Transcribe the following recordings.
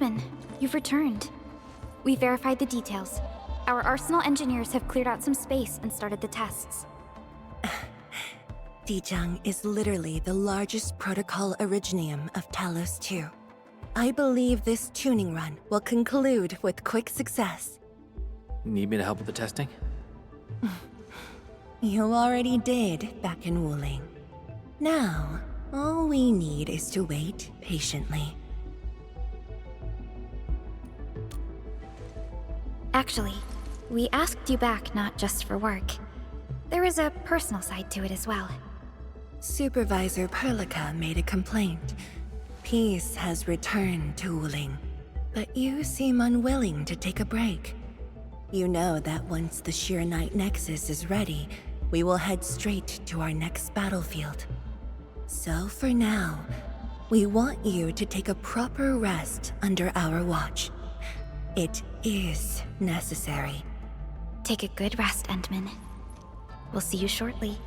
Endman, you've returned. We verified the details. Our Arsenal engineers have cleared out some space and started the tests. Dijang is literally the largest protocol originium of Talos 2. I believe this tuning run will conclude with quick success. Need me to help with the testing? You already did back in Wuling. Now, all we need is to wait patiently. Actually, we asked you back not just for work. There is a personal side to it as well. Supervisor Perlica made a complaint. Peace has returned to Wuling, but you seem unwilling to take a break. You know that once the Arknight Nexus is ready, we will head straight to our next battlefield. So for now, we want you to take a proper rest under our watch. It is necessary. Take a good rest, Endman. We'll see you shortly.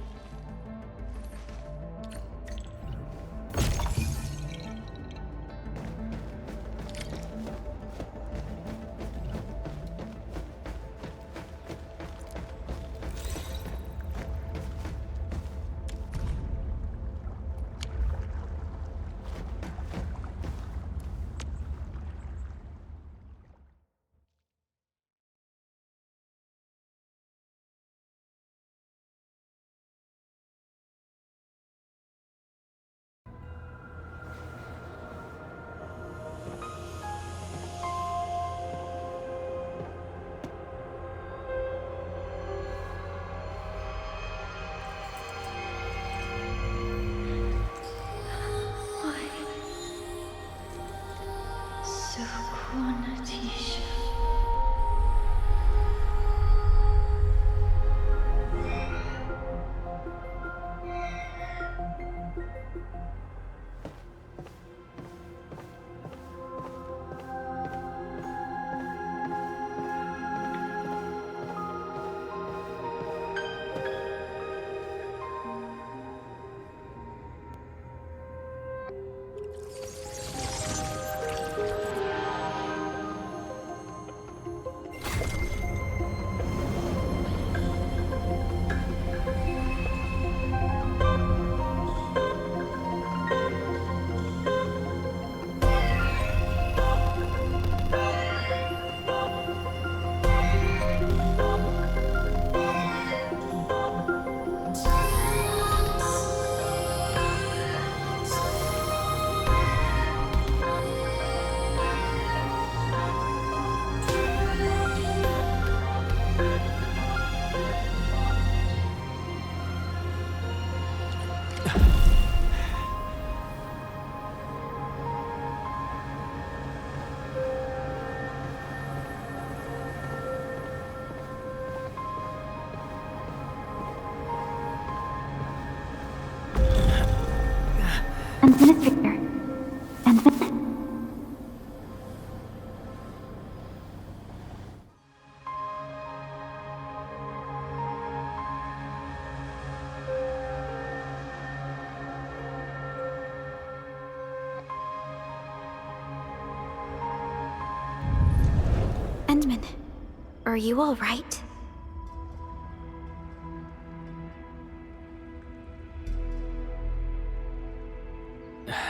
Endman is Victor. Endman? Endman, are you all right?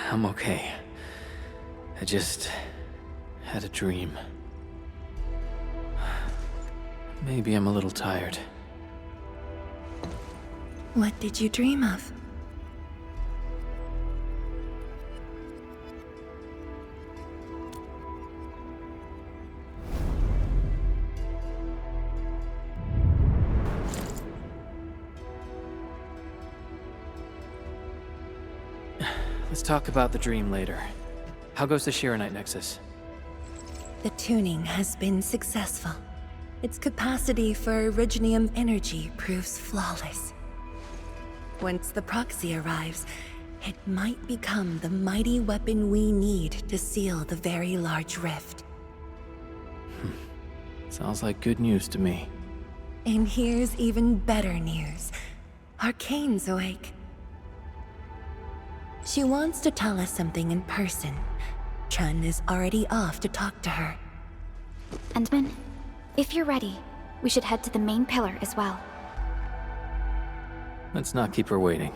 I'm okay. I just had a dream. Maybe I'm a little tired. What did you dream of? Let's talk about the dream later. How goes the Arknight Nexus? The tuning has been successful. Its capacity for originium energy proves flawless. Once the proxy arrives, it might become the mighty weapon we need to seal the very large rift. Sounds like good news to me. And here's even better news. Arcane's awake. She wants to tell us something in person, Chun is already off to talk to her. Endman, if you're ready, we should head to the main pillar as well. Let's not keep her waiting.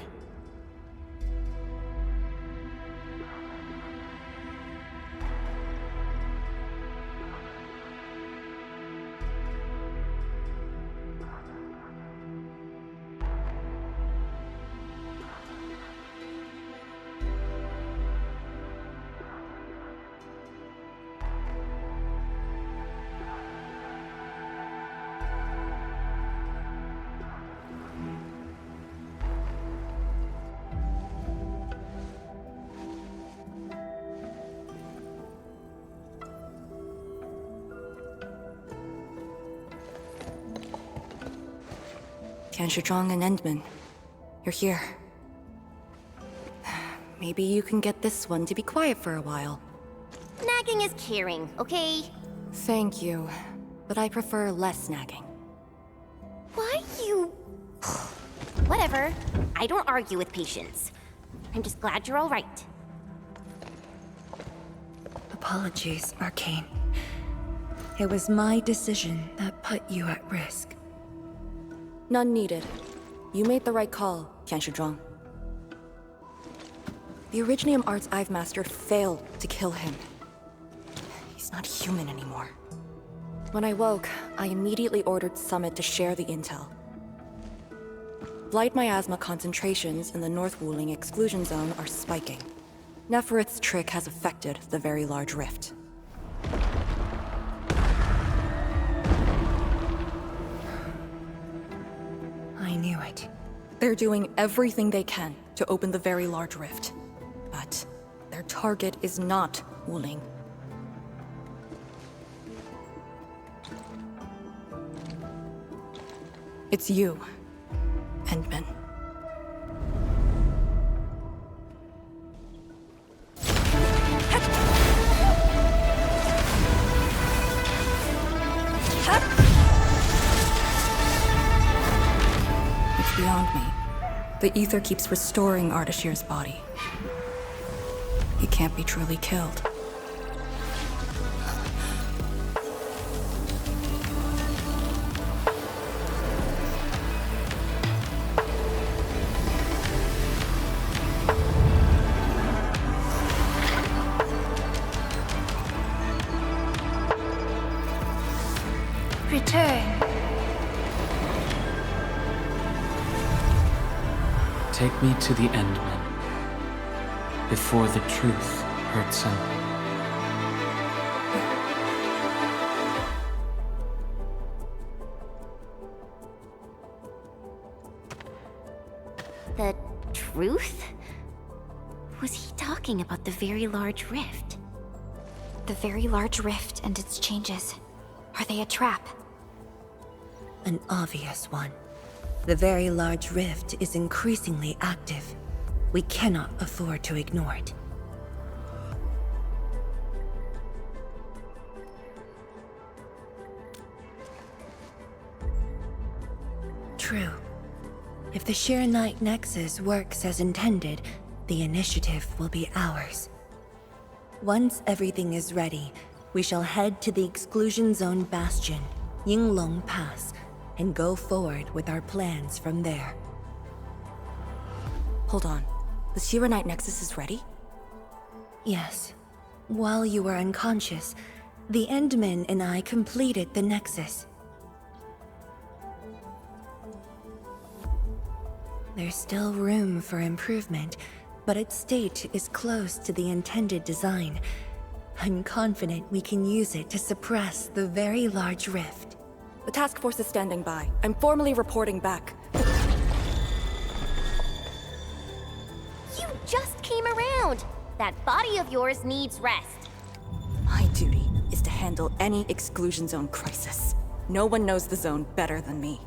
Zhang and Endman, you're here. Maybe you can get this one to be quiet for a while. Nagging is caring, okay? Thank you, but I prefer less nagging. Why you... Whatever. I don't argue with patience. I'm just glad you're all right. Apologies, Arcane. It was my decision that put you at risk. None needed. You made the right call, Zhang. The Originium arts I've mastered failed to kill him. He's not human anymore. When I woke, I immediately ordered Summit to share the intel. Blight miasma concentrations in the North Wuling exclusion zone are spiking. Neferith's trick has affected the Very Large Rift. I knew it. They're doing everything they can to open the Very Large Rift. But their target is not Wuling. It's you, Endman. It's beyond me. The ether keeps restoring Ardashir's body. He can't be truly killed. Return. Take me to the Endman, before the truth hurts him. The truth? Was he talking about the Very Large Rift? The Very Large Rift and its changes. Are they a trap? An obvious one. The Very Large Rift is increasingly active. We cannot afford to ignore it. True. If the Shirenite Nexus works as intended, the initiative will be ours. Once everything is ready, we shall head to the Exclusion Zone Bastion, Yinglong Pass, and go forward with our plans from there. Hold on. The Shirenite Nexus is ready? Yes. While you were unconscious, the Endman and I completed the Nexus. There's still room for improvement, but its state is close to the intended design. I'm confident we can use it to suppress the Very Large Rift. The task force is standing by. I'm formally reporting back. You just came around! That body of yours needs rest. My duty is to handle any exclusion zone crisis. No one knows the zone better than me.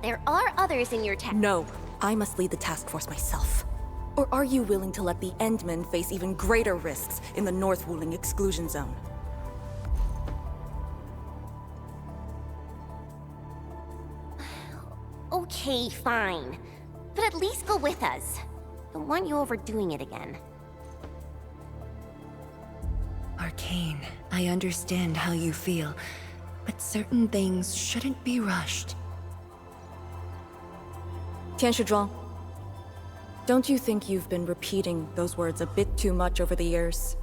There are others in your tech. No, I must lead the task force myself. Or are you willing to let the Endmen face even greater risks in the North Wuling exclusion zone? Okay, fine. But at least go with us. Don't want you overdoing it again. Arcane, I understand how you feel, but certain things shouldn't be rushed. 天使庄, don't you think you've been repeating those words a bit too much over the years?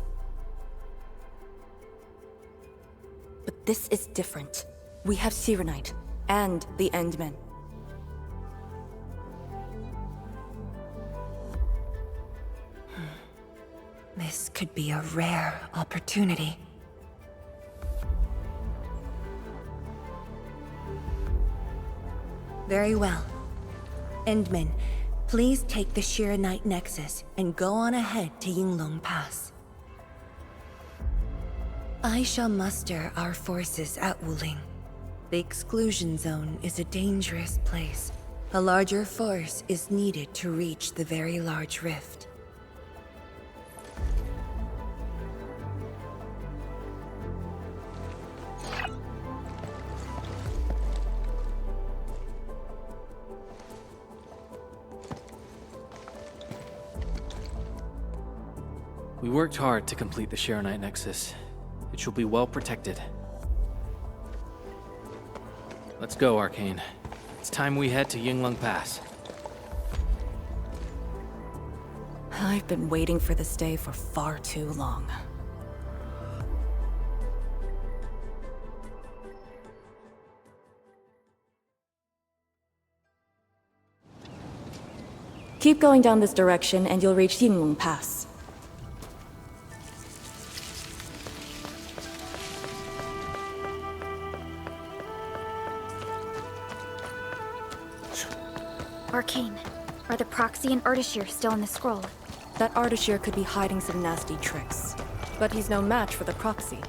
But this is different. We have Sirenite and the Endmen. This could be a rare opportunity. Very well. Endman, please take the Shirenite Nexus and go on ahead to Yinglong Pass. I shall muster our forces at Wuling. The exclusion zone is a dangerous place. A larger force is needed to reach the very large rift. We worked hard to complete the Shirenite Nexus. It shall be well protected. Let's go, Arcane. It's time we head to Yinglong Pass. I've been waiting for this day for far too long. Keep going down this direction and you'll reach Yinglong Pass. Arcane, are the Proxy and Ardashir still in the scroll? That Ardashir could be hiding some nasty tricks, but he's no match for the Proxy.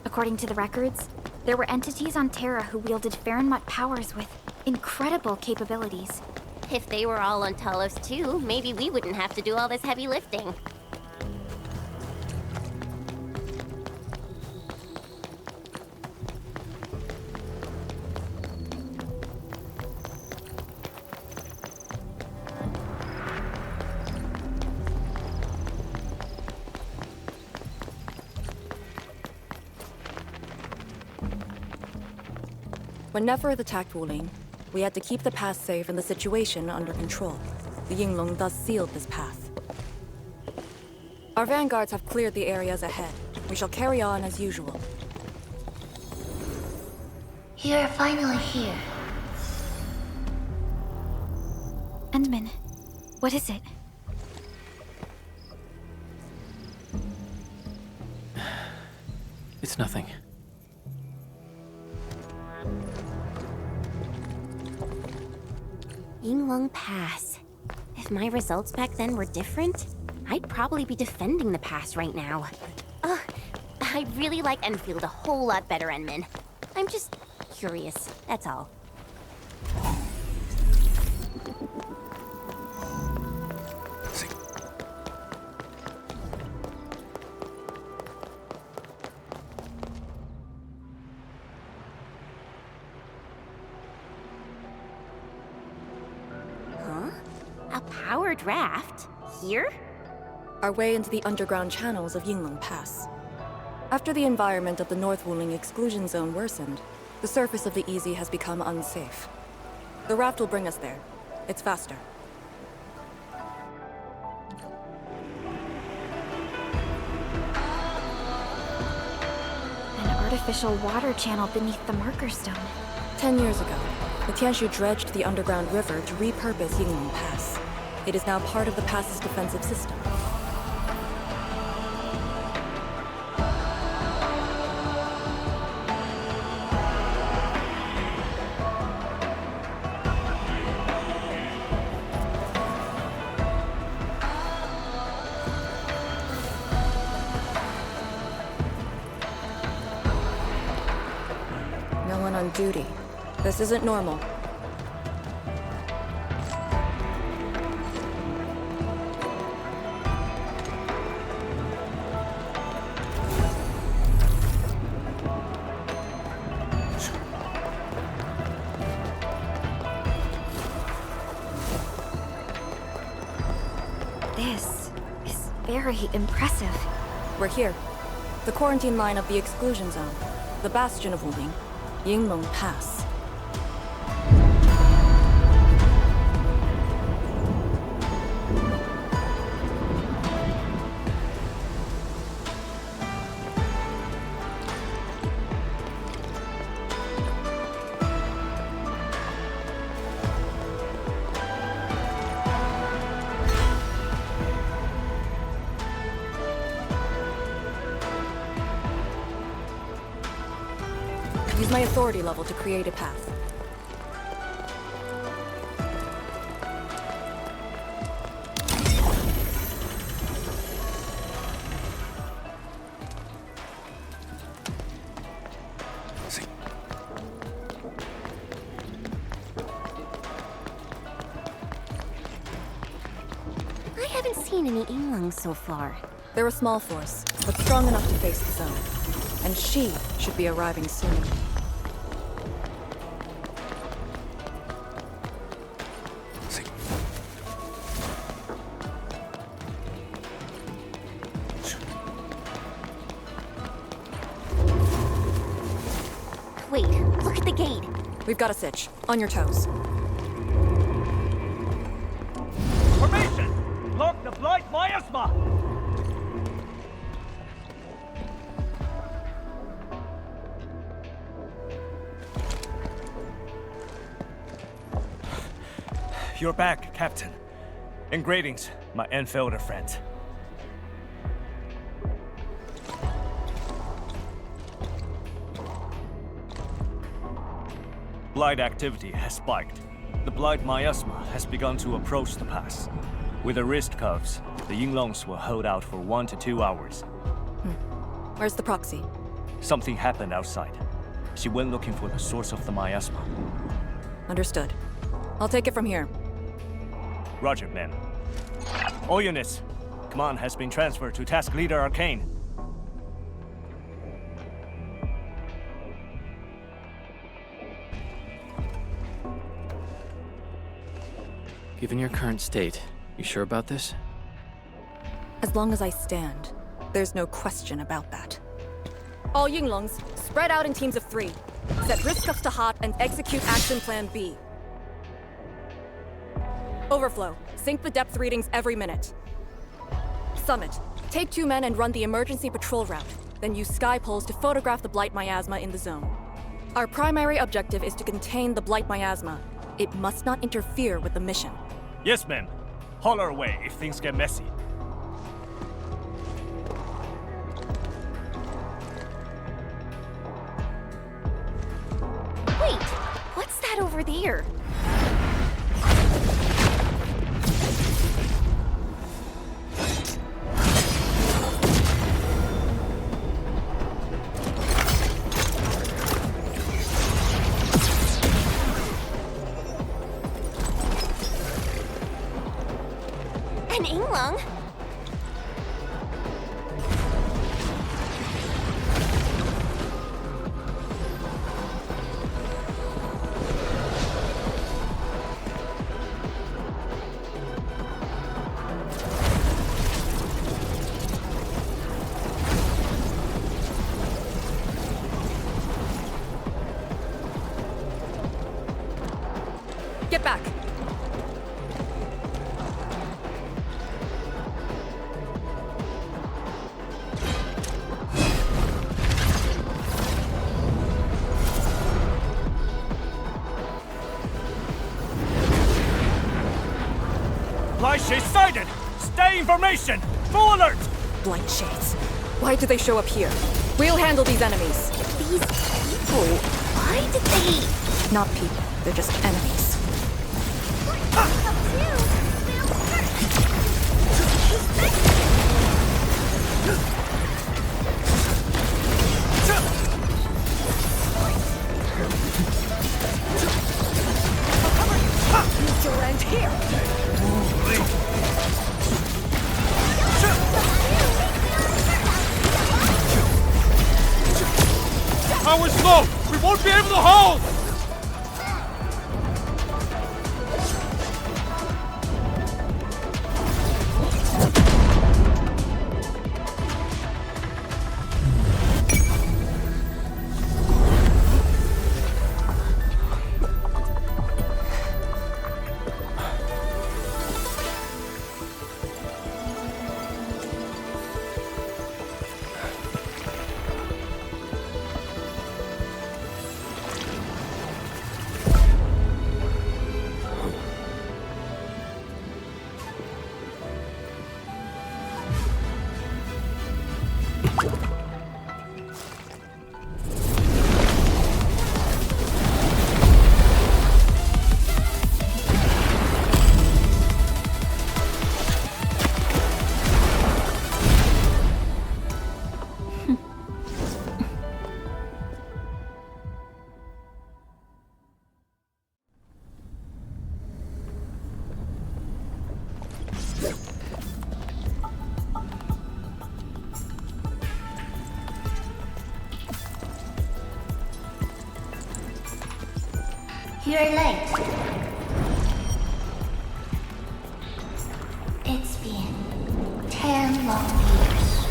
According to the records, there were entities on Terra who wielded Farenmut powers with incredible capabilities. If they were all on Talos too, maybe we wouldn't have to do all this heavy lifting. When Neferth attacked Wuling, we had to keep the pass safe and the situation under control. The Yinglong thus sealed this path. Our vanguards have cleared the areas ahead. We shall carry on as usual. You're finally here. Endman, what is it? It's nothing. Yinglong Pass. If my results back then were different, I'd probably be defending the pass right now. I really like Enfield a whole lot better, Enman. I'm just curious, that's all. A powered raft? Here? Our way into the underground channels of Yinglong Pass. After the environment of the North Wuling exclusion zone worsened, the surface of the Easy has become unsafe. The raft will bring us there. It's faster. An artificial water channel beneath the marker stone. 10 years ago, the Tianshu dredged the underground river to repurpose Yinglong Pass. It is now part of the pass's defensive system. No one on duty. This isn't normal. This is very impressive. We're here. The quarantine line of the exclusion zone. The bastion of Wuling. Yinglong Pass. Use my authority level to create a path. I haven't seen any Yinglong so far. They're a small force, but strong enough to face the zone. And she should be arriving soon. Wait, look at the gate. We've got a sitch. On your toes. Formation! Lock the blight miasma! You're back, Captain. And greetings, my Enfielder friends. Blight activity has spiked. The blight miasma has begun to approach the pass. With the wrist cuffs, the Yinglongs will hold out for 1 to 2 hours. Where's the proxy? Something happened outside. She went looking for the source of the miasma. Understood. I'll take it from here. Roger, ma'am. All units, command has been transferred to Task Leader Arcane. Given your current state, you sure about this? As long as I stand, there's no question about that. All Yinglongs, spread out in teams of 3. Set risk cuffs to hot and execute Action Plan B. Overflow, sync the depth readings every minute. Summit, take 2 men and run the emergency patrol route. Then use sky poles to photograph the blight miasma in the zone. Our primary objective is to contain the blight miasma. It must not interfere with the mission. Yes, ma'am. Holler away if things get messy. Wait, what's that over there? An Yinglong? Get back! Blight shades sighted! Stay in formation! Full alert! Blight shades. Why did they show up here? We'll handle these enemies. These people, why did they... Not people, they're just enemies. Power's low! We won't be able to hold! You're late. It's been 10 long years.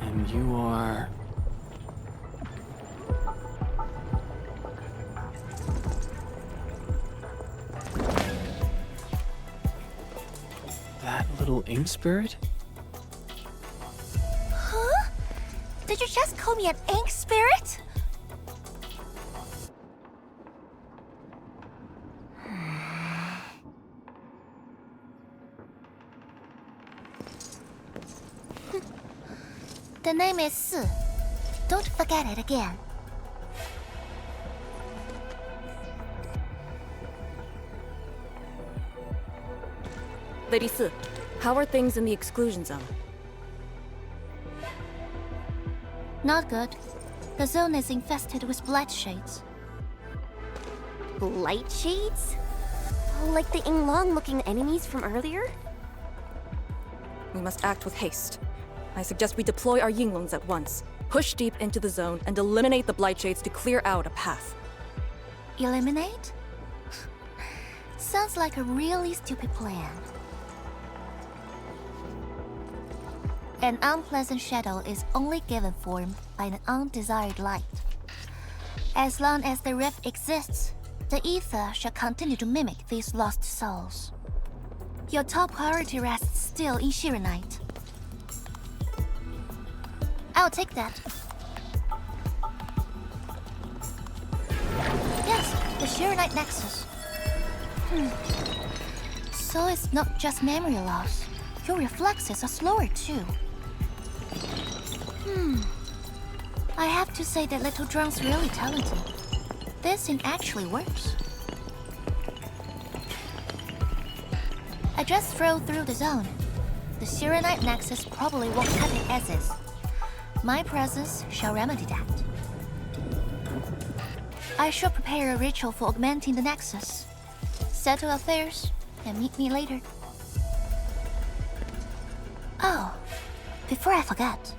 And you are... that little ink spirit? Huh? Did you just call me an ink spirit? The name is Si. Don't forget it again. Lady Si, how are things in the exclusion zone? Not good. The zone is infested with blight shades. Blight shades? Like the Yinglong-looking enemies from earlier? We must act with haste. I suggest we deploy our Yinglongs at once, push deep into the zone, and eliminate the blight shades to clear out a path. Eliminate? Sounds like a really stupid plan. An unpleasant shadow is only given form by an undesired light. As long as the rift exists, the ether shall continue to mimic these lost souls. Your top priority rests still in Shirenite. I'll take that. Yes, the Shirenite Nexus. So it's not just memory loss. Your reflexes are slower too. I have to say that little drone's really talented. This thing actually works. I just rode through the zone. The Shirenite Nexus probably won't cut it as is. My presence shall remedy that. I shall prepare a ritual for augmenting the Nexus. Settle affairs, and meet me later. Oh, before I forget.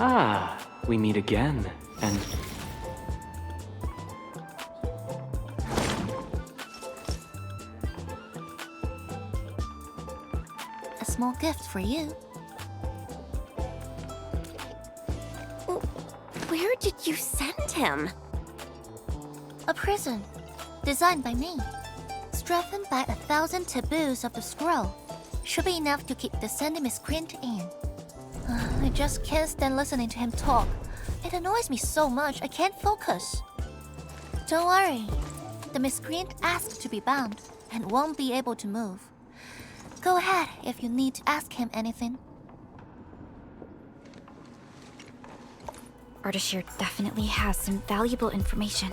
Ah, we meet again, and... A small gift for you. Where did you send him? A prison, designed by me. Strengthened by 1,000 taboos of the scroll. Should be enough to keep the sending miscreant in. I just can't stand listening to him talk. It annoys me so much I can't focus. Don't worry. The miscreant asked to be bound and won't be able to move. Go ahead if you need to ask him anything. Ardashir definitely has some valuable information.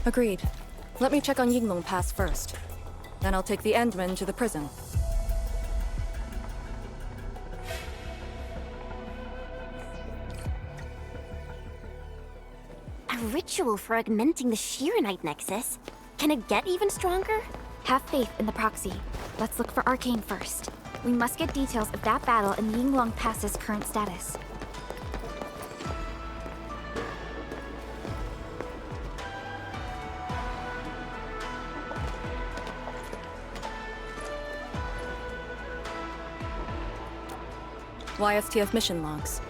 Agreed. Let me check on Yinglong Pass first. Then I'll take the Endmen to the prison. A ritual for augmenting the Shirenite Nexus? Can it get even stronger? Have faith in the proxy. Let's look for Arcane first. We must get details of that battle and Yinglong Pass's current status. YSTF mission logs.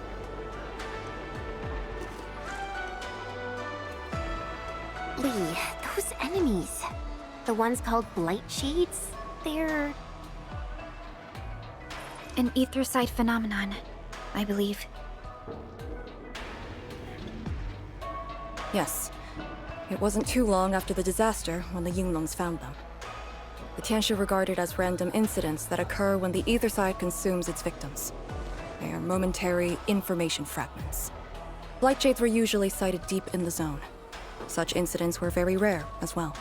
Lee, those enemies. The ones called Blight Shades? They're... An ether-side phenomenon, I believe. Yes. It wasn't too long after the disaster when the Yinglongs found them. The Tianshu regarded as random incidents that occur when the ether side consumes its victims. They are momentary information fragments. Blight shades were usually sighted deep in the zone. Such incidents were very rare as well.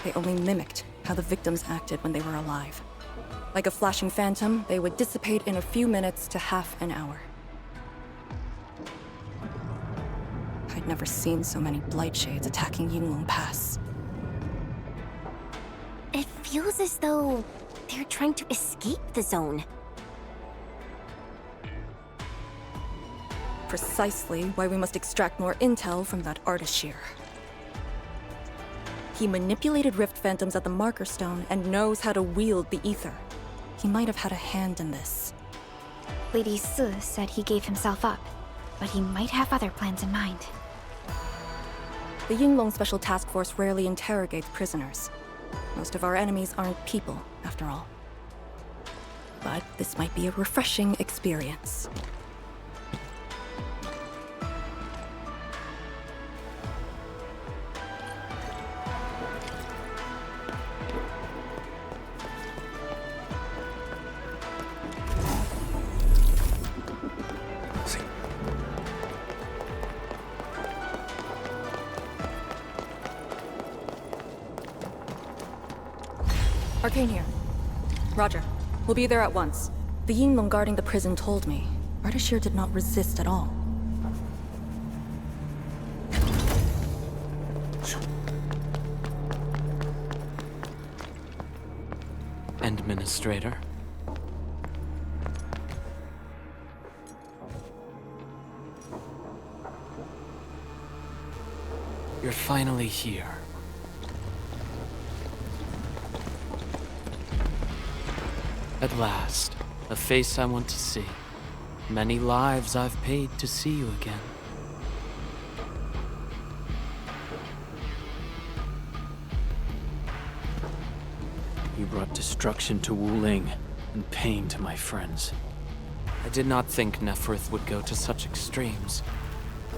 They only mimicked how the victims acted when they were alive. Like a flashing phantom, they would dissipate in a few minutes to half an hour. I'd never seen so many blight shades attacking Yinglong Pass. It feels as though they're trying to escape the zone. Precisely why we must extract more intel from that Ardashir. He manipulated Rift Phantoms at the Marker Stone and knows how to wield the Ether. He might have had a hand in this. Lady Su said he gave himself up, but he might have other plans in mind. The Yinglong Special Task Force rarely interrogates prisoners. Most of our enemies aren't people, after all. But this might be a refreshing experience. Arcane here. Roger. We'll be there at once. The Yinglong guarding the prison told me Ardashir did not resist at all. Administrator. You're finally here. At last, a face I want to see. Many lives I've paid to see you again. You brought destruction to Wuling and pain to my friends. I did not think Neferth would go to such extremes.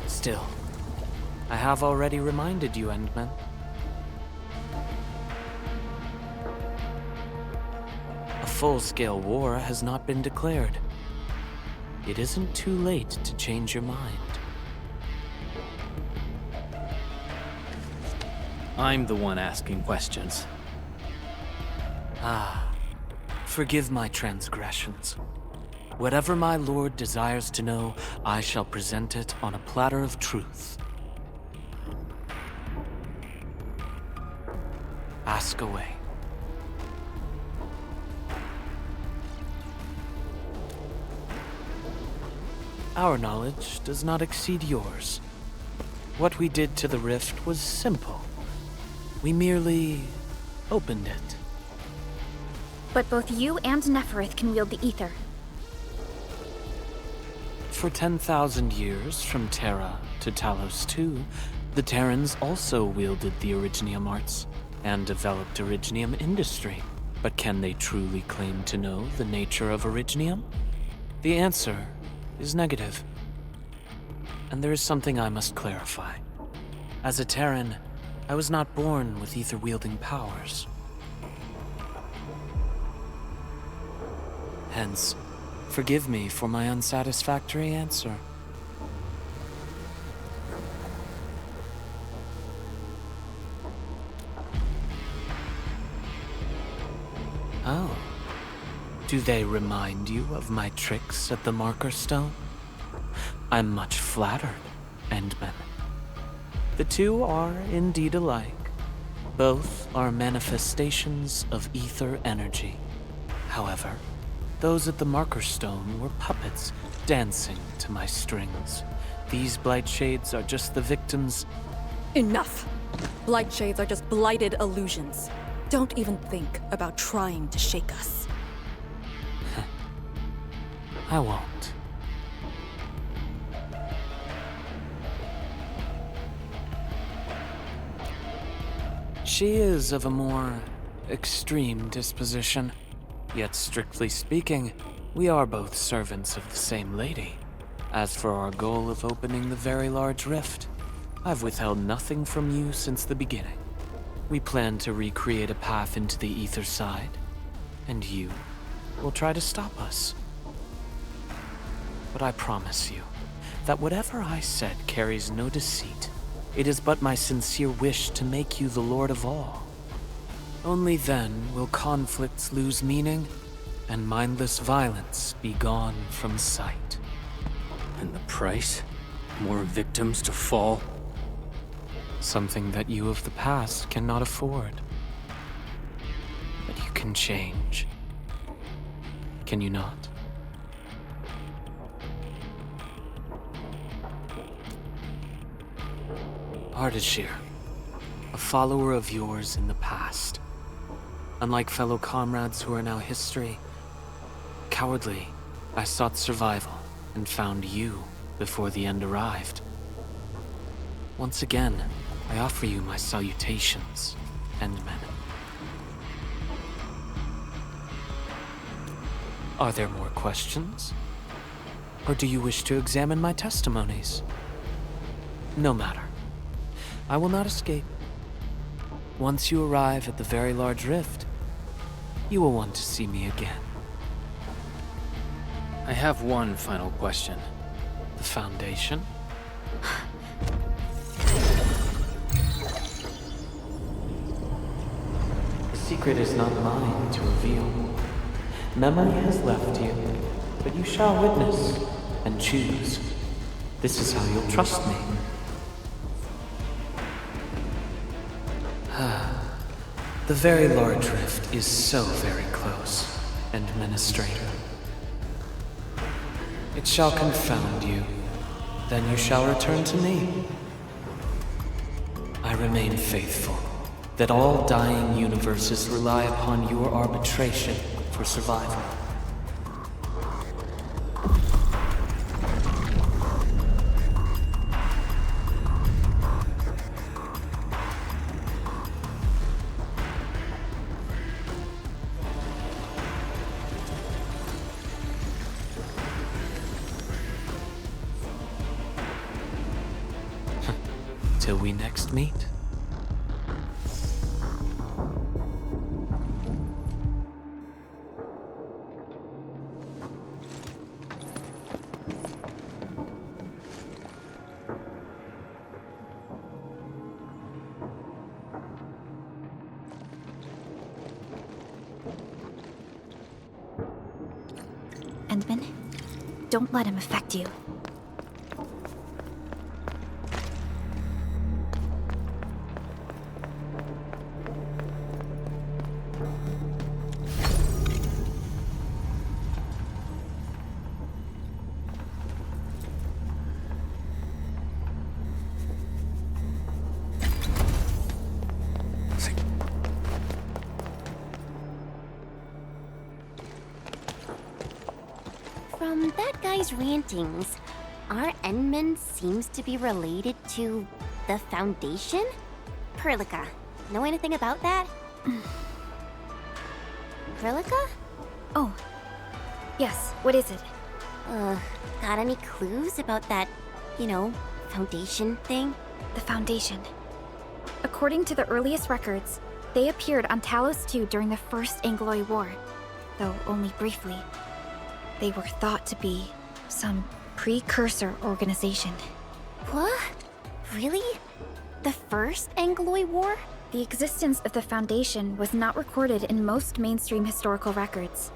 Still, I have already reminded you, Endman. A full-scale war has not been declared. It isn't too late to change your mind. I'm the one asking questions. Forgive my transgressions. Whatever my lord desires to know, I shall present it on a platter of truth. Ask away. Our knowledge does not exceed yours. What we did to the rift was simple. We merely opened it. But both you and Neferth can wield the Ether. For 10,000 years, from Terra to Talos II, the Terrans also wielded the Originium arts and developed Originium industry. But can they truly claim to know the nature of Originium? The answer is negative. And there is something I must clarify. As a Terran, I was not born with ether-wielding powers. Hence, forgive me for my unsatisfactory answer. Oh. Do they remind you of my tricks at the Marker Stone? I'm much flattered, Endman. The two are indeed alike. Both are manifestations of ether energy. However, those at the Marker Stone were puppets dancing to my strings. These blight shades are just the victims. Enough! Blight shades are just blighted illusions. Don't even think about trying to shake us. I won't. She is of a more extreme disposition. Yet strictly speaking, we are both servants of the same lady. As for our goal of opening the very large rift, I've withheld nothing from you since the beginning. We plan to recreate a path into the ether side, and you will try to stop us. But I promise you that whatever I said carries no deceit. It is but my sincere wish to make you the Lord of all. Only then will conflicts lose meaning and mindless violence be gone from sight. And the price? More victims to fall? Something that you of the past cannot afford. But you can change. Can you not? Ardashir, a follower of yours in the past. Unlike fellow comrades who are now history, cowardly, I sought survival and found you before the end arrived. Once again, I offer you my salutations, Endmen. Are there more questions? Or do you wish to examine my testimonies? No matter. I will not escape. Once you arrive at the very large rift, you will want to see me again. I have one final question. The Foundation? The secret is not mine to reveal. Memory has left you, but you shall witness and choose. This is how you'll trust me. The very large rift is so very close, Administrator. It shall confound you. Then you shall return to me. I remain faithful, that all dying universes rely upon your arbitration for survival. Till we next meet. Endman, don't let him affect you. From that guy's rantings, our Endman seems to be related to the Foundation? Perlica, know anything about that? Perlica? Oh, yes, what is it? Got any clues about that, Foundation thing? The Foundation. According to the earliest records, they appeared on Talos II during the First Angloy War, though only briefly. They were thought to be some precursor organization. What? Really? The First Angloy War? The existence of the Foundation was not recorded in most mainstream historical records.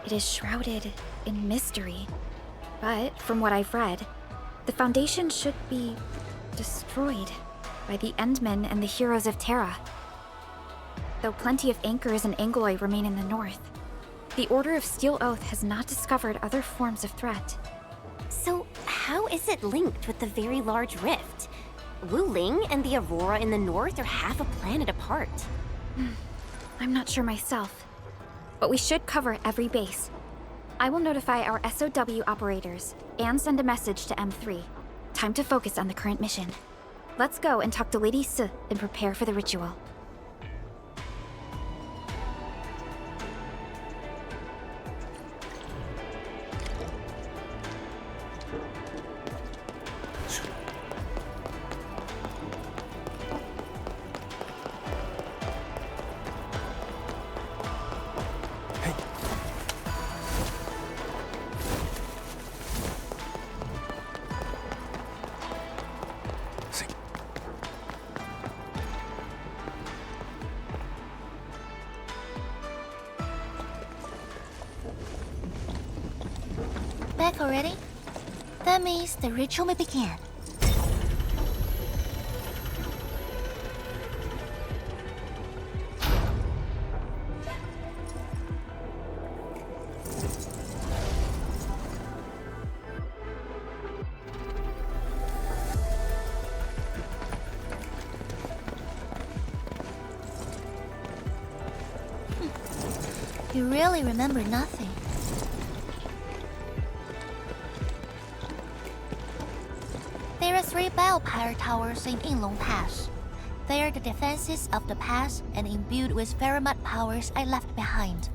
It is shrouded in mystery. But, from what I've read, the Foundation should be destroyed by the Endmen and the heroes of Terra. Though plenty of anchors and Angloy remain in the north, the Order of Steel Oath has not discovered other forms of threat. So, how is it linked with the Very Large Rift? Wuling and the Aurora in the north are half a planet apart. I'm not sure myself, but we should cover every base. I will notify our SOW operators and send a message to M3. Time to focus on the current mission. Let's go and talk to Lady S and prepare for the ritual. Back already? That means the ritual may begin. You really remember nothing. There are 3 biopower towers in Yinglong Pass. They are the defenses of the pass and imbued with Pheromat powers I left behind.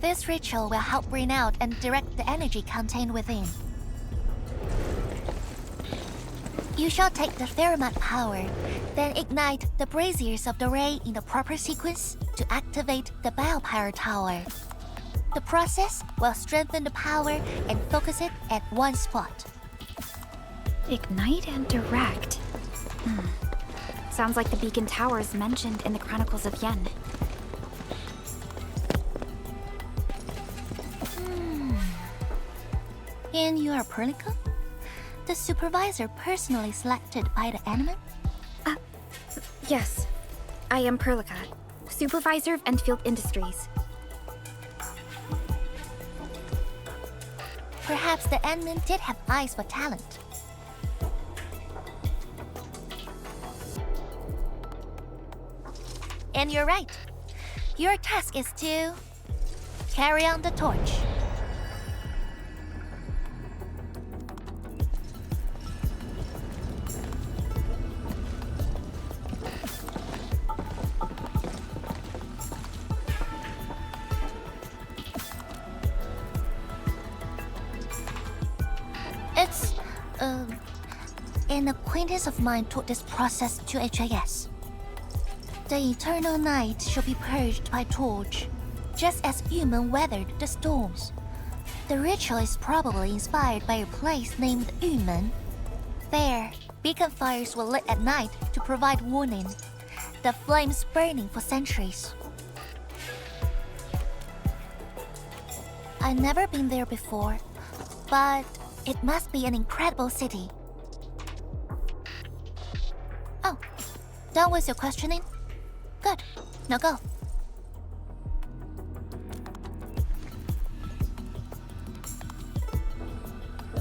This ritual will help bring out and direct the energy contained within. You shall take the Pheromat power, then ignite the braziers of the ray in the proper sequence to activate the biopower tower. The process will strengthen the power and focus it at one spot. Ignite and direct. Sounds like the beacon towers mentioned in the Chronicles of Yen. And you are Perlica? The supervisor personally selected by the enemy? Yes. I am Perlica, supervisor of Enfield Industries. Perhaps the admin did have eyes for talent. And you're right. Your task is to carry on the torch. It's, an acquaintance of mine taught this process to HIS. The eternal night shall be purged by torch, just as human weathered the storms. The ritual is probably inspired by a place named Yumen. There, beacon fires were lit at night to provide warning, the flames burning for centuries. I've never been there before, but it must be an incredible city. Oh, done with your questioning? Good. Now go.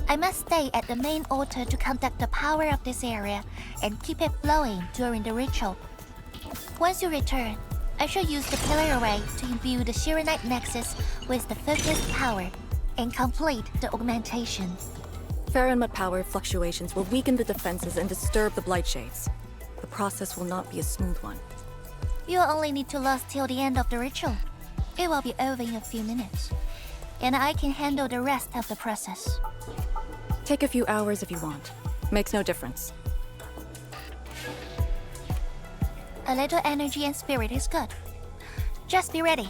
I must stay at the main altar to conduct the power of this area and keep it flowing during the ritual. Once you return, I shall use the pillar array to imbue the Shiranite Nexus with the focused power and complete the augmentation. Pheromat power fluctuations will weaken the defenses and disturb the Blight Shades. The process will not be a smooth one. You'll only need to last till the end of the ritual. It will be over in a few minutes, and I can handle the rest of the process. Take a few hours if you want. Makes no difference. A little energy and spirit is good. Just be ready.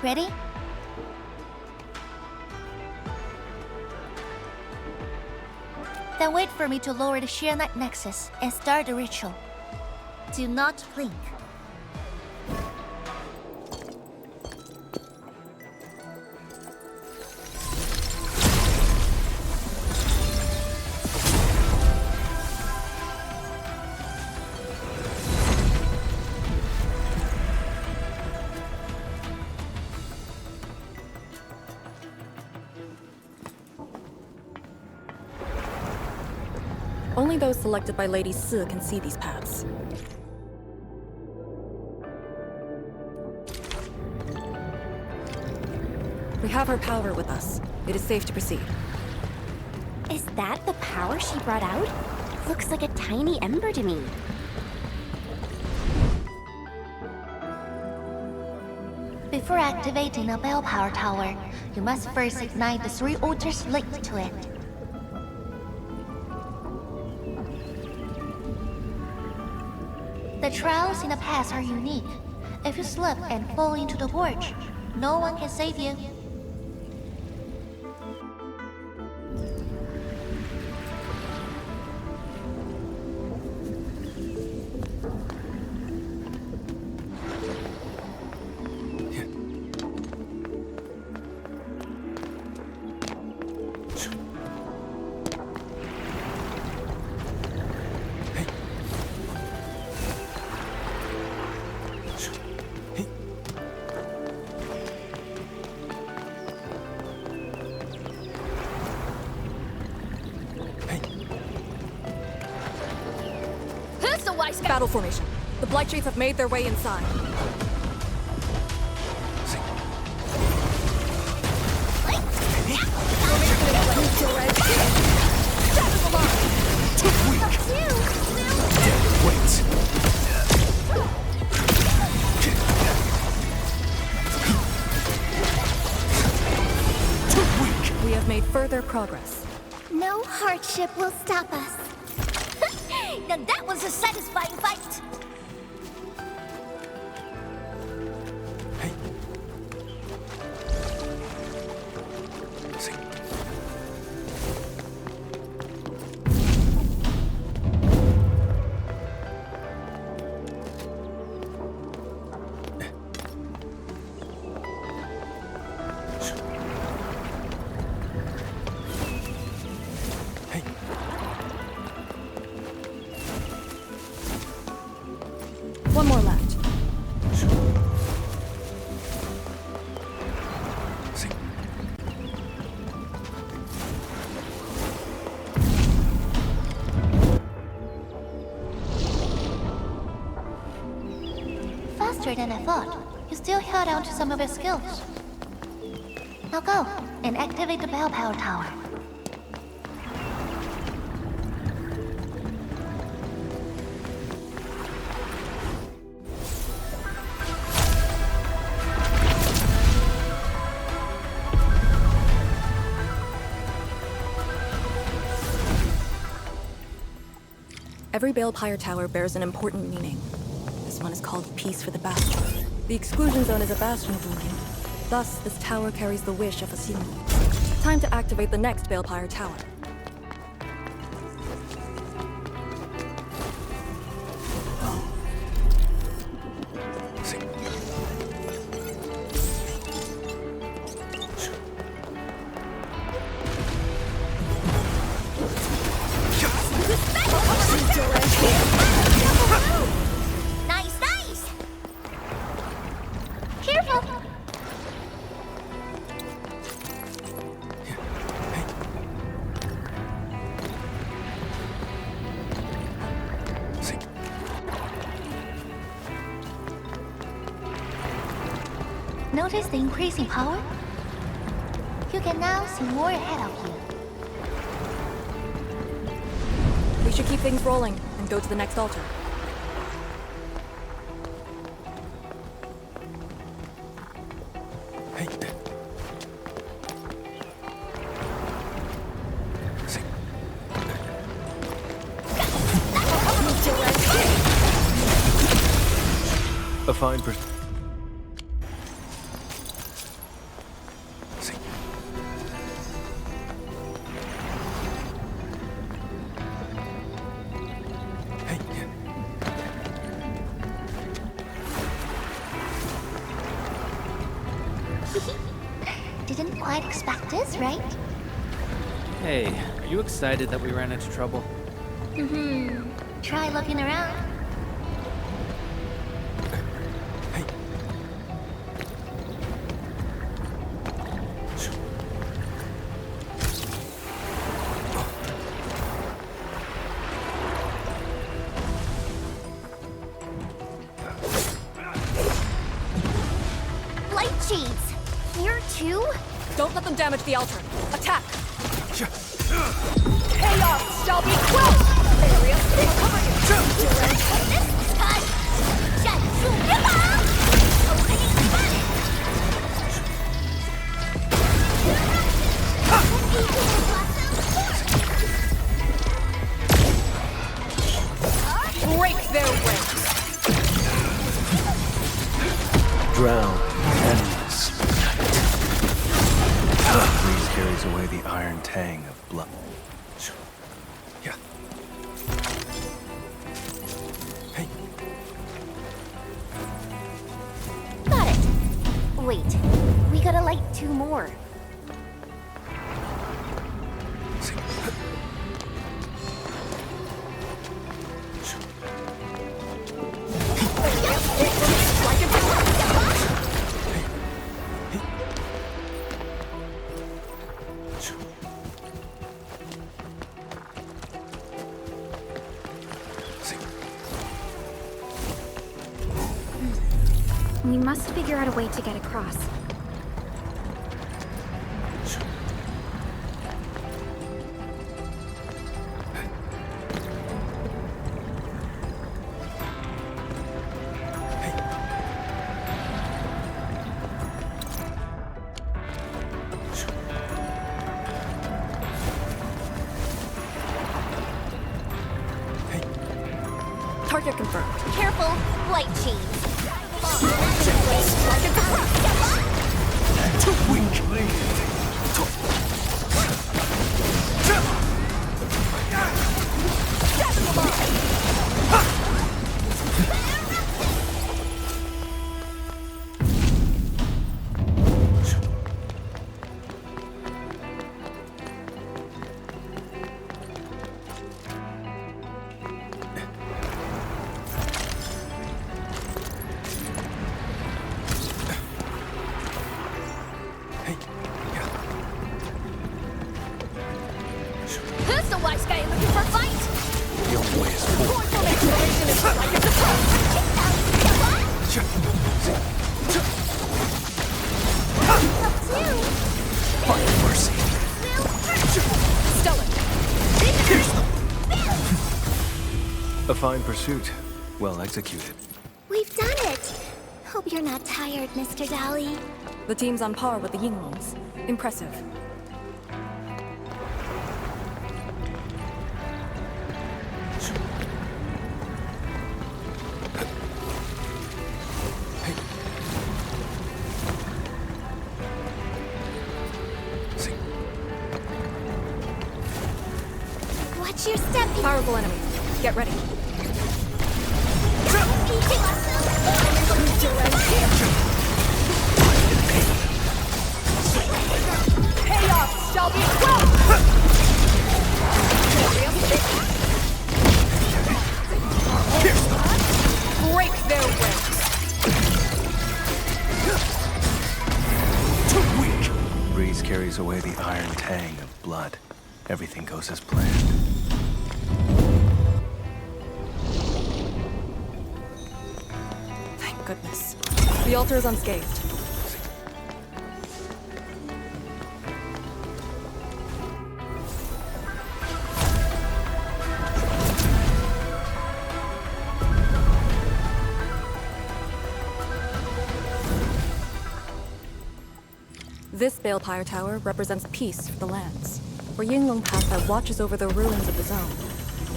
Ready? Then wait for me to lower the Shiranite Nexus and start the ritual. Do not blink. Only those selected by Lady Si can see these paths. We have her power with us. It is safe to proceed. Is that the power she brought out? Looks like a tiny ember to me. Before activating a bell power tower, you must first ignite the 3 altars linked to it. The trials in the past are unique. If you slip and fall into the gorge, no one can save you. Battle formation. The Blightshades have made their way inside. We have made further progress. No hardship will stop us. Now that was a satisfying fight. One more left. Faster than I thought. You still held on to some of your skills. Now go and activate the bell power tower. Every Balepire tower bears an important meaning. This one is called Peace for the Bastion. The exclusion zone is a bastion of Wuling. Thus, this tower carries the wish of a Yingling. Time to activate the next Balepire tower. Nice, nice! Careful! Notice the increasing power? You can now see more ahead of you. We should keep things rolling and go to the next altar. A fine Didn't quite expect this, right? Hey, are you excited that we ran into trouble? Try looking around. Light shades! Here too? Don't let them damage the altar. Attack! Chaos shall be quelled! Area this time! Shansu Yaba! Opening fire! Break their ranks! Drown endless night. Breeze carries away the iron tang of blood. Yeah. Hey. Got it. Wait, we gotta light 2 more. We must figure out a way to get across. Target confirmed. Careful, light cheese. Who's the wise guy looking for fight? The only way is forward. Find mercy. A fine pursuit. Well executed. We've done it. Hope you're not tired, Mr. Dali. The team's on par with the Yinglongs. Impressive. Watch your step. Powerful enemy. Get ready. Chaos shall be break their ranks. Too weak. Breeze carries away the iron tang of blood. Everything goes as planned. Thank goodness. The altar is unscathed. This Balefire Tower represents peace for the lands. We're Yinglong Pass that watches over the ruins of the zone.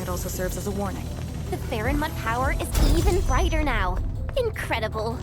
It also serves as a warning. The Farinmud power is even brighter now. Incredible.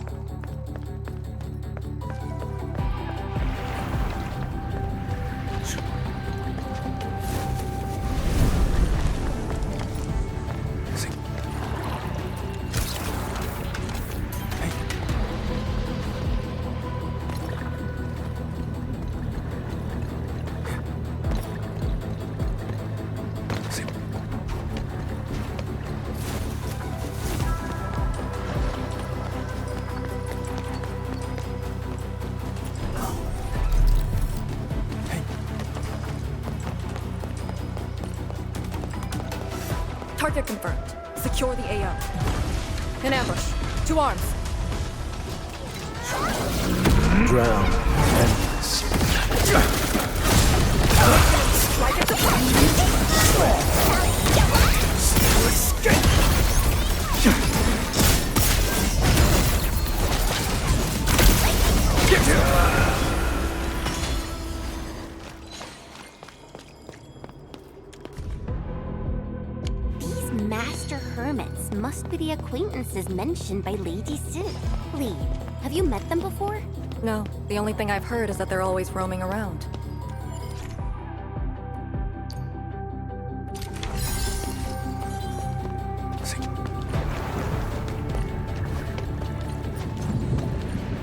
Target confirmed. Secure the AO. In ambush. To arms. Ground endless. Strike at the front. These master hermits must be the acquaintances mentioned by Lady Su. Lee, have you met them before? No, the only thing I've heard is that they're always roaming around.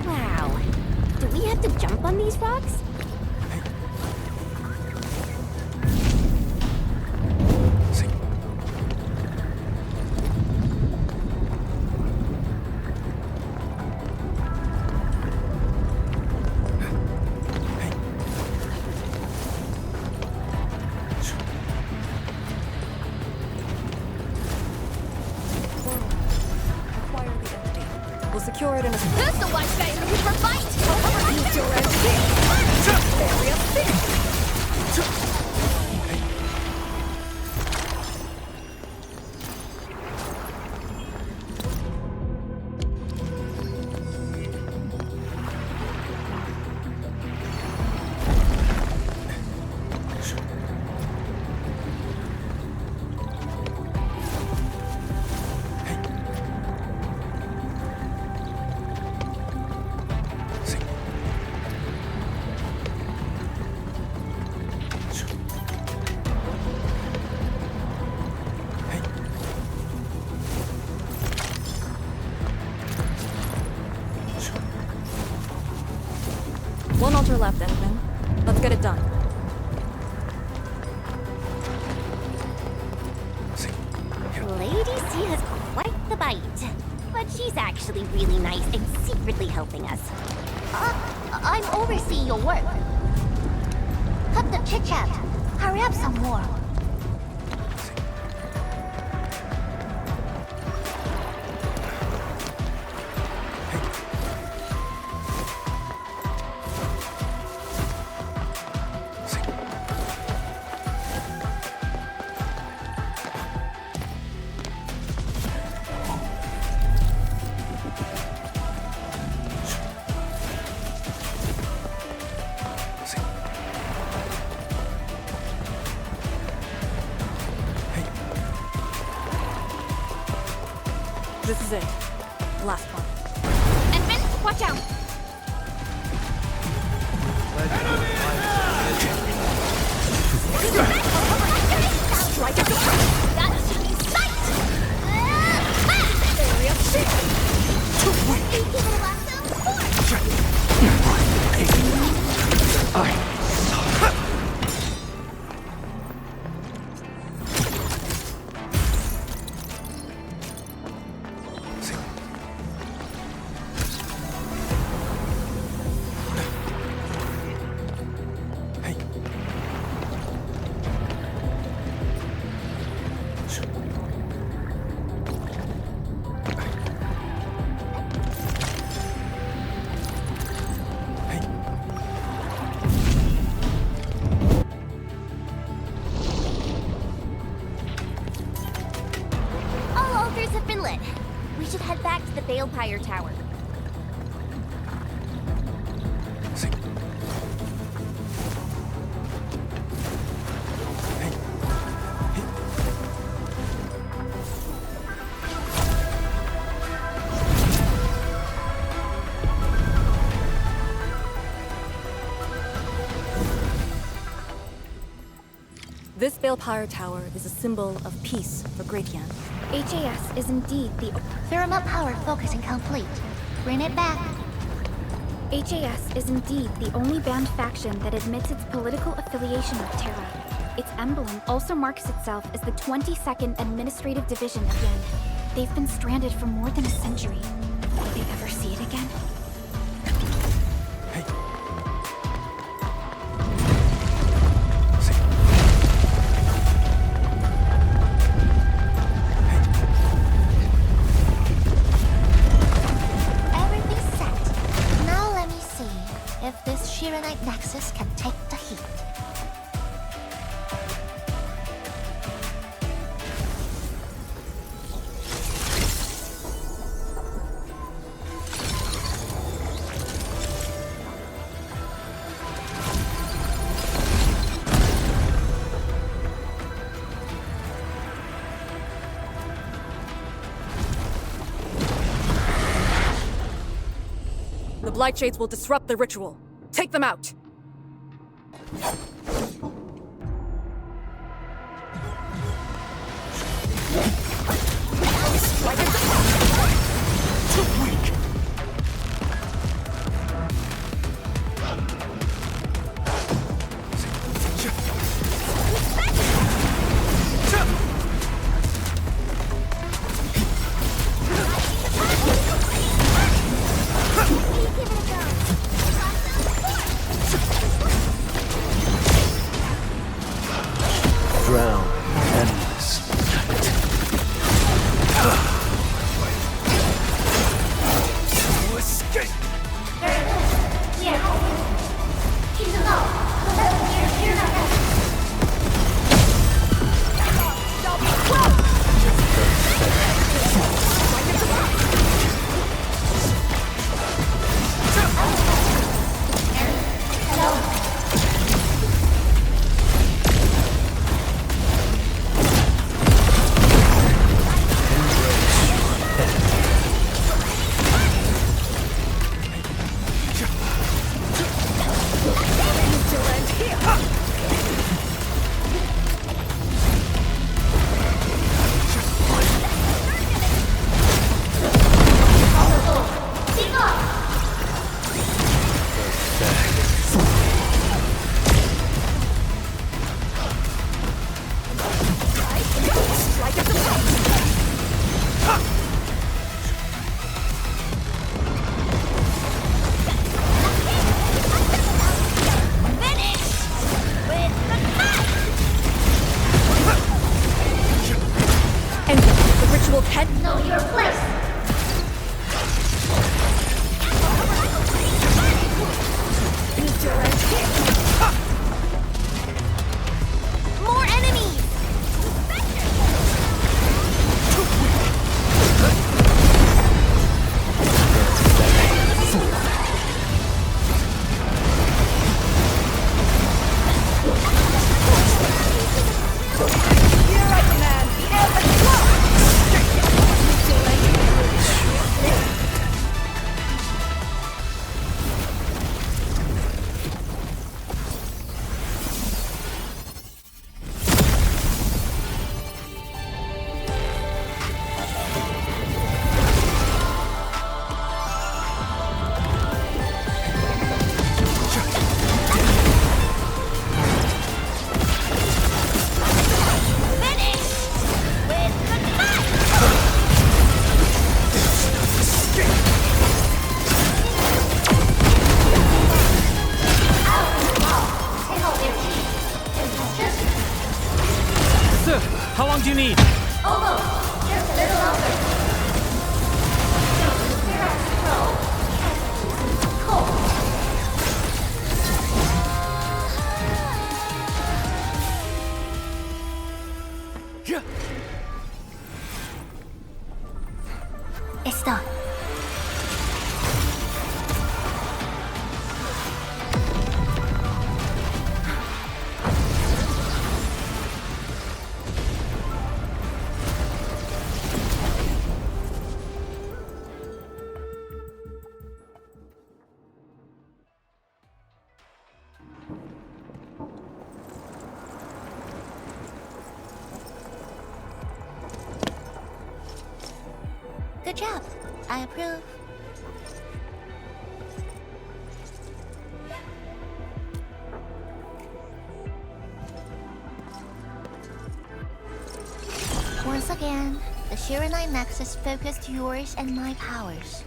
Wow. Do we have to jump on these rocks? secure it in a... That's the one guy looking for fight! Use your area 6! One altar left, Endman. Let's get it done. Lady C has quite the bite. But she's actually really nice and secretly helping us. I'm overseeing your work. Cut the chit-chat. Hurry up some more. This is it. Last one. Endman, watch out! Strike at the front! That should be sight! Area 6! Give it a last All altars have been lit. We should head back to the Balefire Tower. This Balefire Tower is a symbol of peace for Great Yan. HAS is indeed the... Thermal power focusing complete. Bring it back. HAS is indeed the only banned faction that admits its political affiliation with Terra. Its emblem also marks itself as the 22nd Administrative Division of Yen. They've been stranded for more than a century. Will they ever see it again? Everything's set. Now let me see if this Shiranite Nexus can take the heat. The Blight Shades will disrupt the ritual. Take them out! How long do you need? Almost. Just a little longer. It's done. Good job. I approve. Once again, the Shiranite Nexus focused yours and my powers.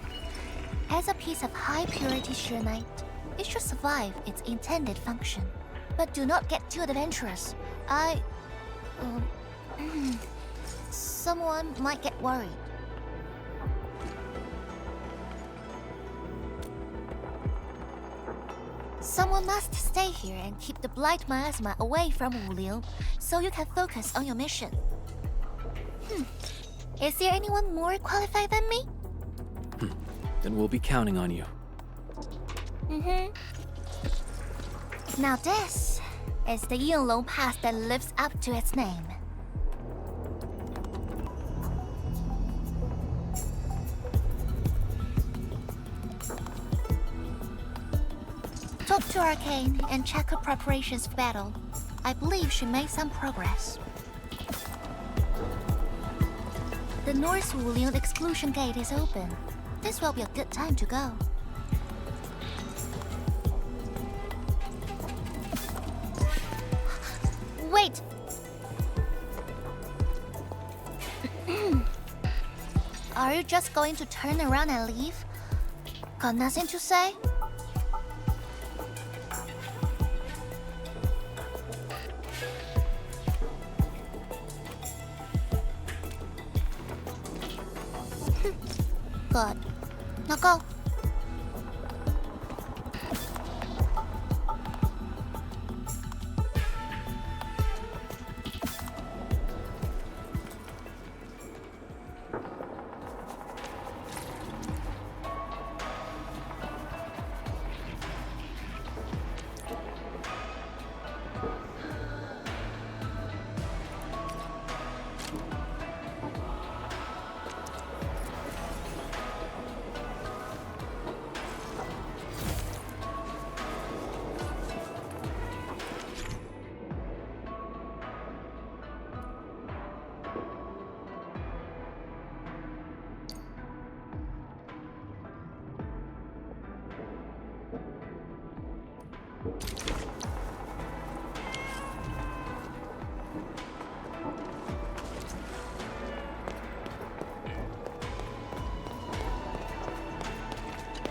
As a piece of high-purity Shiranite, it should survive its intended function. But do not get too adventurous. Someone might get worried. Someone must stay here and keep the Blight Miasma away from Wuling, so you can focus on your mission. Is there anyone more qualified than me? Then we'll be counting on you. Now this is the Yinglong Pass that lives up to its name. Talk to Arcane and check her preparations for battle. I believe she made some progress. The North Wuling exclusion gate is open. This will be a good time to go. Wait! Are you just going to turn around and leave? Got nothing to say? Good. Now go.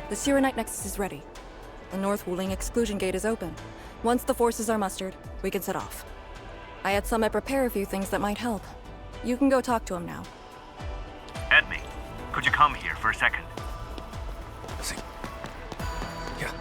The Shiranite Nexus is ready. The North Wuling exclusion gate is open. Once the forces are mustered, we can set off. I had Summit prepare a few things that might help. You can go talk to him now. Edme, could you come here for a second? See. Yeah.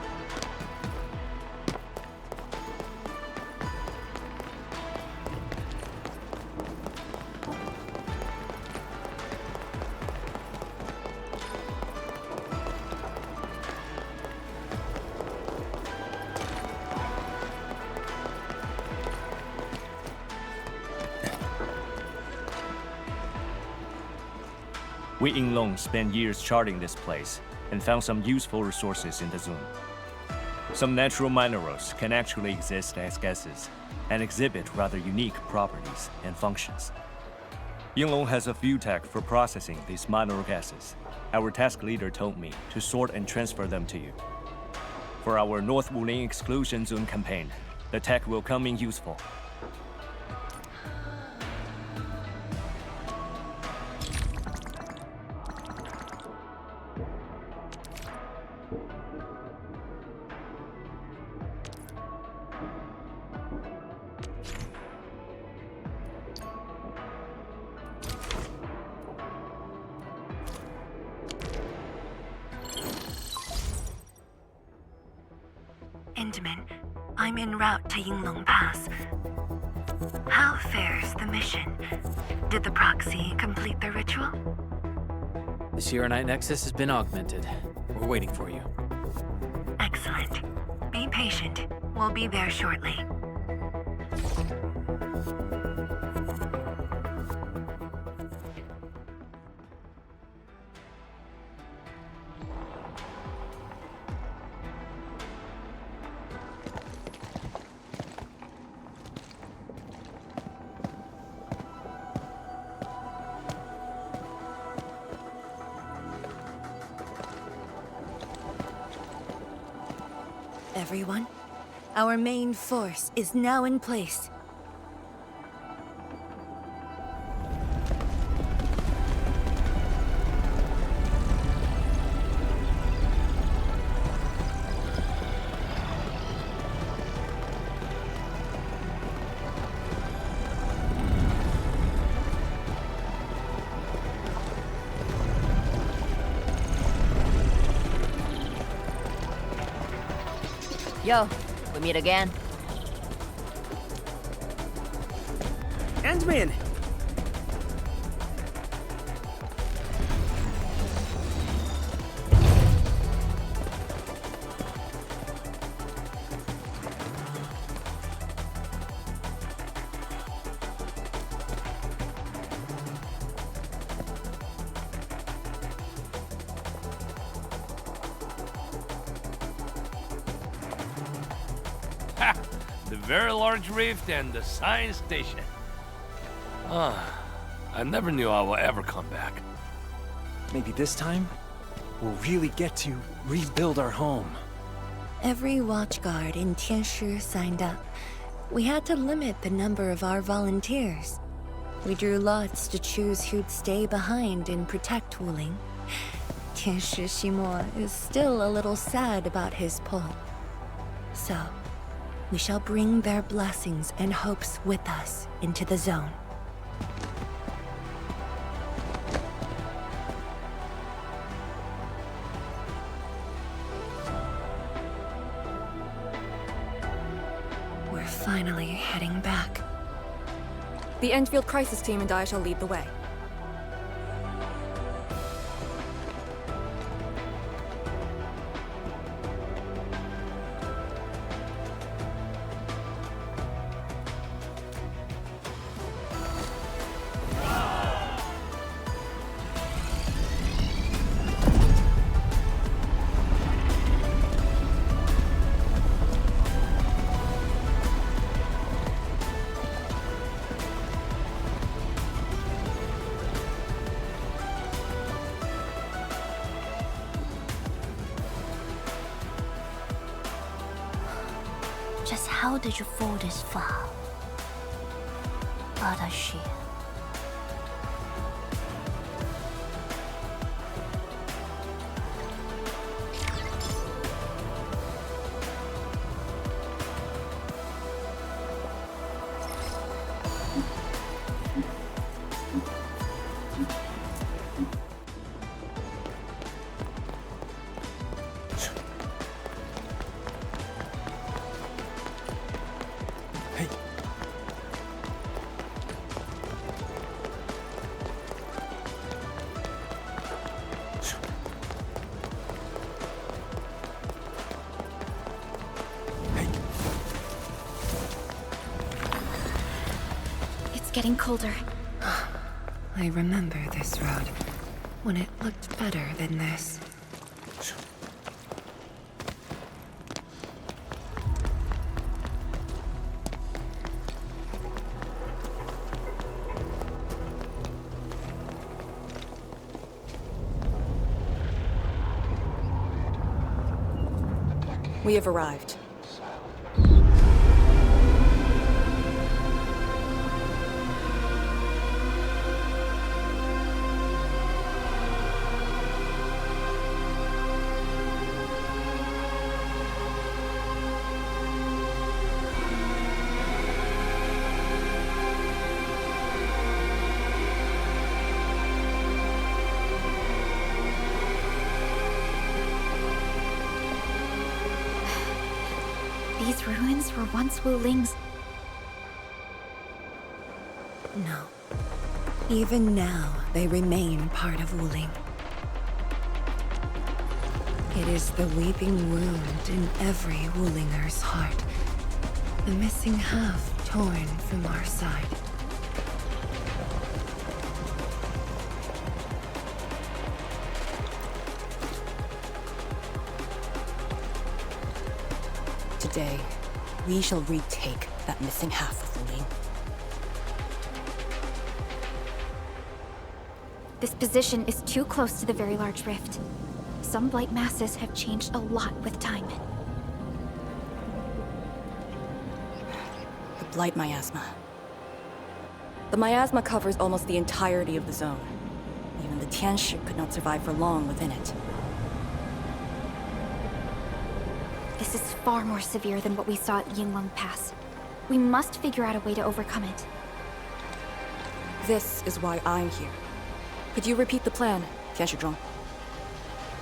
We Yinglong spent years charting this place and found some useful resources in the zone. Some natural minerals can actually exist as gases and exhibit rather unique properties and functions. Yinglong has a few tech for processing these mineral gases. Our task leader told me to sort and transfer them to you. For our North Wuling exclusion zone campaign, the tech will come in useful. I'm en route to Yinglong Pass. How fares the mission? Did the proxy complete the ritual? The Shiranite Nexus has been augmented. We're waiting for you. Excellent. Be patient. We'll be there shortly. Everyone, our main force is now in place. Yo, we meet again. Endman! The very large rift and the science station. I never knew I would ever come back. Maybe this time, we'll really get to rebuild our home. Every watchguard in Tianshi signed up. We had to limit the number of our volunteers. We drew lots to choose who'd stay behind and protect Wuling. Tianshi Shimo is still a little sad about his pull. So, we shall bring their blessings and hopes with us into the zone. We're finally heading back. The Endfield crisis team and I shall lead the way. Just how did you fall this far? Adashi. It's getting colder. I remember this road, when it looked better than this. We have arrived. once Wuling's. No. Even now, they remain part of Wuling. It is the weeping wound in every Wulinger's heart. The missing half torn from our side. Today, we shall retake that missing half of Wuling. This position is too close to the very large rift. Some blight masses have changed a lot with time. The Blight Miasma. The miasma covers almost the entirety of the zone. Even the Tianshi could not survive for long within it. This is far more severe than what we saw at Yinglong Pass. We must figure out a way to overcome it. This is why I'm here. Could you repeat the plan, Tianshi?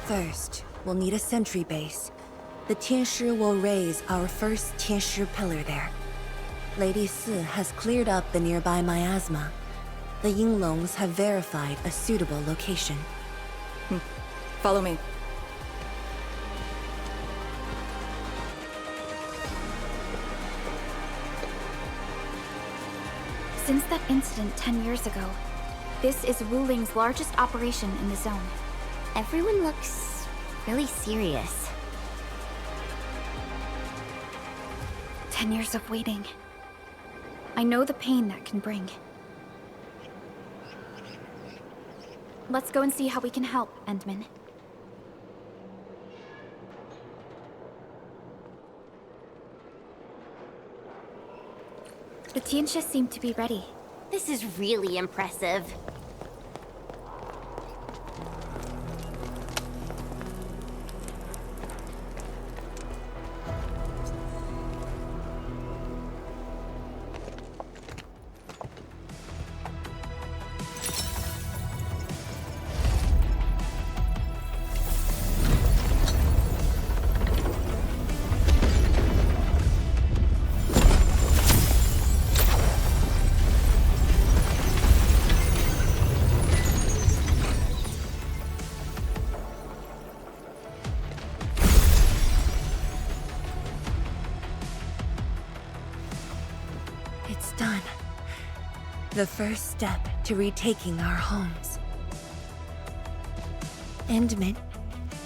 First, we'll need a sentry base. The Tianshi will raise our first Tianshi pillar there. Lady Si has cleared up the nearby miasma. The Yinglongs have verified a suitable location. Follow me. Since that incident 10 years ago, this is Wuling's largest operation in the zone. Everyone looks really serious. 10 years of waiting. I know the pain that can bring. Let's go and see how we can help, Endman. The Tianshi seem to be ready. This is really impressive. It's done. The first step to retaking our homes. Endman,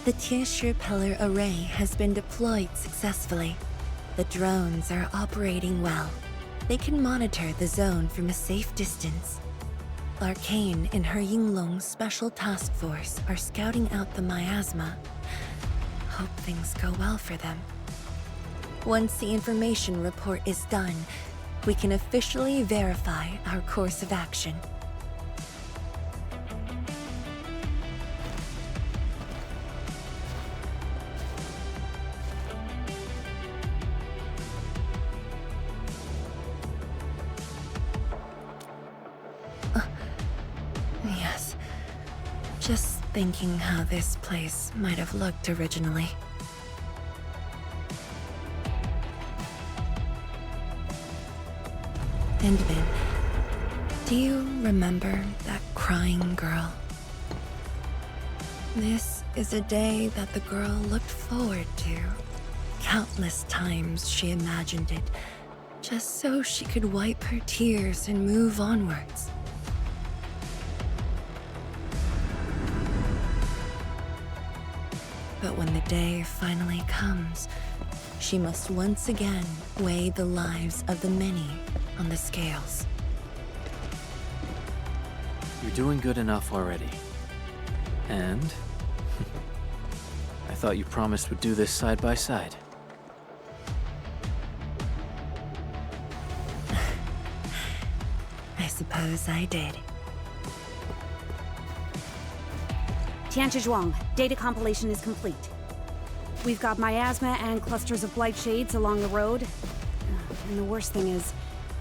the Tianshi pillar array has been deployed successfully. The drones are operating well. They can monitor the zone from a safe distance. Arcane and her Yinglong Special Task Force are scouting out the miasma. Hope things go well for them. Once the information report is done, we can officially verify our course of action. Yes. Just thinking how this place might have looked originally. Endman, do you remember that crying girl? This is a day that the girl looked forward to. Countless times she imagined it, just so she could wipe her tears and move onwards. But when the day finally comes, she must once again weigh the lives of the many on the scales. You're doing good enough already. And I thought you promised we'd do this side by side. I suppose I did. Tianshi, data compilation is complete. We've got miasma and clusters of blight shades along the road. And the worst thing is,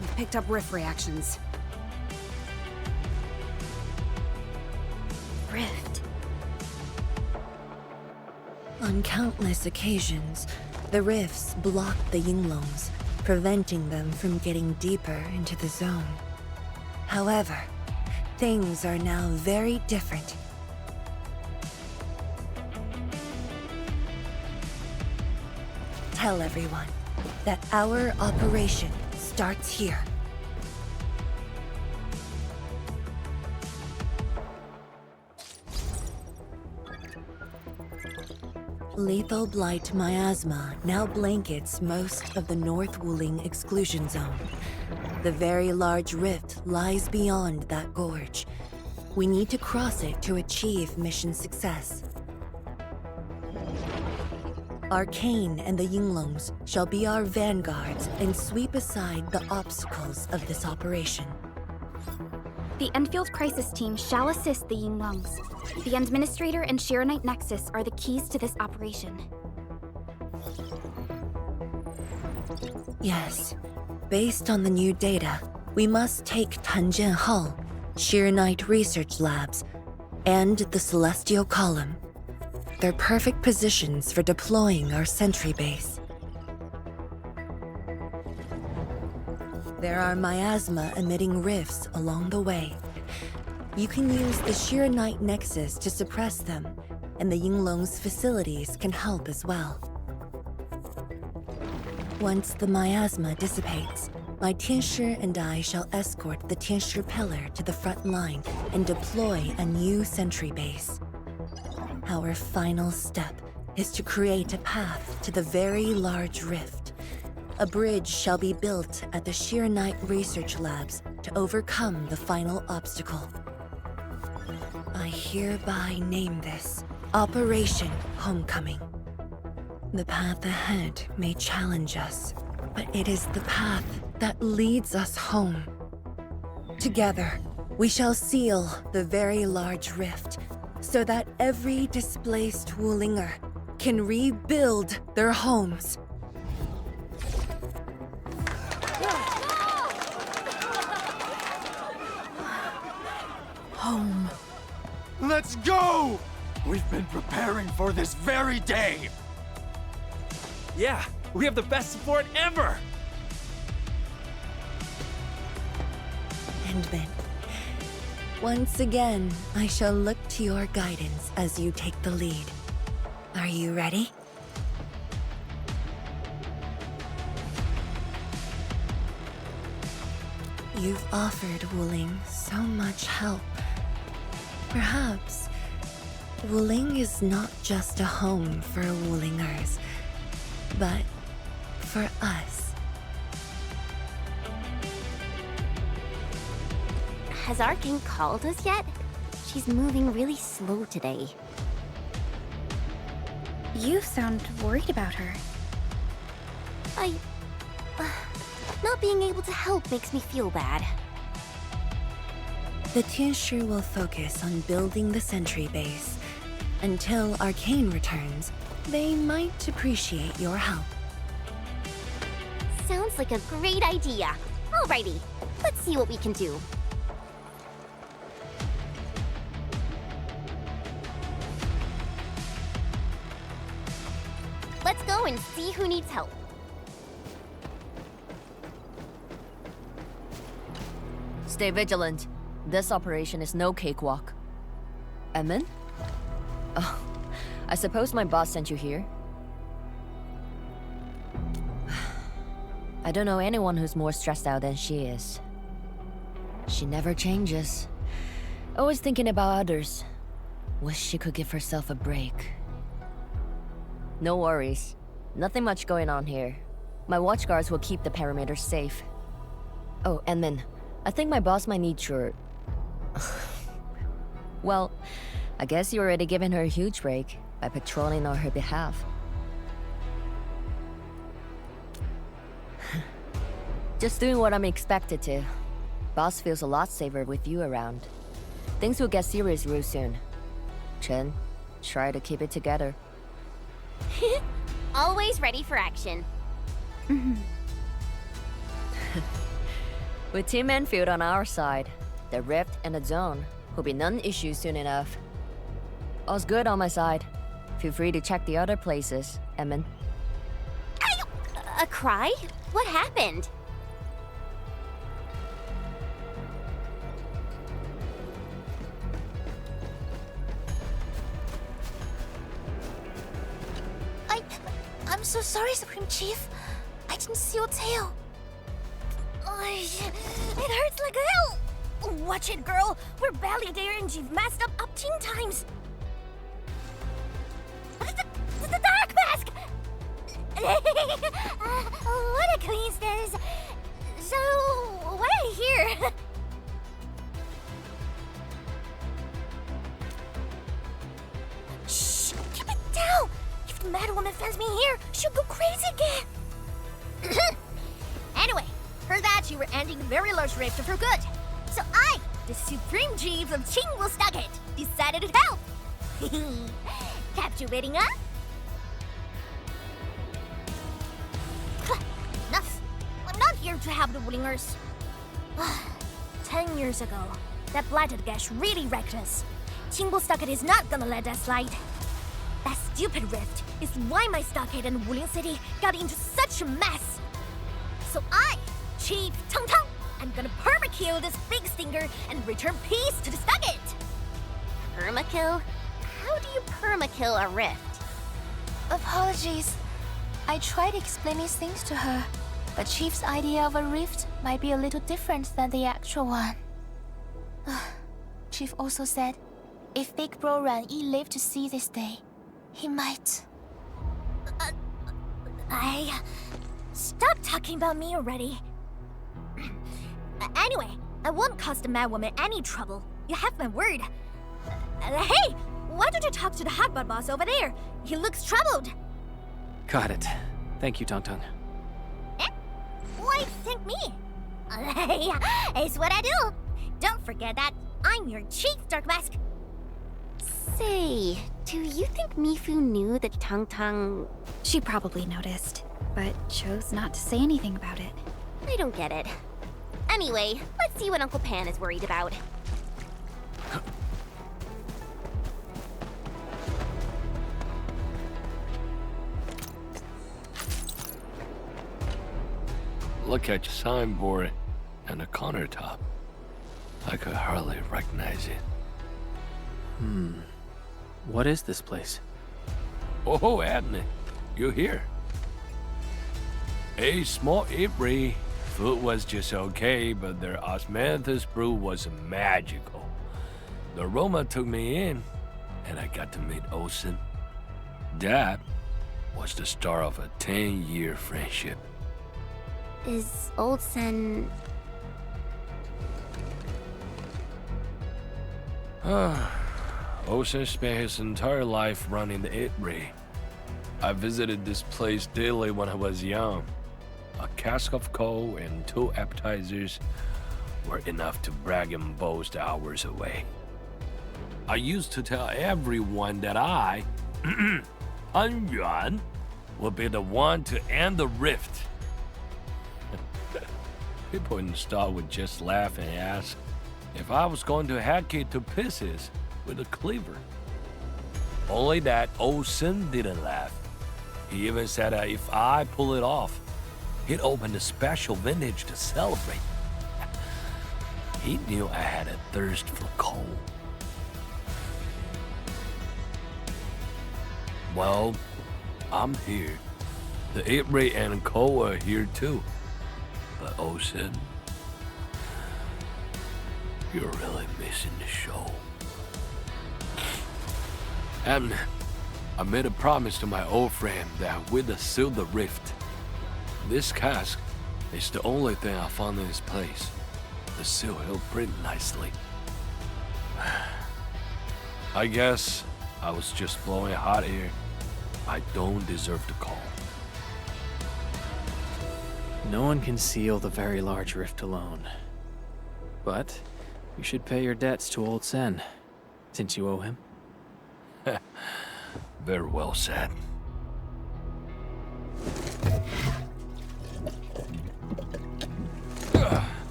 we've picked up rift reactions. Rift. On countless occasions, the rifts blocked the Yinglongs, preventing them from getting deeper into the zone. However, things are now very different. Tell everyone that our operation starts here. Lethal Blight miasma now blankets most of the North Wuling exclusion zone. The very large rift lies beyond that gorge. We need to cross it to achieve mission success. Arcane and the Yinglongs shall be our vanguards and sweep aside the obstacles of this operation. The Endfield Crisis Team shall assist the Yinglongs. The Administrator and Shiranite Nexus are the keys to this operation. Yes. Based on the new data, we must take Tanjian Hall, Shiranite Research Labs, and the Celestial Column. They're perfect positions for deploying our sentry base. There are miasma-emitting rifts along the way. You can use the Shiranite Nexus to suppress them, and the Yinglong's facilities can help as well. Once the miasma dissipates, my Tianshi and I shall escort the Tianshi Pillar to the front line and deploy a new sentry base. Our final step is to create a path to the very large rift. A bridge shall be built at the Shiranite Research Labs to overcome the final obstacle. I hereby name this Operation Homecoming. The path ahead may challenge us, but it is the path that leads us home. Together, we shall seal the very large rift so that every displaced Wulinger can rebuild their homes. Home. Let's go! We've been preparing for this very day! Yeah, we have the best support ever! Endman, once again, I shall look to your guidance as you take the lead. Are you ready? You've offered Wuling so much help. Perhaps Wuling is not just a home for Wulingers, but for us. Has Arcane called us yet? She's moving really slow today. You sound worried about her. Not being able to help makes me feel bad. The Tianshi will focus on building the sentry base. Until Arcane returns, they might appreciate your help. Sounds like a great idea. Alrighty, let's see what we can do. Let's go and see who needs help. Stay vigilant. This operation is no cakewalk. Emin? Oh, I suppose my boss sent you here? I don't know anyone who's more stressed out than she is. She never changes. Always thinking about others. Wish she could give herself a break. No worries. Nothing much going on here. My watchguards will keep the perimeter safe. Oh, Emin, I think my boss might need your... Well, I guess you already given her a huge break by patrolling on her behalf. Just doing what I'm expected to. Boss feels a lot safer with you around. Things will get serious real soon. Chen, try to keep it together. Always ready for action. With Team Endfield on our side, the rift and the zone will be non-issue soon enough. All's good on my side. Feel free to check the other places, Emin. A cry? What happened? I'm so sorry, Supreme Chief. I didn't see your tail. It hurts like hell. Watch it, girl. We're barely there and you've messed up 10 times. The dark mask! What a coincidence. So, what I hear? Shh! Keep it down! If the Mad Woman finds me here, she'll go crazy again! Anyway, heard that you were ending a very large rift for good. So I, the Supreme Chief of Qingwu, decided to help! Captivating, huh? Enough! I'm not here to help the Wulingers. 10 years ago, that blighted gash really wrecked us. Qingwu is not gonna let that slide. That stupid rift is why my stockade and Wuling City got into such a mess. So I, Chief Tong Tong, I'm gonna permakill this big stinker and return peace to the stockade. Permakill? How do you permakill a rift? Apologies. I tried explaining things to her, but Chief's idea of a rift might be a little different than the actual one. Chief also said, if Big Bro Ran Yi lived to see this day, he might... Stop talking about me already. Anyway, I won't cause the Mad Woman any trouble. You have my word. Hey! Why don't you talk to the hotbot boss over there? He looks troubled. Got it. Thank you, Tong Tong. Why thank me? It's what I do. Don't forget that I'm your chief, Dark Mask. Say, do you think Mifu knew that Tong Tong... She probably noticed, but chose not to say anything about it. I don't get it. Anyway, let's see what Uncle Pan is worried about. Look at your signboard and the countertop. I could hardly recognize it. What is this place? Oh, Adney, you here? A small Ibri. Food was just okay, but their osmanthus brew was magical. The aroma took me in, and I got to meet Olsen. That was the start of a 10-year friendship. Is Old Sen... Olsen spent his entire life running the Ibri. I visited this place daily when I was young. A cask of coal and 2 appetizers were enough to brag and boast hours away. I used to tell everyone that I, Han Yuan, would be the one to end the rift. People in the stall would just laugh and ask if I was going to hack it to pieces with a cleaver. Only that Olsen didn't laugh. He even said that if I pull it off, he'd open a special vintage to celebrate. He knew I had a thirst for coal. Well, I'm here. The Ibri and coal are here too. But Olsen, you're really missing the show. And I made a promise to my old friend that we'd seal the rift. This cask is the only thing I found in this place. The seal held pretty nicely. I guess I was just blowing hot air. I don't deserve the call. No one can seal the very large rift alone. But you should pay your debts to Old Sen, since you owe him. Very well said.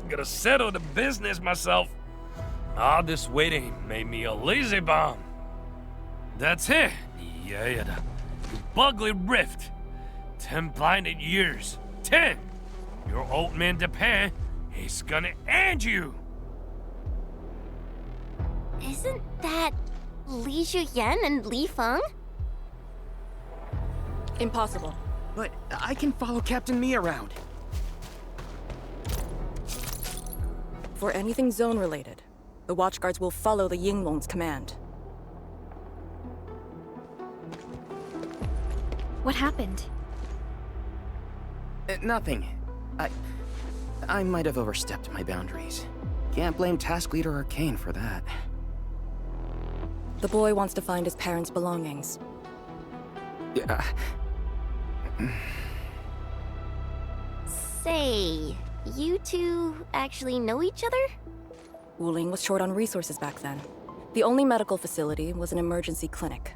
Gotta settle the business myself. All this waiting made me a lazy bum. That's it. Yeah, the ugly rift. 10 blinded years. 10! Your old man Japan, he's gonna end you! Isn't that Li Zhuyan and Li Feng? Impossible. But I can follow Captain Mi around. For anything zone-related, the Watchguards will follow the Yinglong's command. What happened? Nothing. I might have overstepped my boundaries. Can't blame Task Leader Arcane for that. The boy wants to find his parents' belongings. Yeah. Say, you two actually know each other? Wuling was short on resources back then. The only medical facility was an emergency clinic.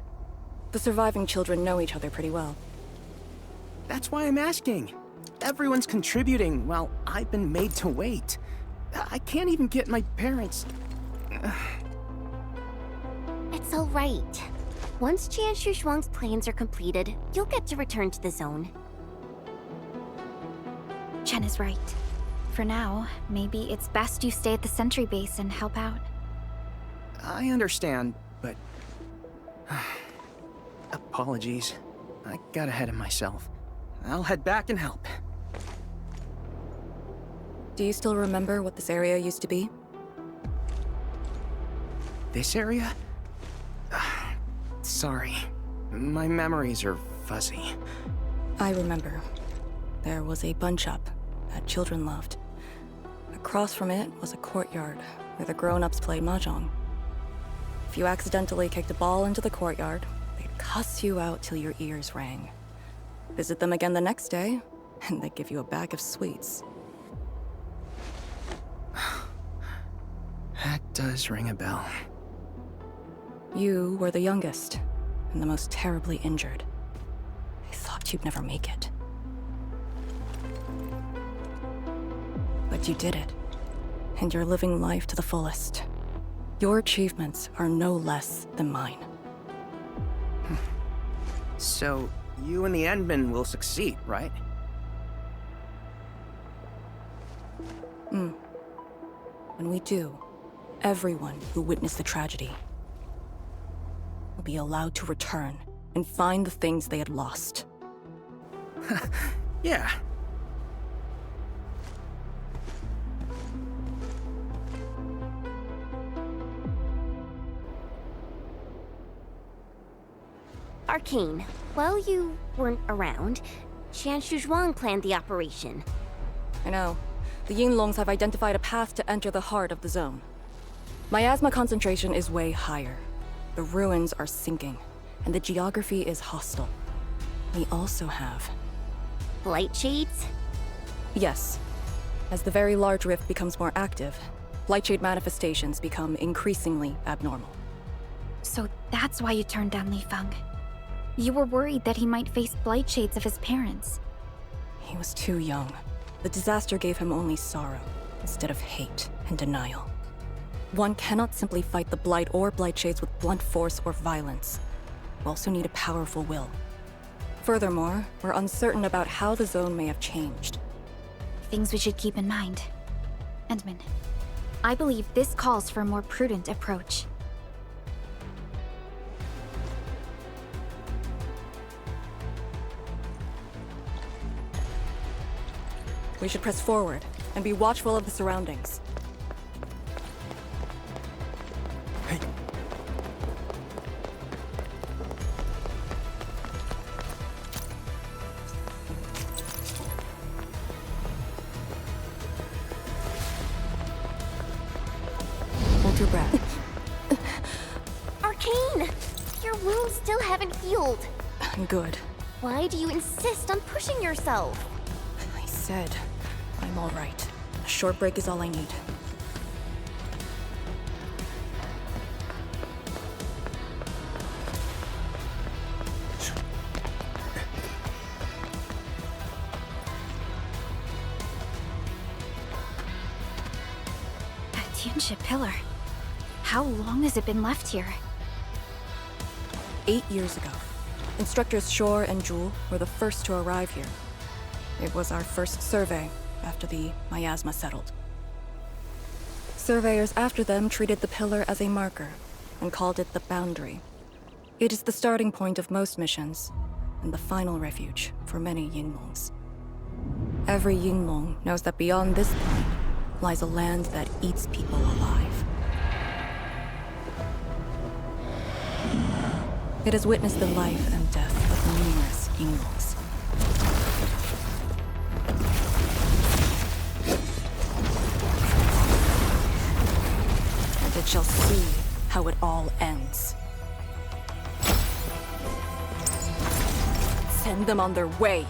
The surviving children know each other pretty well. That's why I'm asking. Everyone's contributing while I've been made to wait. I can't even get my parents... It's all right. Once Jian Shuxuang's plans are completed, you'll get to return to the zone. Chen is right. For now, maybe it's best you stay at the sentry base and help out. I understand, but... Apologies. I got ahead of myself. I'll head back and help. Do you still remember what this area used to be? This area? Sorry. My memories are fuzzy. I remember. There was a bun shop that children loved. Across from it was a courtyard where the grown-ups played mahjong. If you accidentally kicked a ball into the courtyard, they'd cuss you out till your ears rang. Visit them again the next day, and they'd give you a bag of sweets. That does ring a bell. You were the youngest, and the most terribly injured. They thought you'd never make it. But you did it, and you're living life to the fullest. Your achievements are no less than mine. So, you and the Endmen will succeed, right? When we do, everyone who witnessed the tragedy will be allowed to return and find the things they had lost. Yeah. Arcane, while you weren't around, Jian Shuxuang planned the operation. I know. The Yinglongs have identified a path to enter the heart of the zone. Miasma concentration is way higher. The ruins are sinking, and the geography is hostile. We also have... Light shades? Yes. As the very large rift becomes more active, Lightshade manifestations become increasingly abnormal. So that's why you turned down Li Feng. You were worried that he might face blight shades of his parents. He was too young. The disaster gave him only sorrow, instead of hate and denial. One cannot simply fight the blight or blight shades with blunt force or violence. You also need a powerful will. Furthermore, we're uncertain about how the zone may have changed. Things we should keep in mind. Endman, I believe this calls for a more prudent approach. We should press forward and be watchful of the surroundings. Hey. Hold your breath. Arcane! Your wounds still haven't healed. Good. Why do you insist on pushing yourself? I said, I'm all right. A short break is all I need. That Tianxia pillar. How long has it been left here? 8 years ago, Instructors Shore and Jewel were the first to arrive here. It was our first survey after the miasma settled. Surveyors after them treated the pillar as a marker and called it the boundary. It is the starting point of most missions and the final refuge for many Yinglongs. Every Yinglong knows that beyond this point lies a land that eats people alive. It has witnessed the life and death of numerous Yinglongs. And it shall see how it all ends. Send them on their way.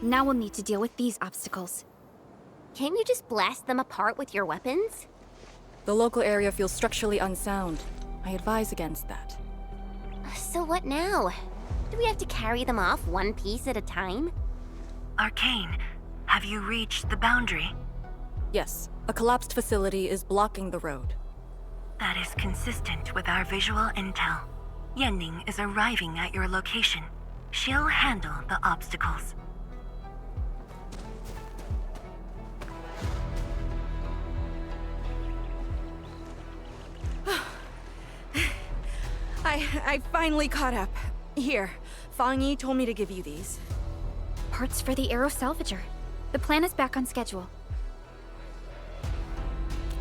Now we'll need to deal with these obstacles. Can't you just blast them apart with your weapons? The local area feels structurally unsound. I advise against that. So what now? Do we have to carry them off one piece at a time? Arcane, have you reached the boundary? Yes, a collapsed facility is blocking the road. That is consistent with our visual intel. Yenning is arriving at your location. She'll handle the obstacles. I finally caught up. Here, Fang Yi told me to give you these. Parts for the Aero Salvager. The plan is back on schedule.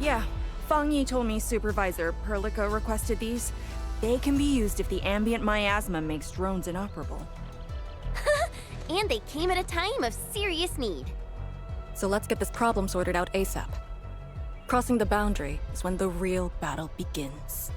Yeah, Fang Yi told me Supervisor Perlica requested these. They can be used if the ambient miasma makes drones inoperable. And they came at a time of serious need. So let's get this problem sorted out ASAP. Crossing the boundary is when the real battle begins.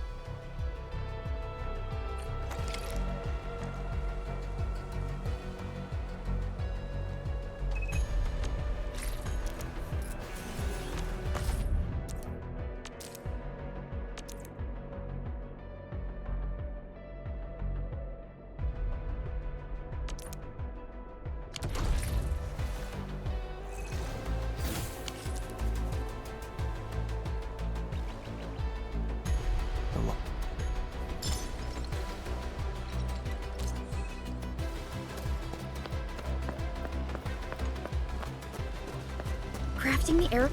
Crafting the air...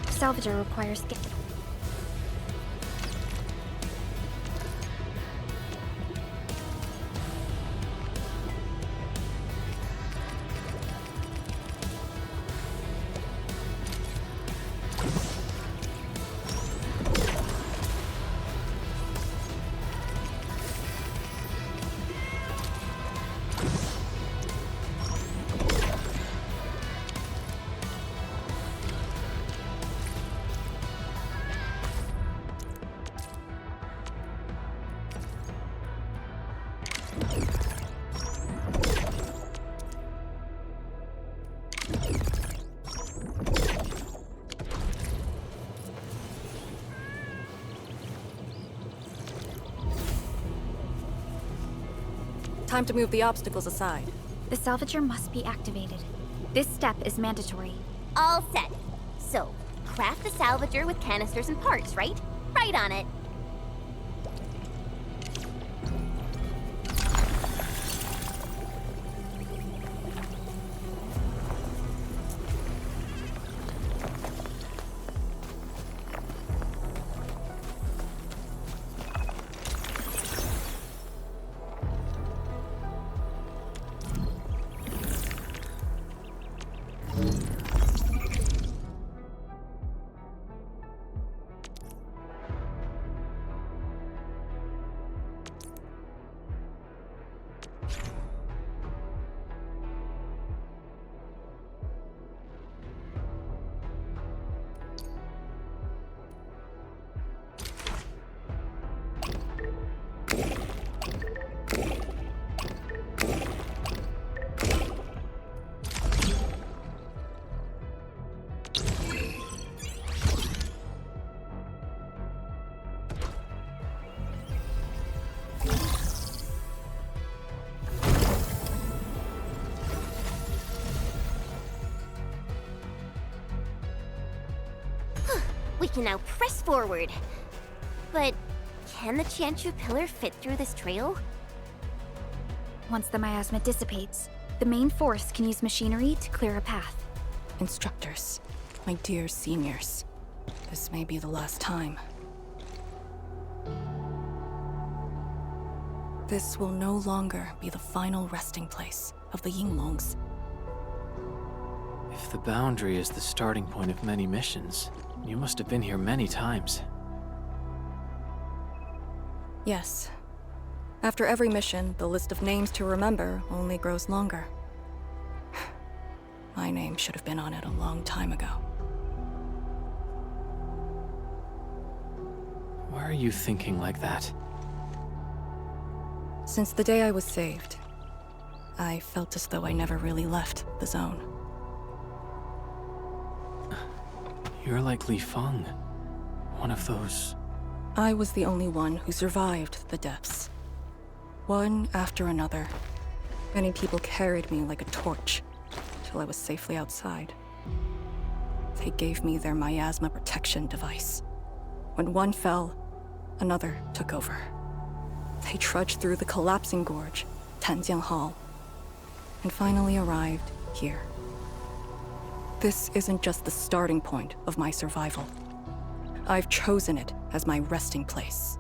Salvager requires... Time to move the obstacles aside. The Salvager must be activated. This step is mandatory. All set. So, craft the Salvager with canisters and parts, right? Right on it. We can now press forward. But can the Qianshu pillar fit through this trail? Once the miasma dissipates, the main force can use machinery to clear a path. Instructors, my dear seniors, this may be the last time. This will no longer be the final resting place of the Yinglongs. If the boundary is the starting point of many missions, you must have been here many times. Yes. After every mission, the list of names to remember only grows longer. My name should have been on it a long time ago. Why are you thinking like that? Since the day I was saved, I felt as though I never really left the zone. You're like Li Feng, one of those... I was the only one who survived the depths. One after another. Many people carried me like a torch, till I was safely outside. They gave me their miasma protection device. When one fell, another took over. They trudged through the collapsing gorge, Tanjiang Hall, and finally arrived here. This isn't just the starting point of my survival. I've chosen it as my resting place.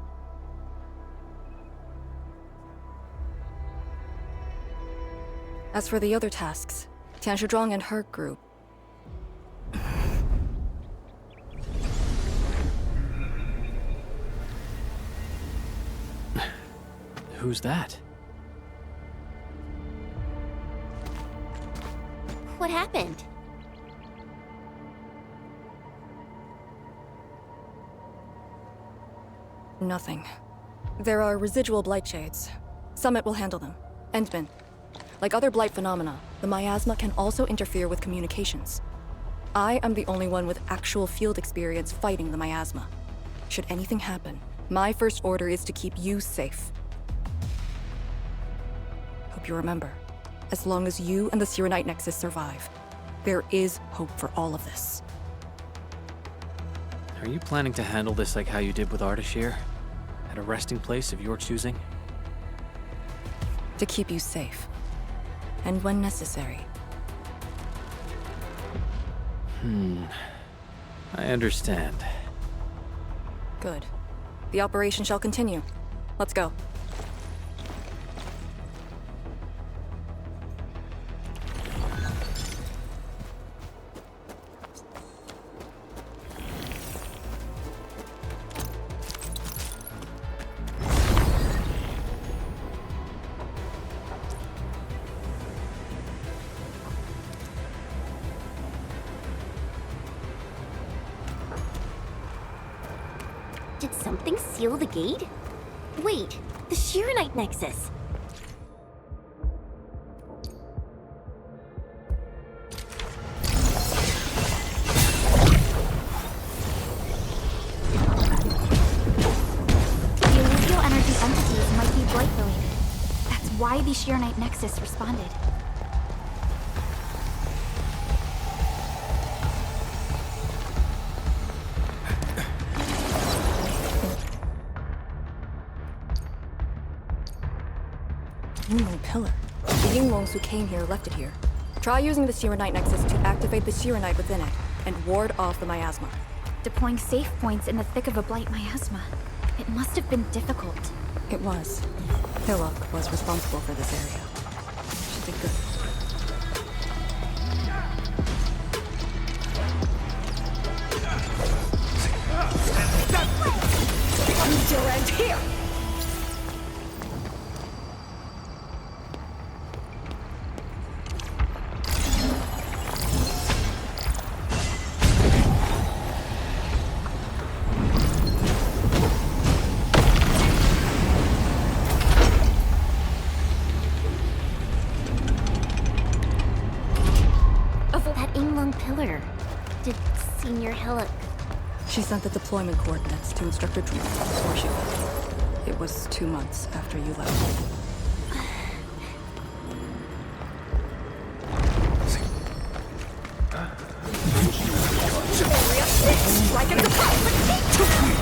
As for the other tasks, Tian Shizhuang and her group... Who's that? What happened? Nothing. There are residual blight shades. Summit will handle them. Endman. Like other blight phenomena, the miasma can also interfere with communications. I am the only one with actual field experience fighting the miasma. Should anything happen, my first order is to keep you safe. Hope you remember, as long as you and the Sirenite Nexus survive, there is hope for all of this. Are you planning to handle this like how you did with Ardashir? At a resting place of your choosing? To keep you safe. And when necessary. I understand. Good. The operation shall continue. Let's go. Did something seal the gate? Wait, the Shirenite Nexus. The Elusial energy entities might be blight-related. That's why the Shirenite Nexus responded. Yinglong pillar. The Yinglongs who came here left it here. Try using the Sirenite Nexus to activate the Sirenite within it and ward off the miasma. Deploying safe points in the thick of a blight miasma. It must have been difficult. It was. Hillock was responsible for this area. She did good. You still end here! That Yinglong pillar. Did Senior Hillock... She sent the deployment coordinates to Instructor Drew before she left. It was 2 months after you left. Strike and surprise! Too weak!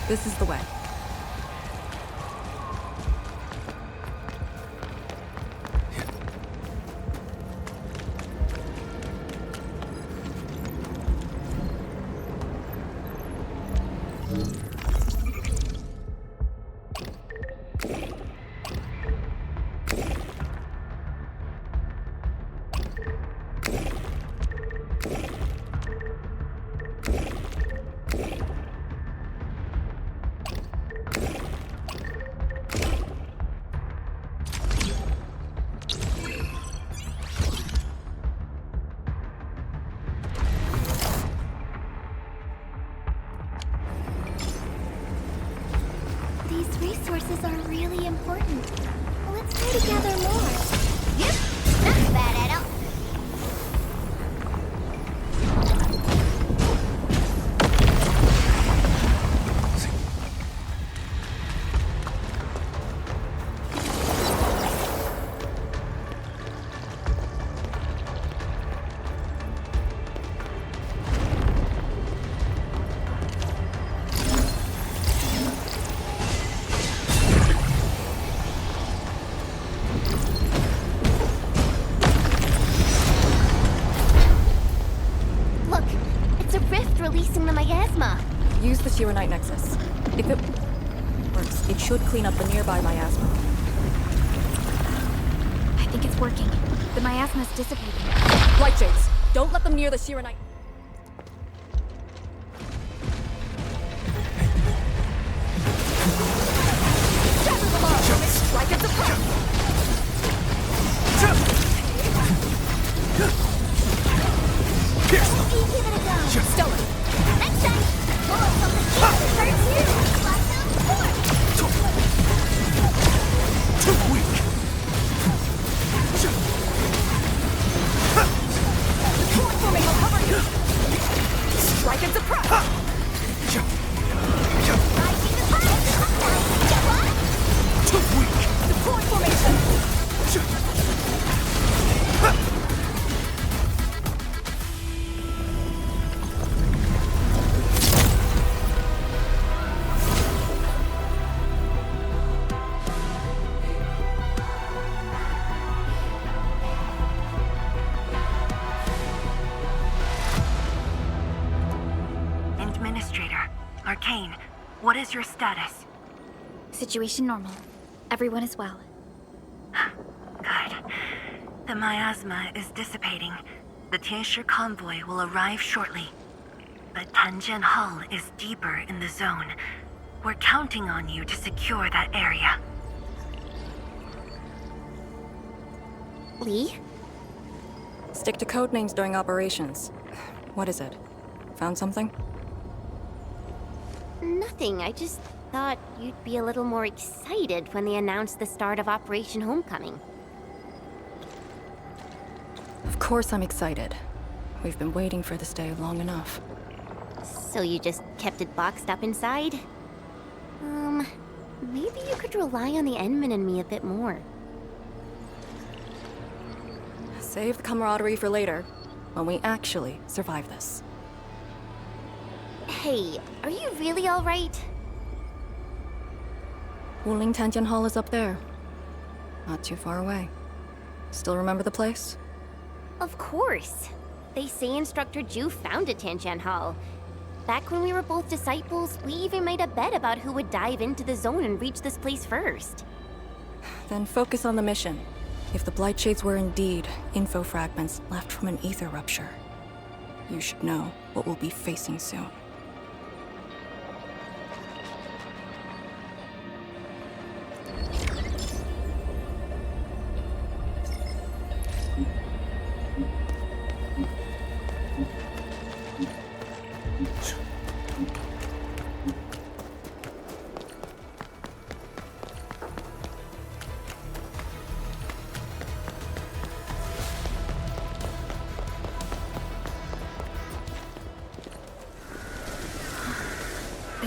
This is the way. These resources are really important. Let's try to gather more. Yep, not bad at all. Look, it's a rift releasing the miasma. Use the Shiranite Nexus. If it works, it should clean up the nearby miasma. I think it's working. The miasma's dissipating. Light Shades, don't let them near the Shiranite. Strike and surprise! Give it a go. Stellar! Next time, pull up something hurts you. Lockdown 4. Too weak! Forming, I'll cover you! Strike and surprise! Rising the tide. Too weak! Deploy formation! Administrator, Arcane, what is your status? Situation normal. Everyone is well. Good. The miasma is dissipating. The Tianshi convoy will arrive shortly. But Tanjian Hall is deeper in the zone. We're counting on you to secure that area. Lee? Stick to code names during operations. What is it? Found something? Nothing. I just thought you'd be a little more excited when they announced the start of Operation Homecoming. Of course I'm excited. We've been waiting for this day long enough. So you just kept it boxed up inside? Maybe you could rely on the Endman and me a bit more. Save the camaraderie for later, when we actually survive this. Hey, are you really alright? Wuling Tanjian Hall is up there. Not too far away. Still remember the place? Of course. They say Instructor Ju founded Tanjian Hall. Back when we were both disciples, we even made a bet about who would dive into the zone and reach this place first. Then focus on the mission. If the Blight Shades were indeed info fragments left from an ether rupture, you should know what we'll be facing soon.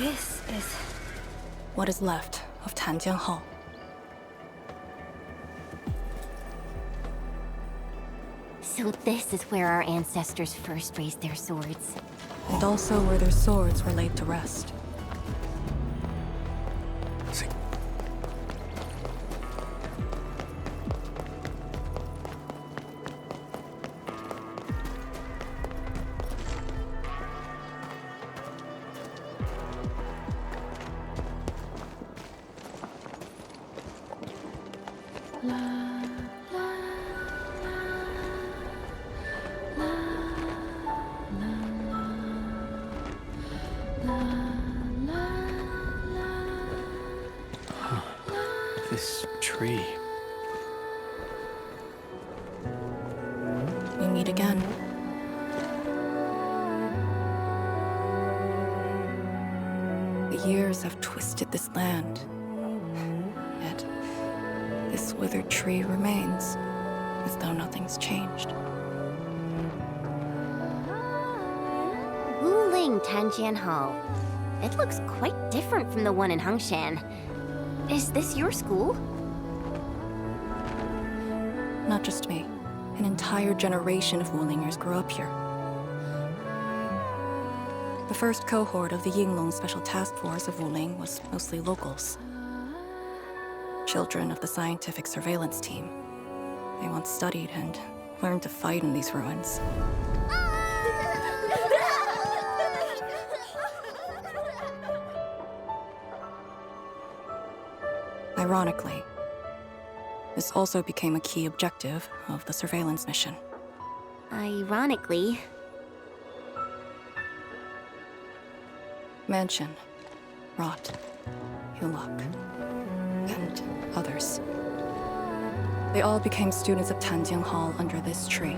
This is... What is left of Tanjian Hall. So this is where our ancestors first raised their swords. And also where their swords were laid to rest. See. This tree. We meet again. The years have twisted this land. Yet, this withered tree remains, as though nothing's changed. Wuling Tanjian Hall. It looks quite different from the one in Hangshan. Is this your school? Not just me. An entire generation of Wulingers grew up here. The first cohort of the Yinglong Special Task Force of Wuling was mostly locals. Children of the scientific surveillance team. They once studied and learned to fight in these ruins. Ironically, this also became a key objective of the surveillance mission. Ironically. Mansion, Rot, Hulok, and others. They all became students of Tanjian Hall under this tree.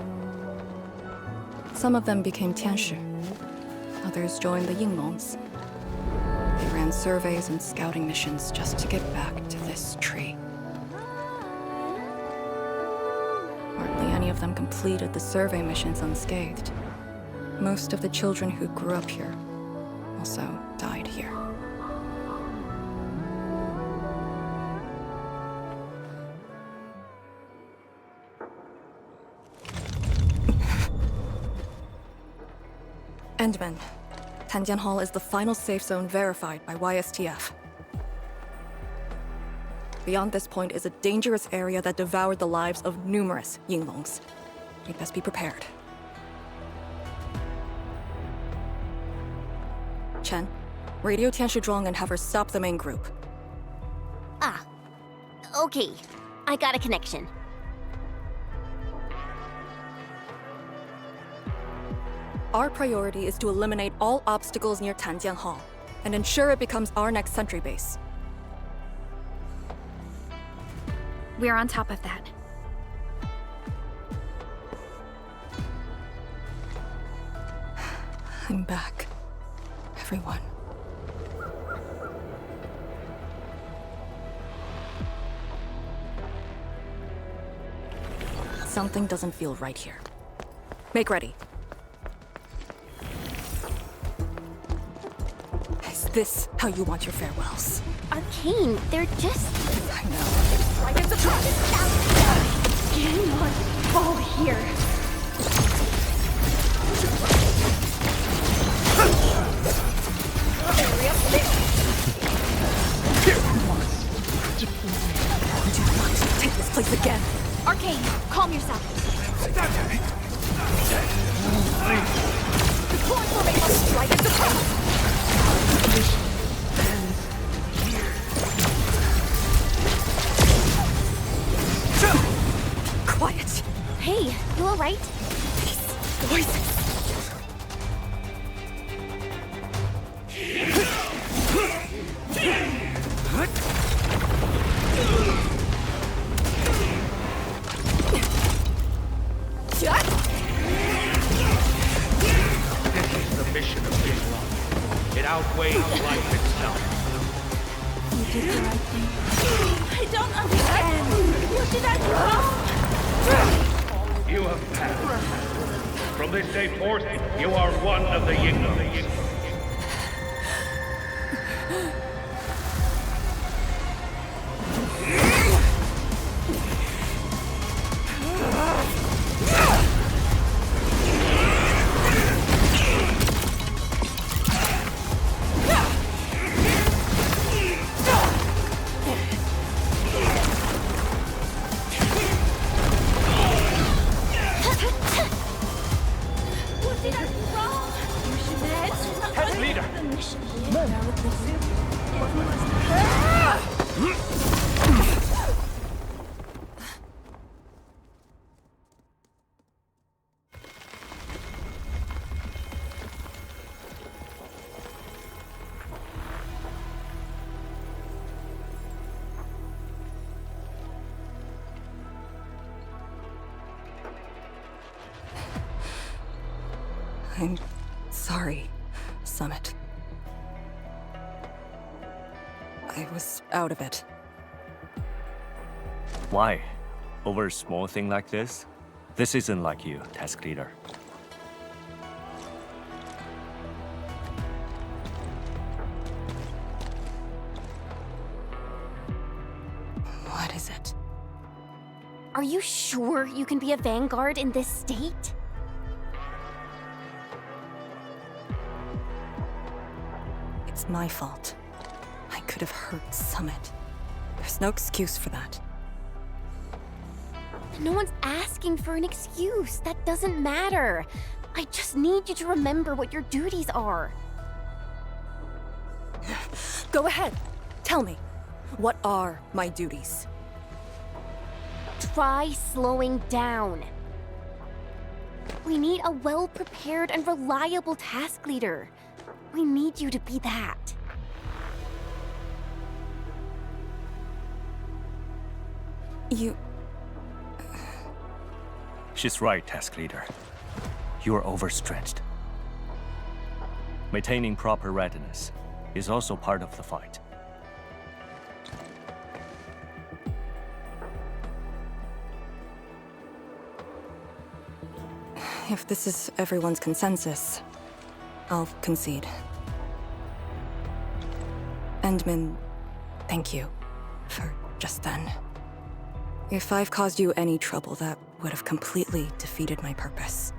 Some of them became Tianshu. Others joined the Yinglongs. They ran surveys and scouting missions just to get back to this tree. Hardly any of them completed the survey missions unscathed. Most of the children who grew up here also died here. Endman. Tanjian Hall is the final safe zone verified by YSTF. Beyond this point is a dangerous area that devoured the lives of numerous Yinglongs. We'd best be prepared. Chen, radio Tianshu Zhuang and have her stop the main group. Ah. Okay. I got a connection. Our priority is to eliminate all obstacles near Tanjian Hall and ensure it becomes our next sentry base. We're on top of that. I'm back. Everyone. Something doesn't feel right here. Make ready. Is this how you want your farewells? Arcane, they're just... I know. Like it's a Cannot fall here. Do not take this place again. Arcane, calm yourself. Deploy formation! Strike and suppress! Quiet. Hey, you alright? Voices. This is the mission of Yinglong. It outweighs life itself. You did the right thing. I don't understand. What did I do? You have passed. From this day forth, you are one of the Yinglong. I'm sorry, Summit. I was out of it. Why? Over a small thing like this? This isn't like you, task leader. What is it? Are you sure you can be a vanguard in this state? It's my fault. I could have hurt Summit. There's no excuse for that. No one's asking for an excuse. That doesn't matter. I just need you to remember what your duties are. Go ahead. Tell me. What are my duties? Try slowing down. We need a well-prepared and reliable task leader. We need you to be that. You... She's right, task leader. You are overstretched. Maintaining proper readiness is also part of the fight. If this is everyone's consensus, I'll concede. Endman, thank you for just then. If I've caused you any trouble, that would have completely defeated my purpose.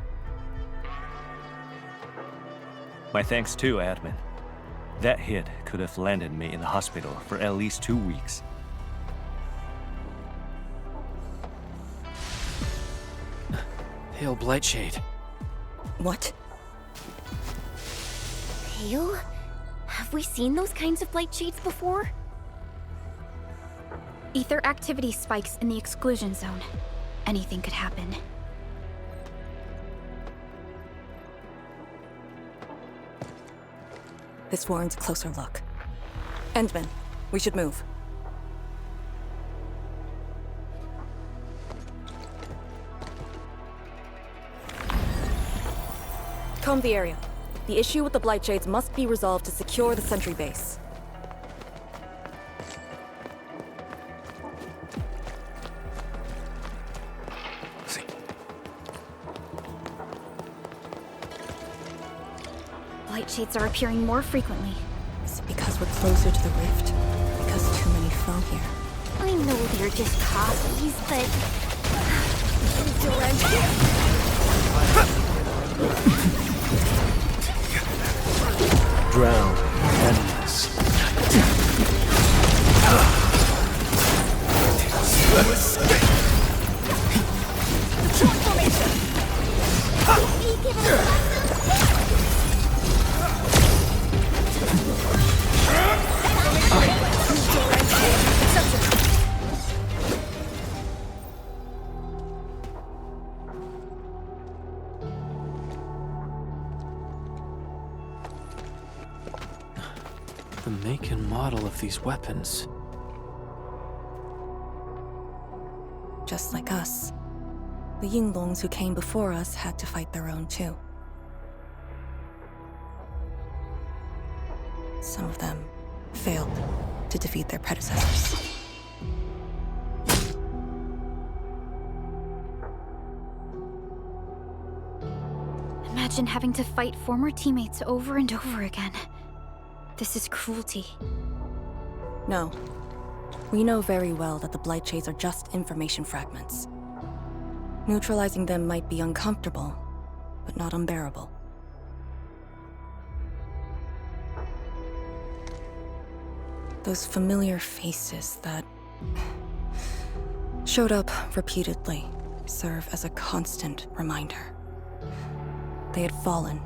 My thanks too, admin. That hit could have landed me in the hospital for at least 2 weeks. Hail Blightshade. What? Pale? Have we seen those kinds of light shades before? Ether activity spikes in the exclusion zone. Anything could happen. This warrants a closer look. Endman, we should move. Comb the area. The issue with the Blightshades must be resolved to secure the sentry base. Light shades are appearing more frequently. Is it because we're closer to the rift? Because too many fell here? I know they're just copies, but... Drown enemies. The make and model of these weapons. Just like us. The Yinglongs who came before us had to fight their own too. Some of them failed to defeat their predecessors. Imagine having to fight former teammates over and over again. This is cruelty. No. We know very well that the Blightshades are just information fragments. Neutralizing them might be uncomfortable, but not unbearable. Those familiar faces that showed up repeatedly serve as a constant reminder. They had fallen,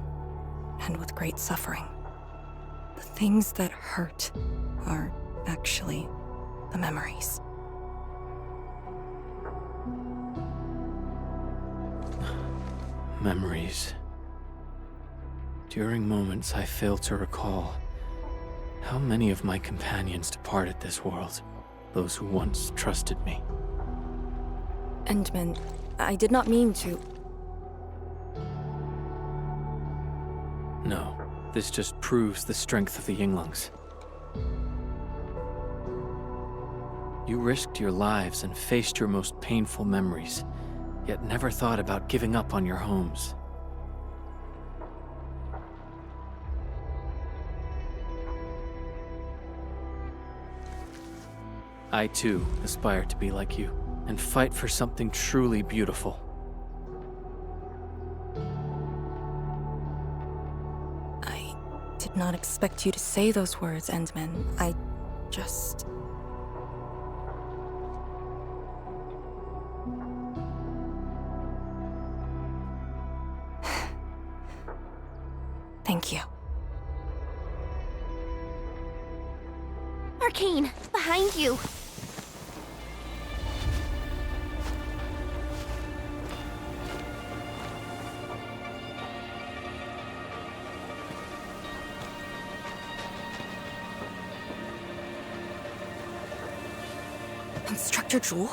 and with great suffering. The things that hurt are actually the memories. Memories. During moments I fail to recall, how many of my companions departed this world, those who once trusted me. Endman, I did not mean to. No, this just proves the strength of the Yinglungs. You risked your lives and faced your most painful memories, yet never thought about giving up on your homes. I too aspire to be like you, and fight for something truly beautiful. I did not expect you to say those words, Endman. I just... Thank you. Arcane, behind you! Instructor Jewel?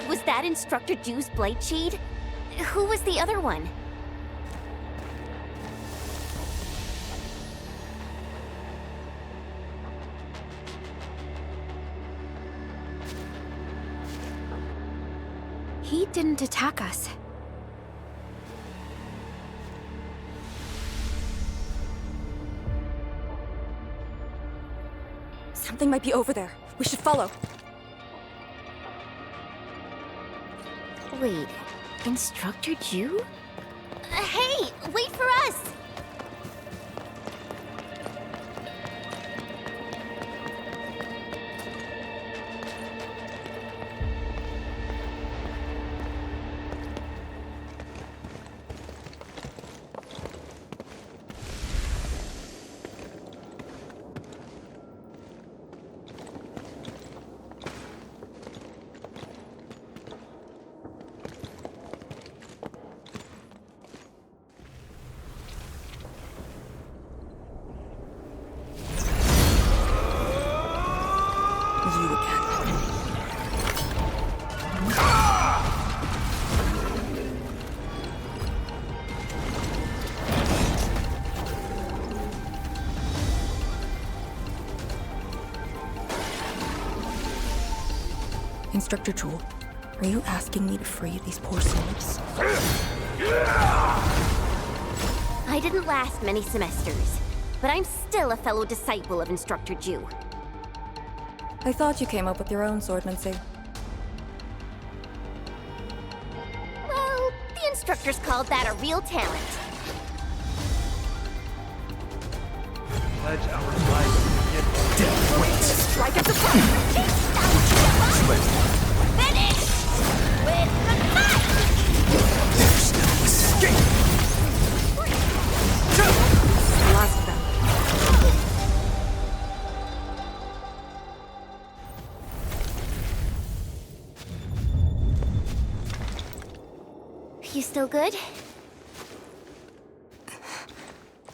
Was that Instructor Jew's Blightshade? Who was the other one? He didn't attack us. Something might be over there. We should follow. Wait, Instructor Jew? Hey, wait for us! Instructor Jewel, are you asking me to free these poor souls? I didn't last many semesters, but I'm still a fellow disciple of Instructor Jew. I thought you came up with your own swordmancy. Well, the instructors called that a real talent. Pledge our lives to get Death waits. Strike at the front! Finish! With the fight! There's no escape! Last of them. You still good?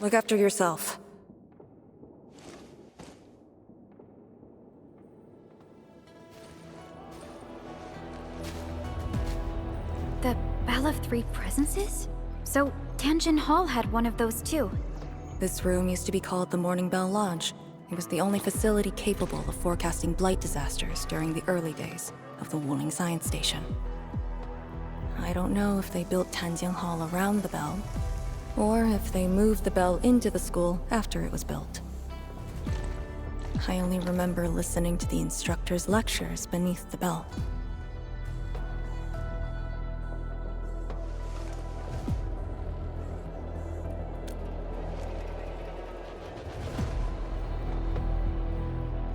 Look after yourself. The Bell of Three Presences? So, Tanjin Hall had one of those too. This room used to be called the Morning Bell Lodge. It was the only facility capable of forecasting blight disasters during the early days of the Wuling Science Station. I don't know if they built Tanjin Hall around the bell, or if they moved the bell into the school after it was built. I only remember listening to the instructor's lectures beneath the bell.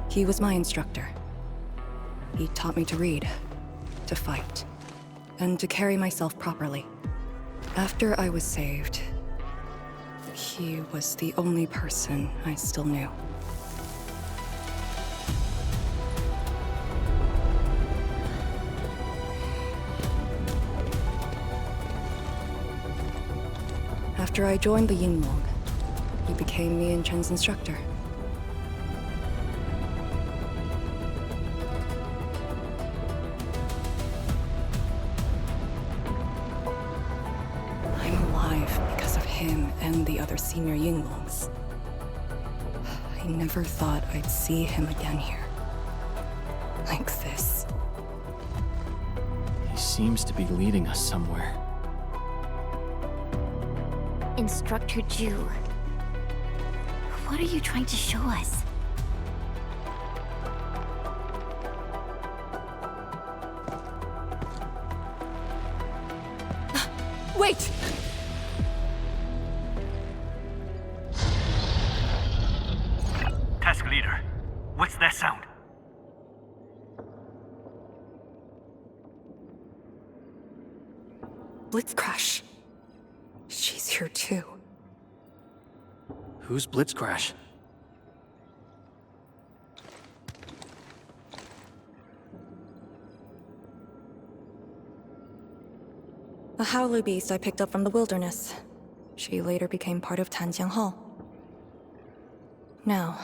He was my instructor. He taught me to read, to fight, and to carry myself properly. After I was saved, he was the only person I still knew. After I joined the Yinglong, he became me and Chen's instructor. I'm alive because of him and the other senior Yinglongs. I never thought I'd see him again here. Like this. He seems to be leading us somewhere. Instructor Ju, what are you trying to show us? Wait! Task leader, what's that sound? Blitzcrash. She's here too. Who's Blitzcrash? A howler beast I picked up from the wilderness. She later became part of Tanjiang Hall. Now,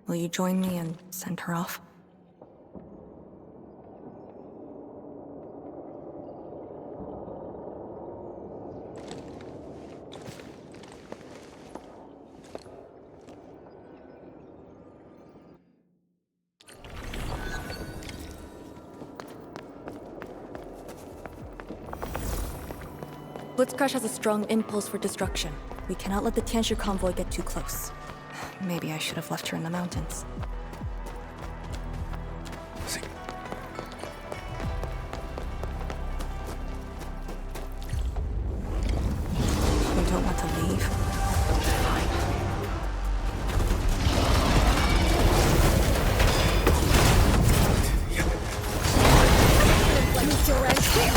will you join me and send her off? Blitzcrash has a strong impulse for destruction. We cannot let the Tianshu convoy get too close. Maybe I should have left her in the mountains. You don't want to leave? Fine. Let me direct here.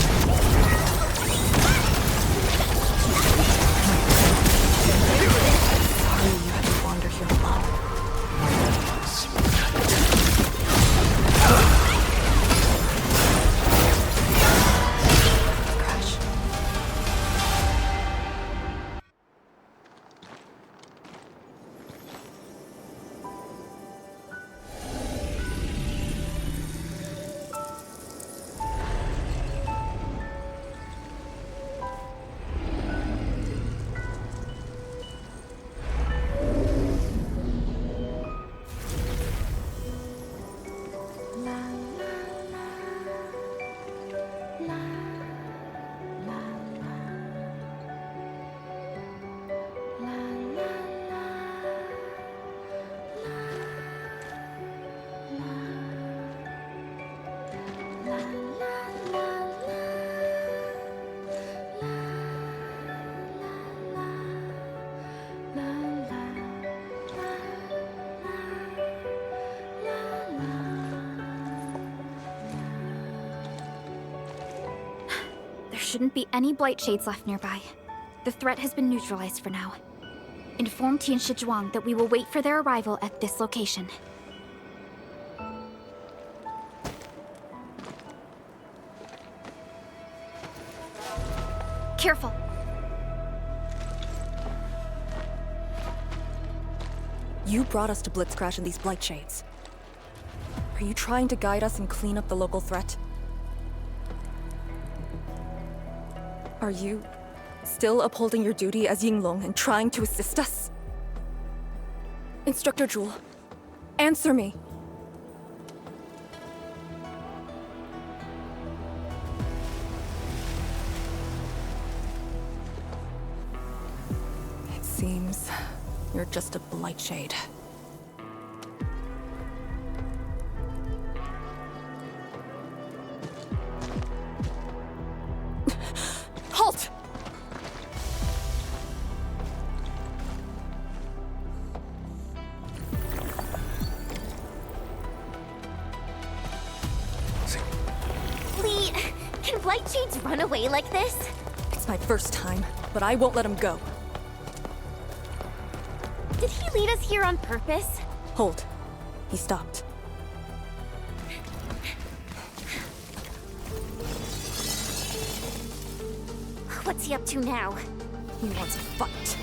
Shouldn't be any blight shades left nearby. The threat has been neutralized for now. Inform Tianshi Zhuang that we will wait for their arrival at this location. Careful. You brought us to Blitzcrash and these blight shades. Are you trying to guide us and clean up the local threat? Are you still upholding your duty as Yinglong and trying to assist us? Instructor Jewel, answer me. It seems you're just a blight shade. Halt! Lee, can blight shades run away like this? It's It's my first time, but I won't let him go. Did he lead us here on purpose? Hold. He stopped. What's he up to now? He wants a fight.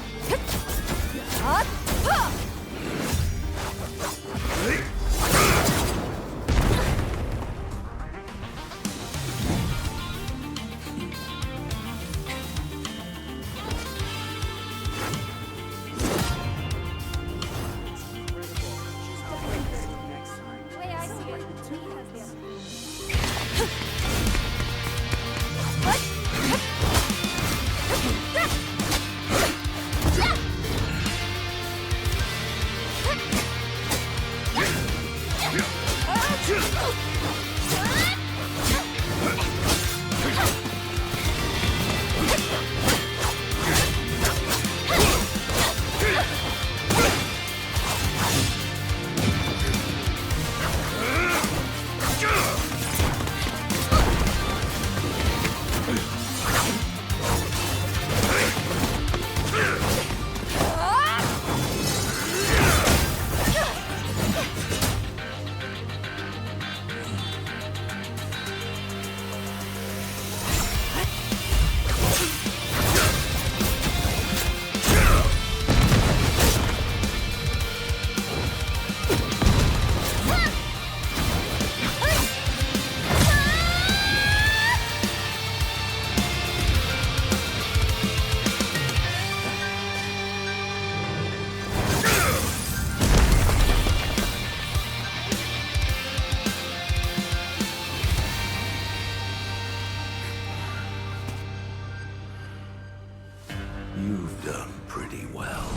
You've done pretty well.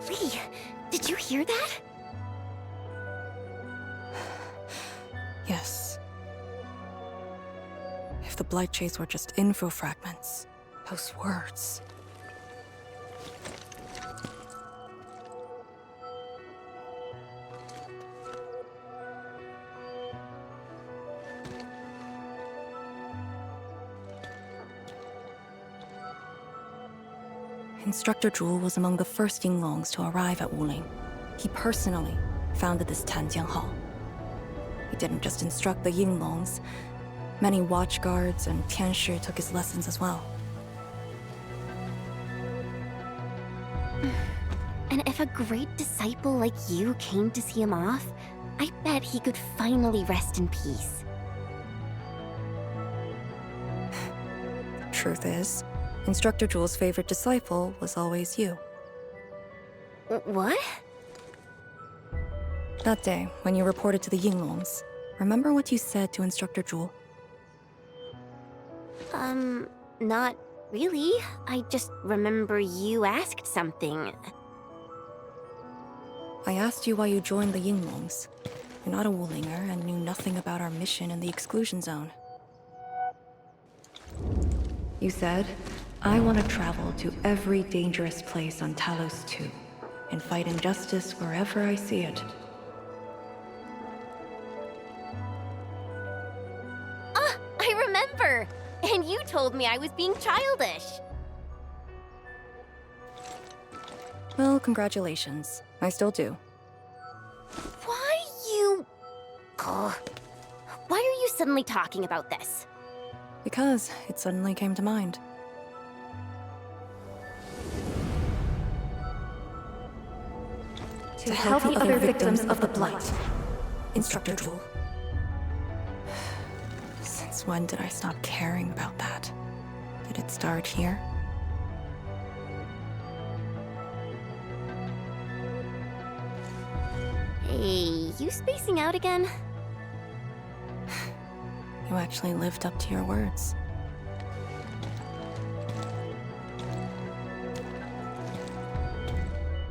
Lee, did you hear that? Yes. If the Blight Chase were just info fragments, those words. Instructor Zhu was among the first Yinglongs to arrive at Wuling. He personally founded this Tanjiang Hall. He didn't just instruct the Yinglongs. Many watchguards and Tianshi took his lessons as well. And if a great disciple like you came to see him off, I bet he could finally rest in peace. Truth is, Instructor Zhu's favorite disciple was always you. What? That day, when you reported to the Yinglongs, remember what you said to Instructor Zhu? Not really. I just remember you asked something. I asked you why you joined the Yinglongs. You're not a Wulinger and knew nothing about our mission in the exclusion zone. You said, I want to travel to every dangerous place on Talos 2 and fight injustice wherever I see it. Ah, I remember! And you told me I was being childish. Well, congratulations. I still do. Why you... Ugh. Why are you suddenly talking about this? Because it suddenly came to mind. To help the other victims of the Blight. Instructor Zhu. Since when did I stop caring about that? Did it start here? Hey, you spacing out again? You actually lived up to your words.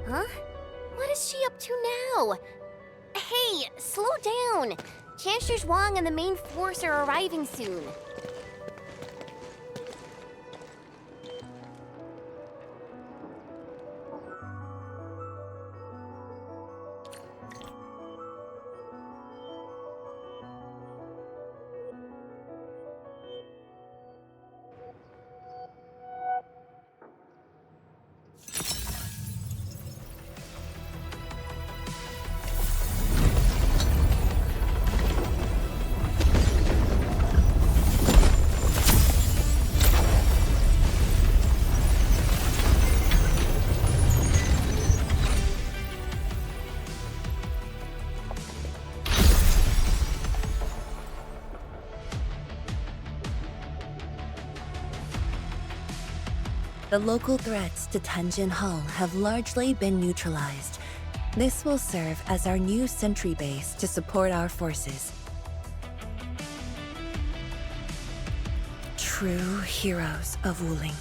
Huh? What is she up to now? Hey, slow down! Chancellor Zhuang and the main force are arriving soon. The local threats to Tanjin Hull have largely been neutralized. This will serve as our new sentry base to support our forces. True heroes of Wuling.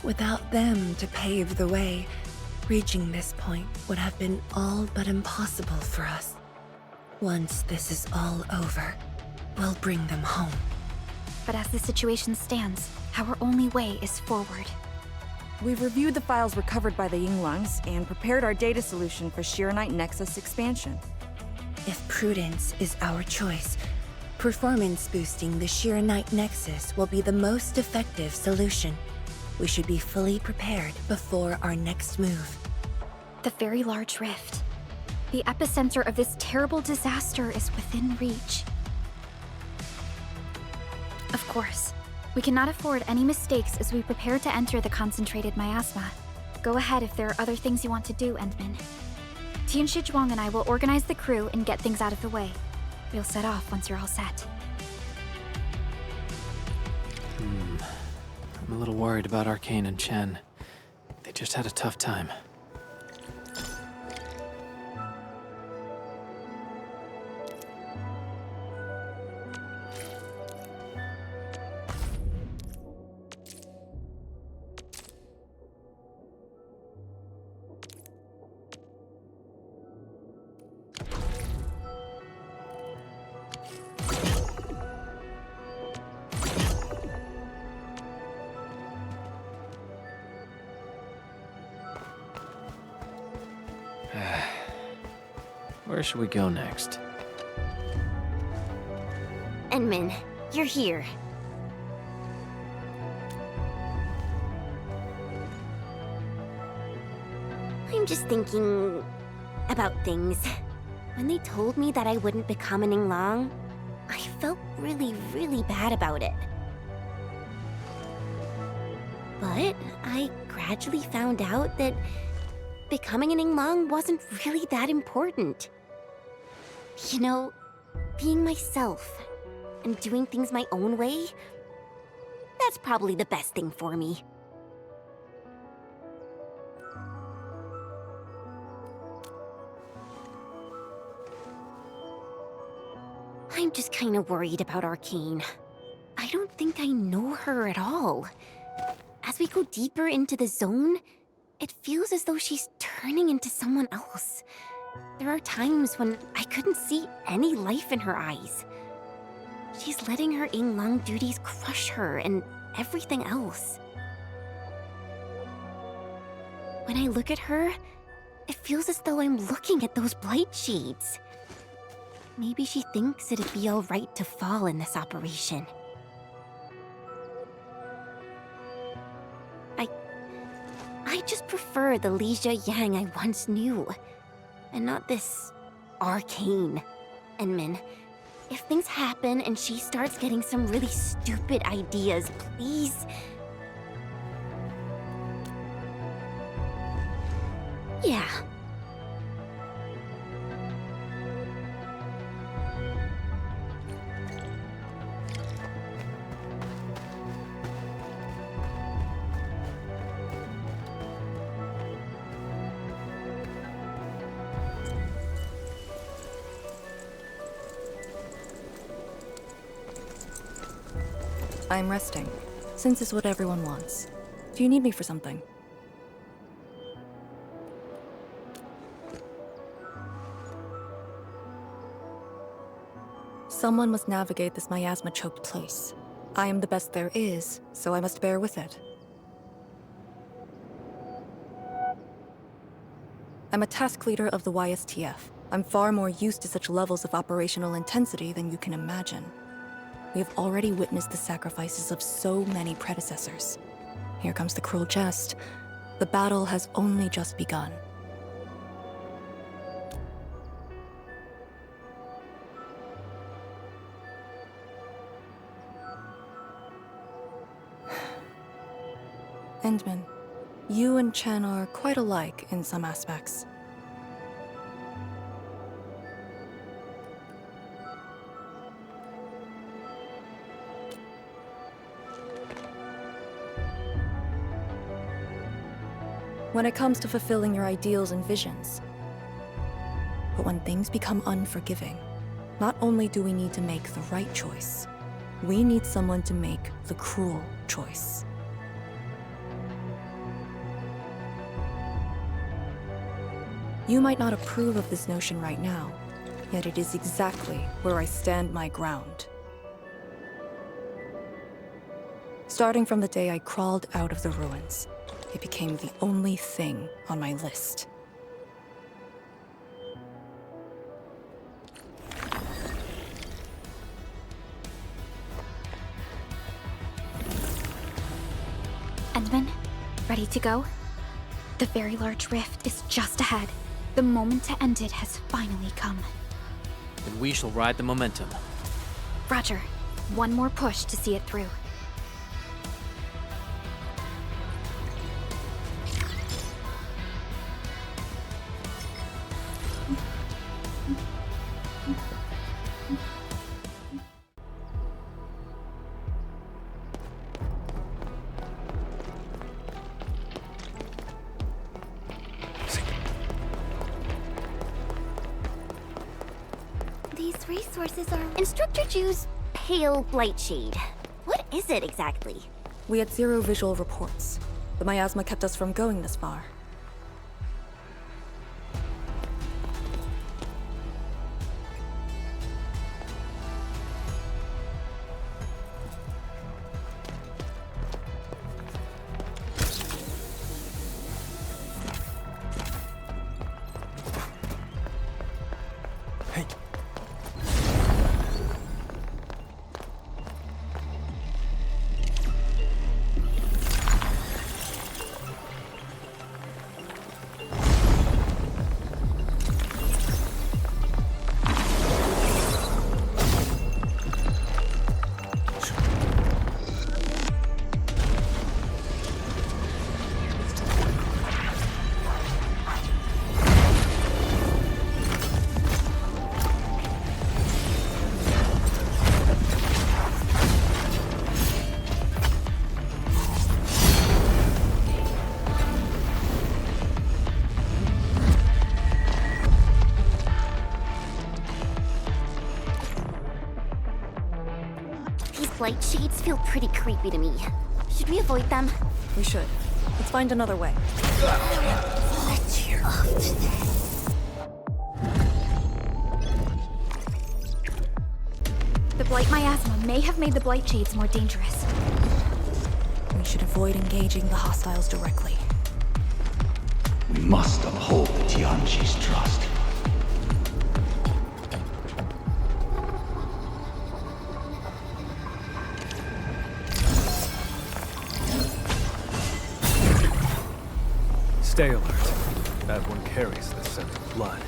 Without them to pave the way, reaching this point would have been all but impossible for us. Once this is all over, we'll bring them home. But as the situation stands, our only way is forward. We've reviewed the files recovered by the Yinglungs and prepared our data solution for Shiranite Nexus expansion. If prudence is our choice, performance boosting the Shiranite Nexus will be the most effective solution. We should be fully prepared before our next move. The very large rift. The epicenter of this terrible disaster is within reach. Of course, we cannot afford any mistakes as we prepare to enter the concentrated miasma. Go ahead if there are other things you want to do, Endman. Tianshi Zhuang and I will organize the crew and get things out of the way. We'll set off once you're all set. I'm a little worried about Arcane and Chen. They just had a tough time. Where should we go next? Endman, you're here. I'm just thinking about things. When they told me that I wouldn't become an Yinglong, I felt really, really bad about it. But I gradually found out that becoming an Yinglong wasn't really that important. You know, being myself and doing things my own way, that's probably the best thing for me. I'm just kind of worried about Arcane. I don't think I know her at all. As we go deeper into the zone, it feels as though she's turning into someone else. There are times when I couldn't see any life in her eyes. She's letting her Yinglong duties crush her and everything else. When I look at her, it feels as though I'm looking at those blight shades. Maybe she thinks it'd be alright to fall in this operation. I just prefer the Lizha Yang I once knew, and not this Arcane. Endman, if things happen and she starts getting some really stupid ideas, please... Yeah. I'm resting, since it's what everyone wants. Do you need me for something? Someone must navigate this miasma-choked place. I am the best there is, so I must bear with it. I'm a task leader of the YSTF. I'm far more used to such levels of operational intensity than you can imagine. We have already witnessed the sacrifices of so many predecessors. Here comes the cruel jest. The battle has only just begun. Endman, you and Chen are quite alike in some aspects. When it comes to fulfilling your ideals and visions. But when things become unforgiving, not only do we need to make the right choice, we need someone to make the cruel choice. You might not approve of this notion right now, yet it is exactly where I stand my ground. Starting from the day I crawled out of the ruins, it became the only thing on my list. Endman, ready to go? The very large rift is just ahead. The moment to end it has finally come. Then we shall ride the momentum. Roger. One more push to see it through. These resources are... Instructor Ju's pale blightshade. What is it exactly? We had zero visual reports. The miasma kept us from going this far. Blight shades feel pretty creepy to me. Should we avoid them? We should. Let's find another way. Let you off today. The blight miasma may have made the blight shades more dangerous. We should avoid engaging the hostiles directly. We must uphold Tianqi's trust. Stay alert. That one carries the scent of blood.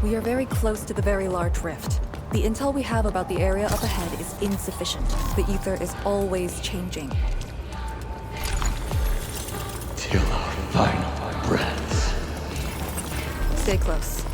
We are very close to the very large rift. The intel we have about the area up ahead is insufficient. The ether is always changing. Till our final breaths. Stay close.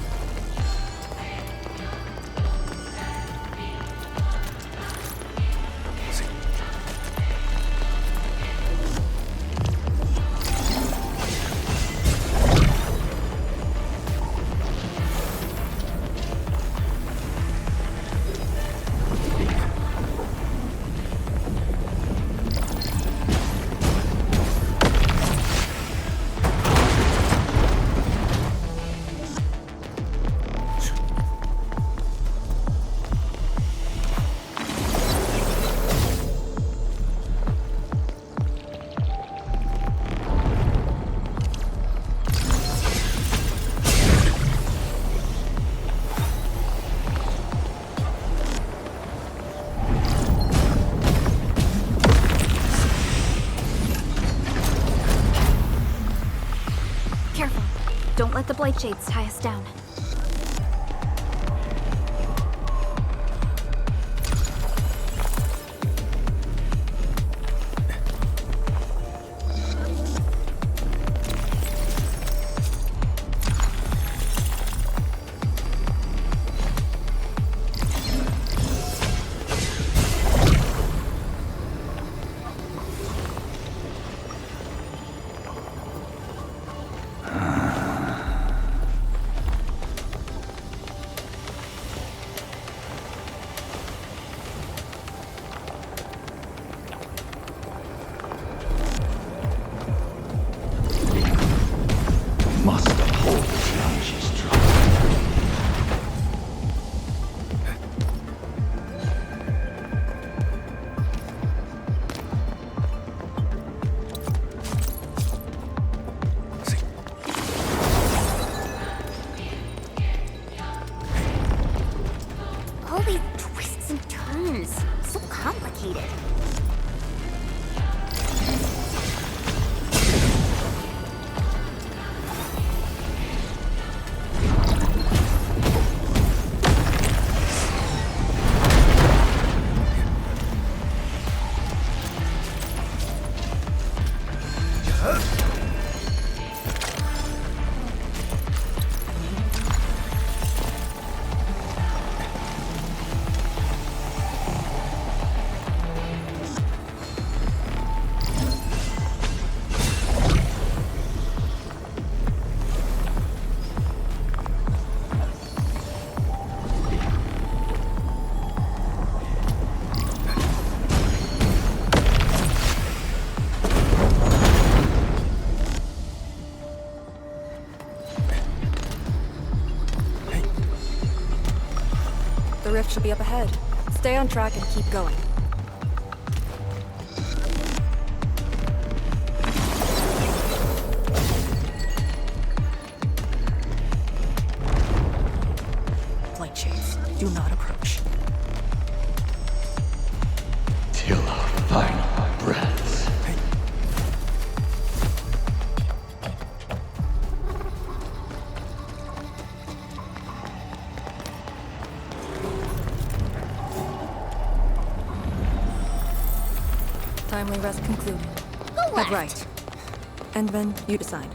shades tie us down. All these twists and turns. So complicated. The rift should be up ahead. Stay on track and keep going. Light shades, do not approach. Till our final breaths. Timely rest concluded. Head right. Endman, you decide.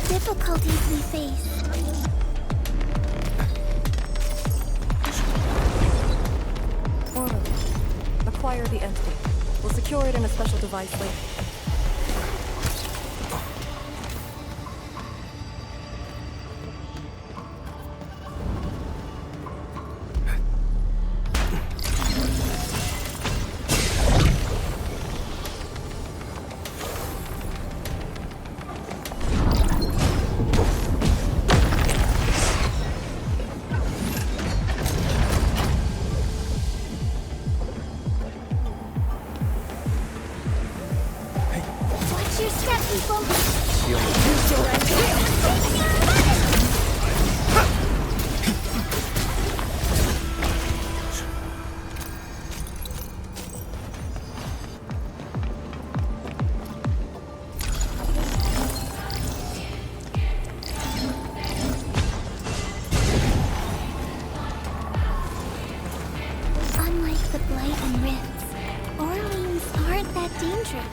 Difficulties we face. Orderly. Acquire the entity. We'll secure it in a special device later. Unlike the Blight and Rifts, Orleans aren't that dangerous.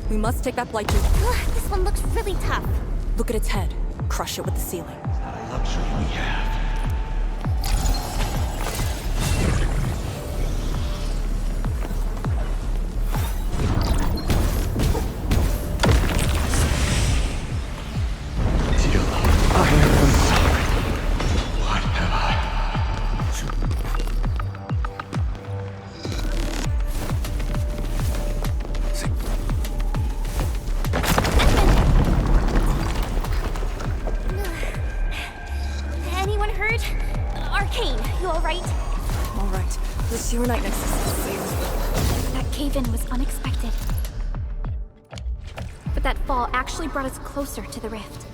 We must take that blight to... This one looks really tough. Look at its head. Crush it with the ceiling. A luxury we have. Anyone hurt? Arcane, you alright? All right. The Shirenite nexus is safe. That cave-in was unexpected. But that fall actually brought us closer to the rift.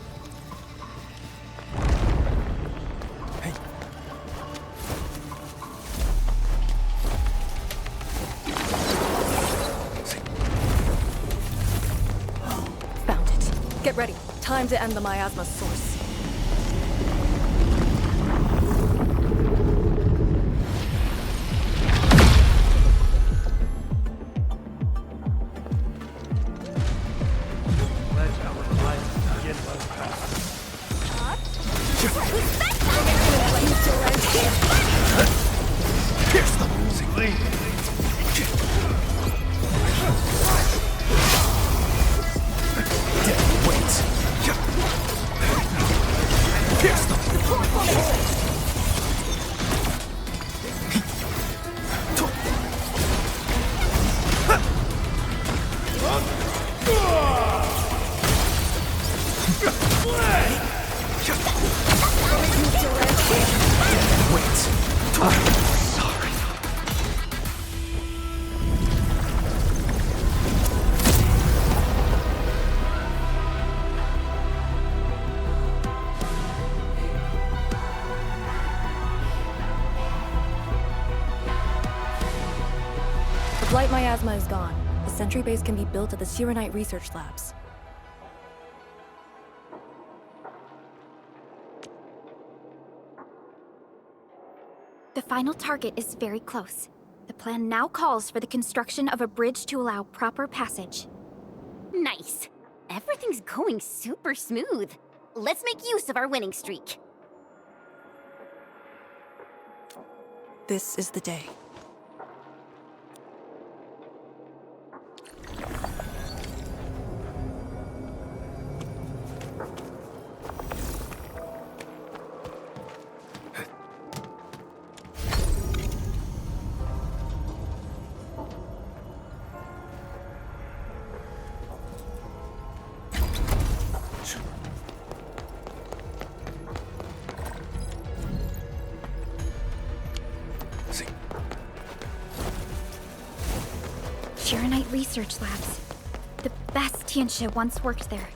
Found it. Get ready. Time to end the miasma source. The blight miasma is gone. The sentry base can be built at the Shirenite research labs. The final target is very close. The plan now calls for the construction of a bridge to allow proper passage. Nice. Everything's going super smooth. Let's make use of our winning streak. This is the day. Shirenite research labs. The best Tianxia once worked there.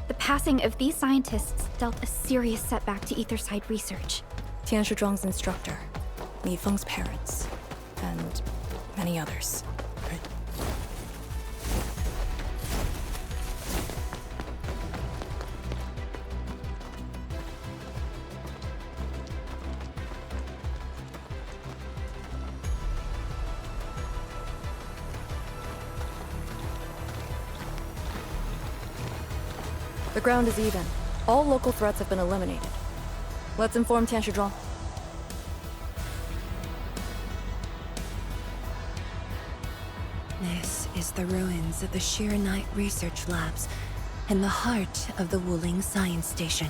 The passing of these scientists dealt a serious setback to Etherside research. Tian Shizhuang's instructor, Li Feng's parents, and many others. The ground is even. All local threats have been eliminated. Let's inform Tian Shizhuang. This is the ruins of the Shirenite research labs. in the heart of the Wuling Science Station.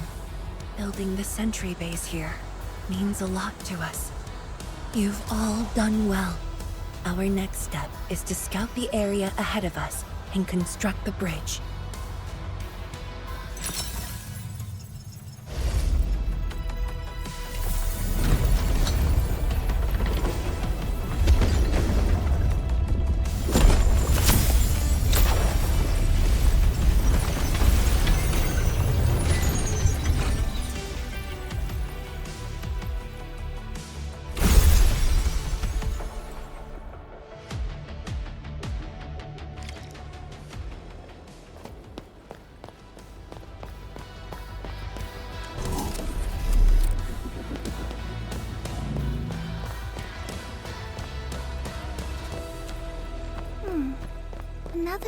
Building the sentry base here means a lot to us. You've all done well. Our next step is to scout the area ahead of us and construct the bridge.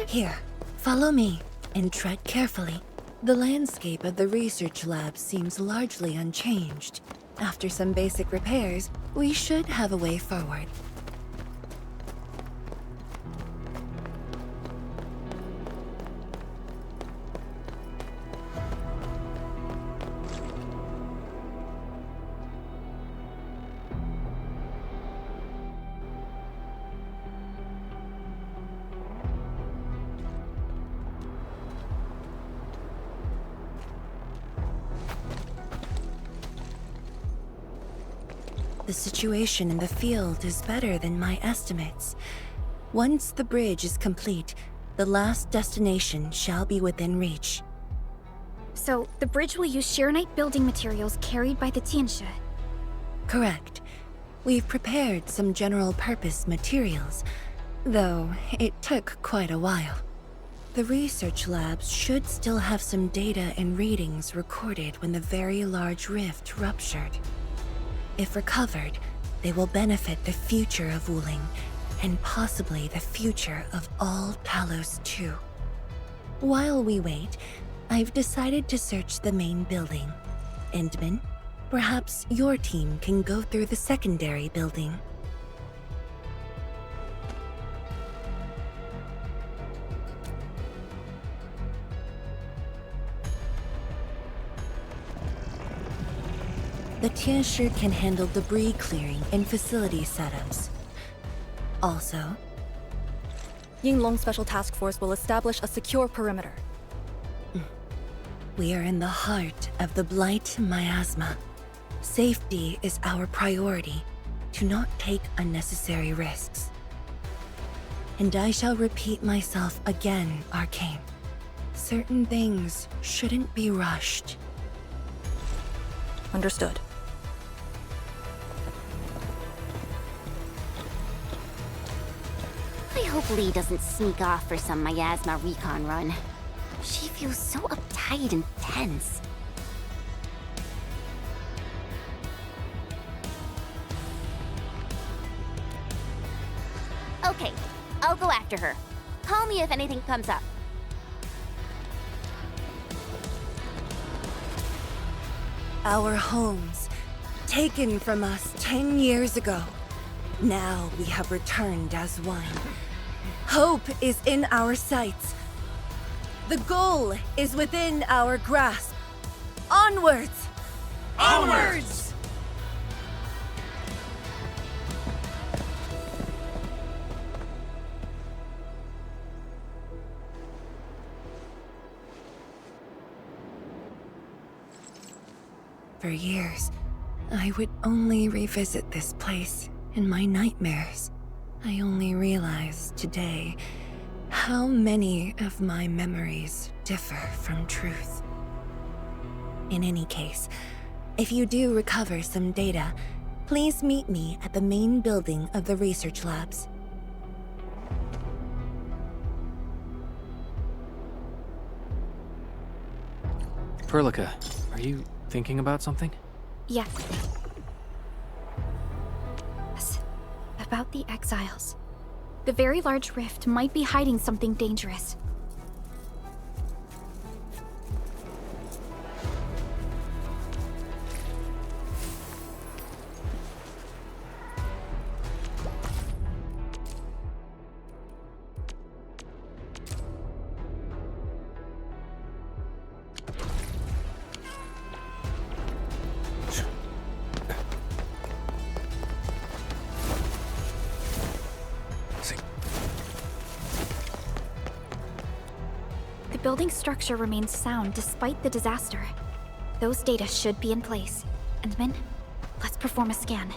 Here, follow me, and tread carefully. The landscape of the research lab seems largely unchanged. After some basic repairs, we should have a way forward. The situation in the field is better than my estimates. Once the bridge is complete, the last destination shall be within reach. So, the bridge will use Sheernite building materials carried by the Tianshi. Correct. We've prepared some general-purpose materials, though it took quite a while. The research labs should still have some data and readings recorded when the very large rift ruptured. If recovered, they will benefit the future of Wuling, and possibly the future of all Talos too. While we wait, I've decided to search the main building. Endman, perhaps your team can go through the secondary building. The Tianshi can handle debris clearing and facility setups. Also, Yinglong Special Task Force will establish a secure perimeter. We are in the heart of the Blight miasma. Safety is our priority. Do not take unnecessary risks. And I shall repeat myself again, Arcane. Certain things shouldn't be rushed. Understood. I hope Lee doesn't sneak off for some miasma recon run. She feels so uptight and tense. Okay, I'll go after her. Call me if anything comes up. Our homes, taken from us 10 years ago. Now we have returned as one. Hope is in our sights. The goal is within our grasp. Onwards! Onwards! For years, I would only revisit this place in my nightmares. I only realized today how many of my memories differ from truth. In any case, if you do recover some data, please meet me at the main building of the research labs. Perlica, are you thinking about something? Yes. About the exiles. The very large rift might be hiding something dangerous. building's structure remains sound despite the disaster. Those data should be in place. Endman, let's perform a scan.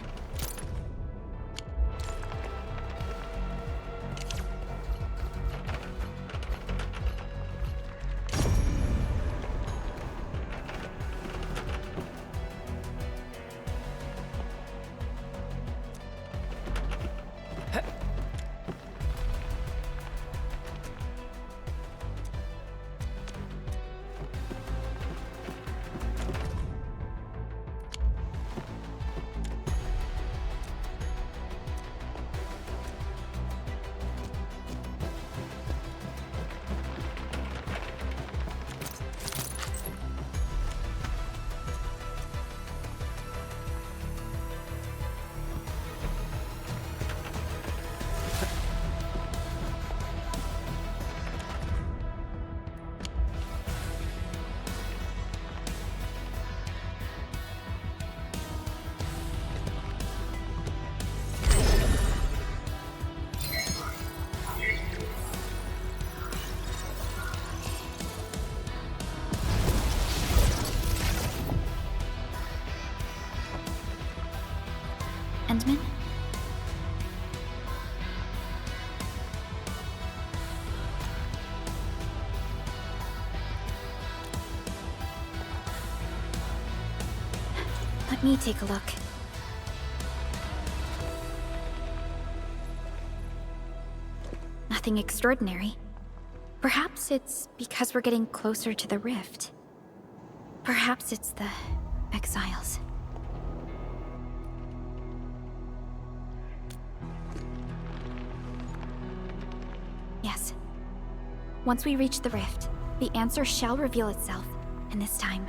Endman? Let me take a look. Nothing extraordinary. Perhaps it's because we're getting closer to the rift. Perhaps it's the exiles. Yes. Once we reach the rift, the answer shall reveal itself, and this time,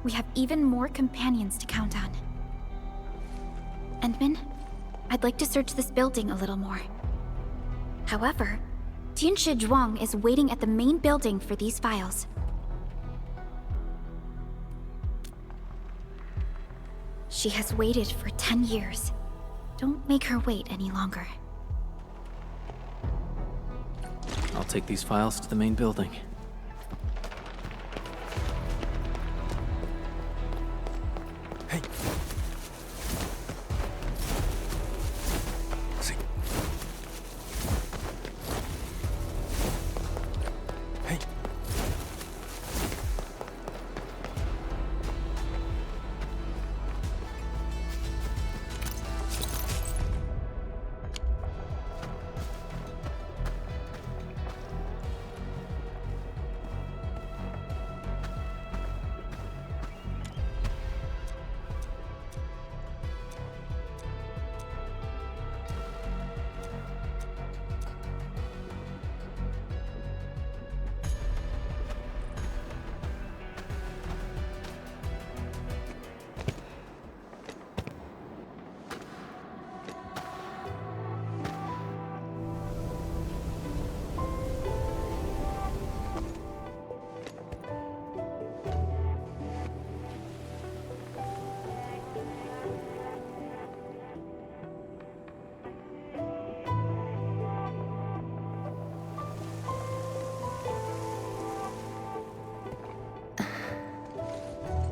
we have even more companions to count on. Endman, I'd like to search this building a little more. However, Tianshi Zhuang is waiting at the main building for these files. She has waited for 10 years. Don't make her wait any longer. I'll take these files to the main building. Hey. See. Hey.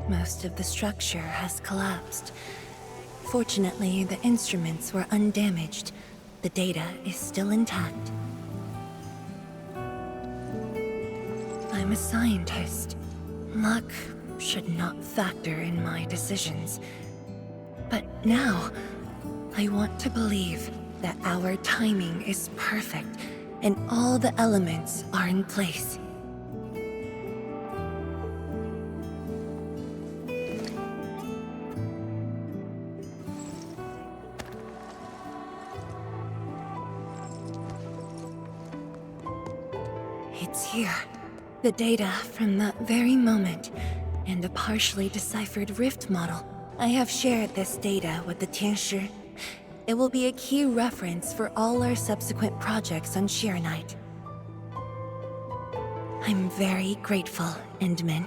Most of the structure has collapsed. Fortunately, the instruments were undamaged. The data is still intact. I'm a scientist. Luck should not factor in my decisions. But now, I want to believe that our timing is perfect and all the elements are in place. It's here. The data from that very moment, and a partially deciphered rift model. I have shared this data with the Tianshi. It will be a key reference for all our subsequent projects on Shiranite. I'm very grateful, Endman.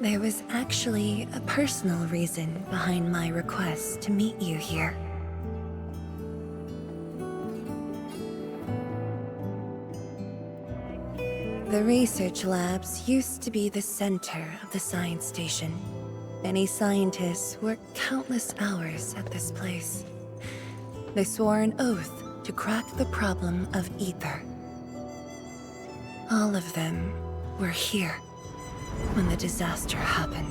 There was actually a personal reason behind my request to meet you here. The research labs used to be the center of the science station. Many scientists worked countless hours at this place. They swore an oath to crack the problem of ether. All of them were here when the disaster happened.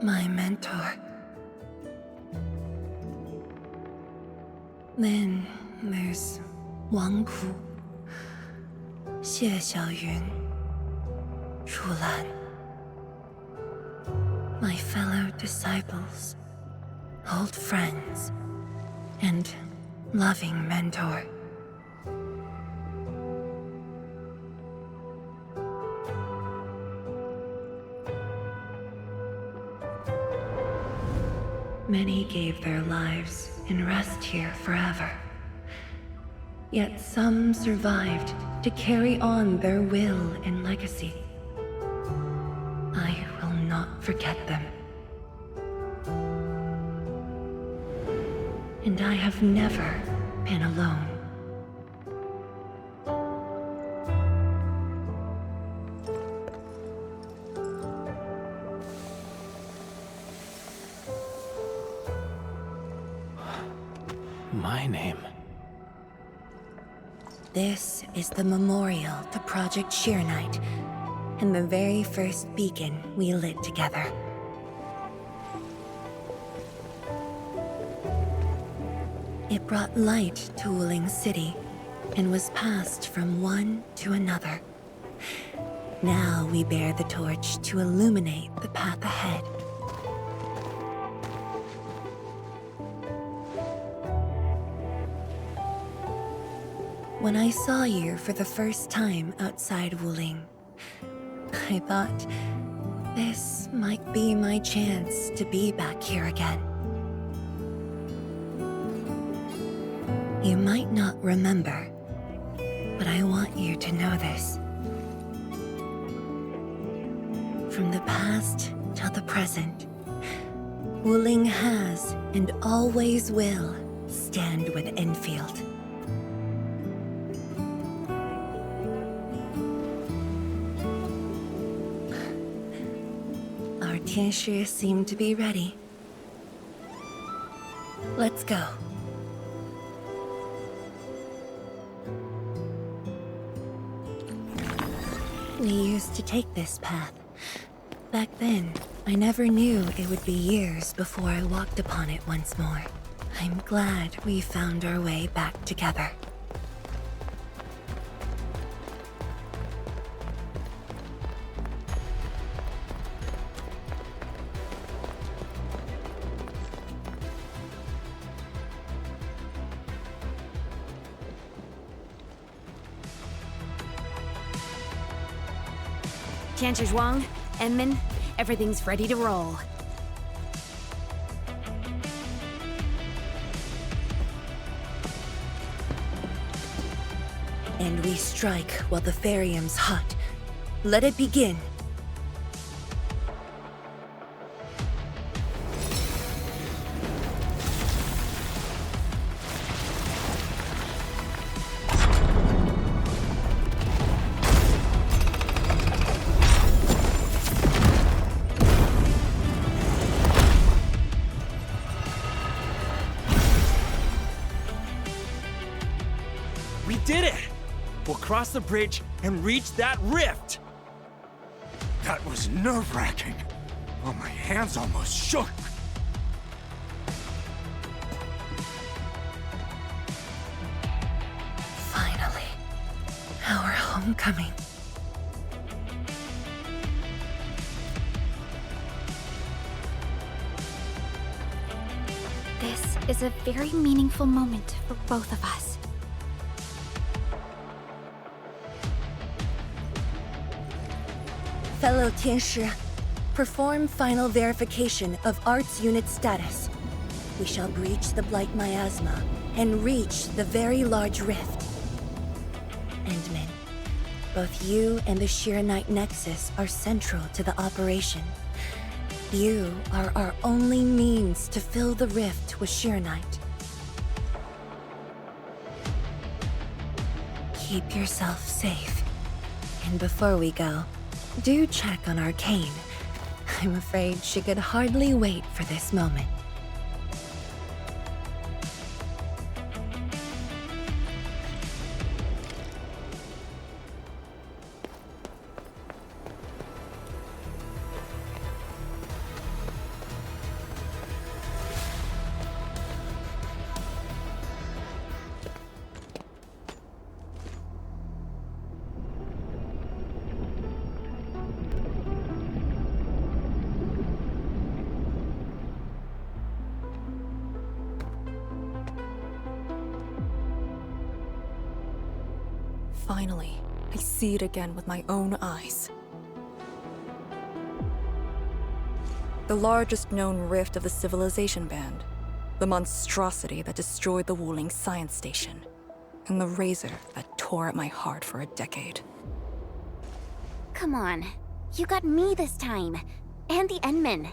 My mentor. Then there's Wang Pu, Xie Xiaoyun, Chu Lan. My fellow disciples, old friends, and loving mentor. Many gave their lives and rest here forever. Yet some survived to carry on their will and legacy. I will not forget them. And I have never been alone. My name. This is the memorial to Project Sheer Night, and the very first beacon we lit together. It brought light to Wuling City, and was passed from one to another. Now we bear the torch to illuminate the path ahead. When I saw you for the first time outside Wuling, I thought this might be my chance to be back here again. You might not remember, but I want you to know this. From the past till the present, Wuling has and always will stand with Endfield. Our Tianshi seem to be ready. Let's go. We used to take this path. Back then, I never knew it would be years before I walked upon it once more. I'm glad we found our way back together. Tianchi Zhuang, Enmin, everything's ready to roll. And we strike while the Ferium's hot. Let it begin. We did it! We'll cross the bridge and reach that rift! That was nerve-wracking. Oh, my hands almost shook. Finally, our homecoming. is a very meaningful moment for both of us. Fellow Tianshi, perform final verification of Arts Unit status. We shall breach the Blight Miasma and reach the very large rift. Endman, both you and the Shiranite Nexus are central to the operation. You are our only means to fill the rift with Shiranite. Keep yourself safe. And before we go, do check on Arcane. I'm afraid she could hardly wait for this moment. Finally, I see it again with my own eyes. The largest known rift of the Civilization Band. The monstrosity that destroyed the Wuling science station. And the razor that tore at my heart for a decade. Come on. You got me this time. And the Endman.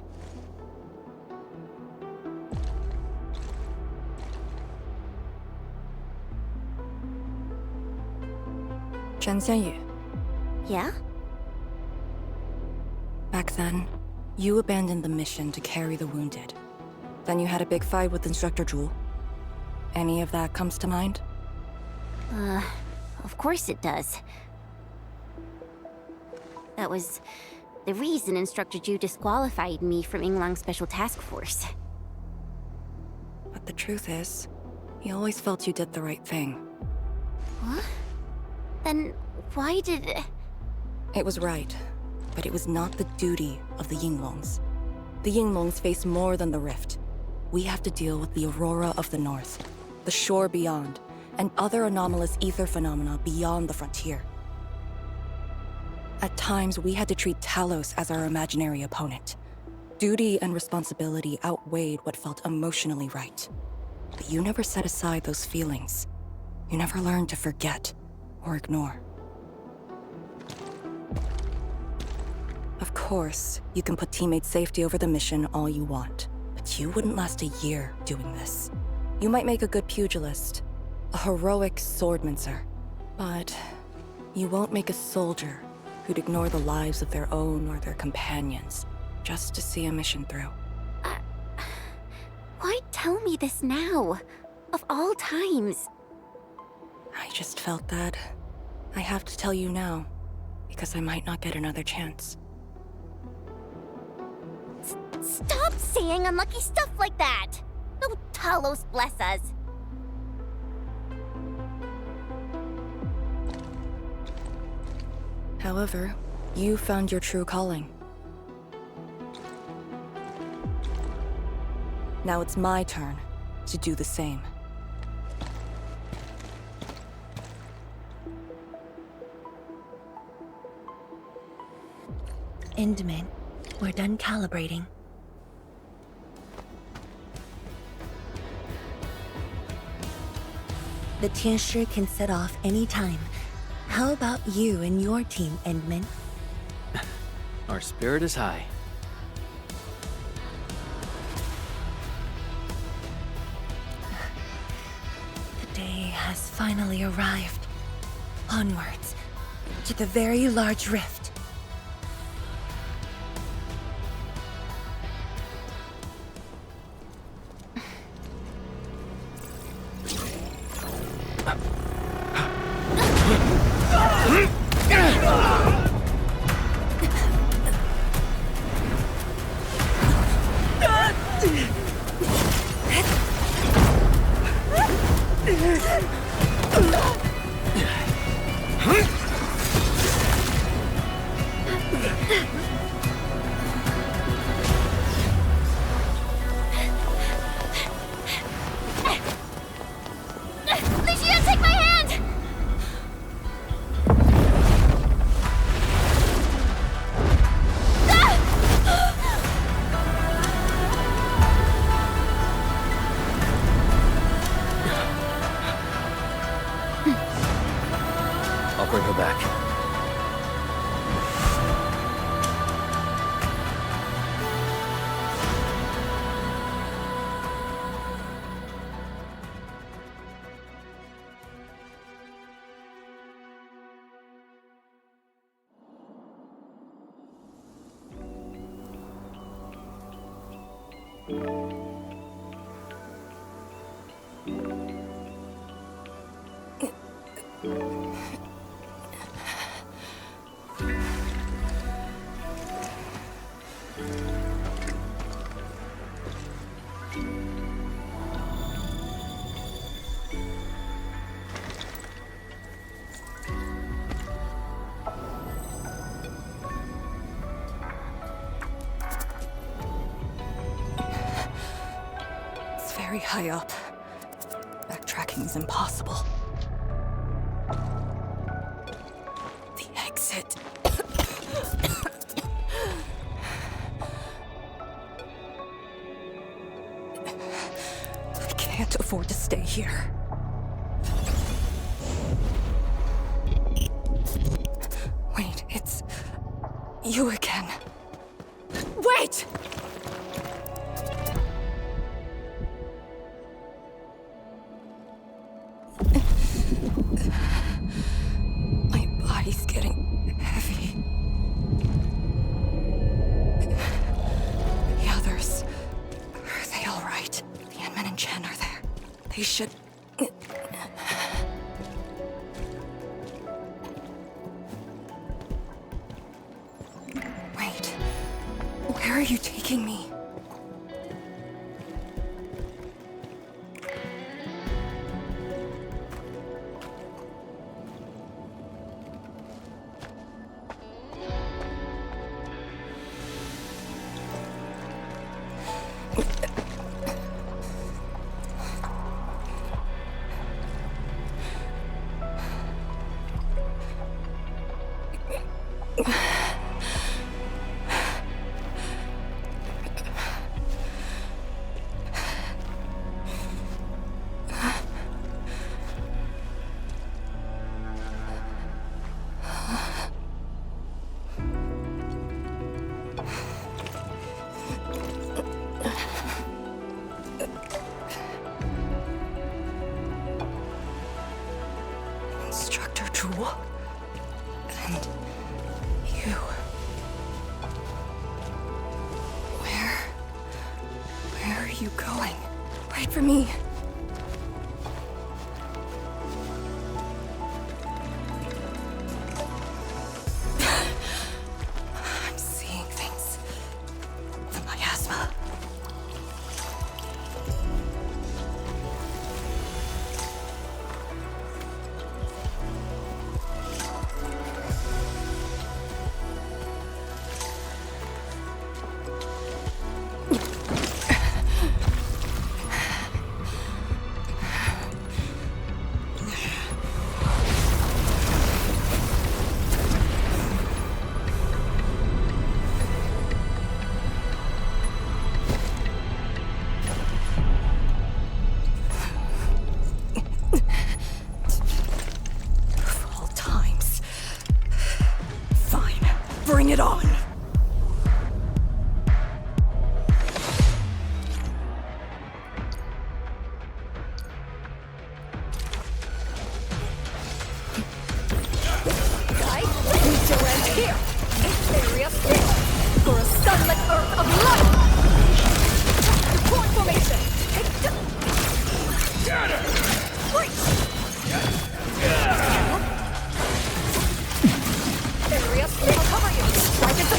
Chen Xianyu. Yeah? Back then, you abandoned the mission to carry the wounded. Then you had a big fight with Instructor Zhu. Any of that comes to mind? Of course it does. That was the reason Instructor Zhu disqualified me from Yinglang's Special Task Force. But the truth is, he always felt you did the right thing. What? Then why did... It was right, but it was not the duty of the Yinglongs. The Yinglongs face more than the rift. We have to deal with the Aurora of the North, the shore beyond, and other anomalous ether phenomena beyond the frontier. At times, we had to treat Talos as our imaginary opponent. Duty and responsibility outweighed what felt emotionally right. But you never set aside those feelings. You never learned to forget or ignore. Of course, you can put teammate safety over the mission all you want, but you wouldn't last a year doing this. You might make a good pugilist, a heroic swordmancer, but you won't make a soldier who'd ignore the lives of their own or their companions just to see a mission through. Why tell me this now? Of all times. I just felt that I have to tell you now, because I might not get another chance. Stop saying unlucky stuff like that! No Talos bless us! However, you found your true calling. Now it's my turn to do the same. Endman, we're done calibrating. The Tianshi can set off any time. How about you and your team, Endman? Our spirit is high. The day has finally arrived. Onwards, to the very large rift. It's very high up. Backtracking is impossible. The exit. I can't afford to stay here. Wait, it's you again. Wait! My body's getting heavy. The others, are they all right? The Yanmen and Chen are there. They should... Wait, where are you taking me? Instructor Jewel. And you. Where are you going? Wait for me. I'm seeing things. The miasma. Bring it on! Guys, need to end here! Area 6! For a sunlit earth of light! Support formation! Get her! Area 6! I'll cover you! Strike it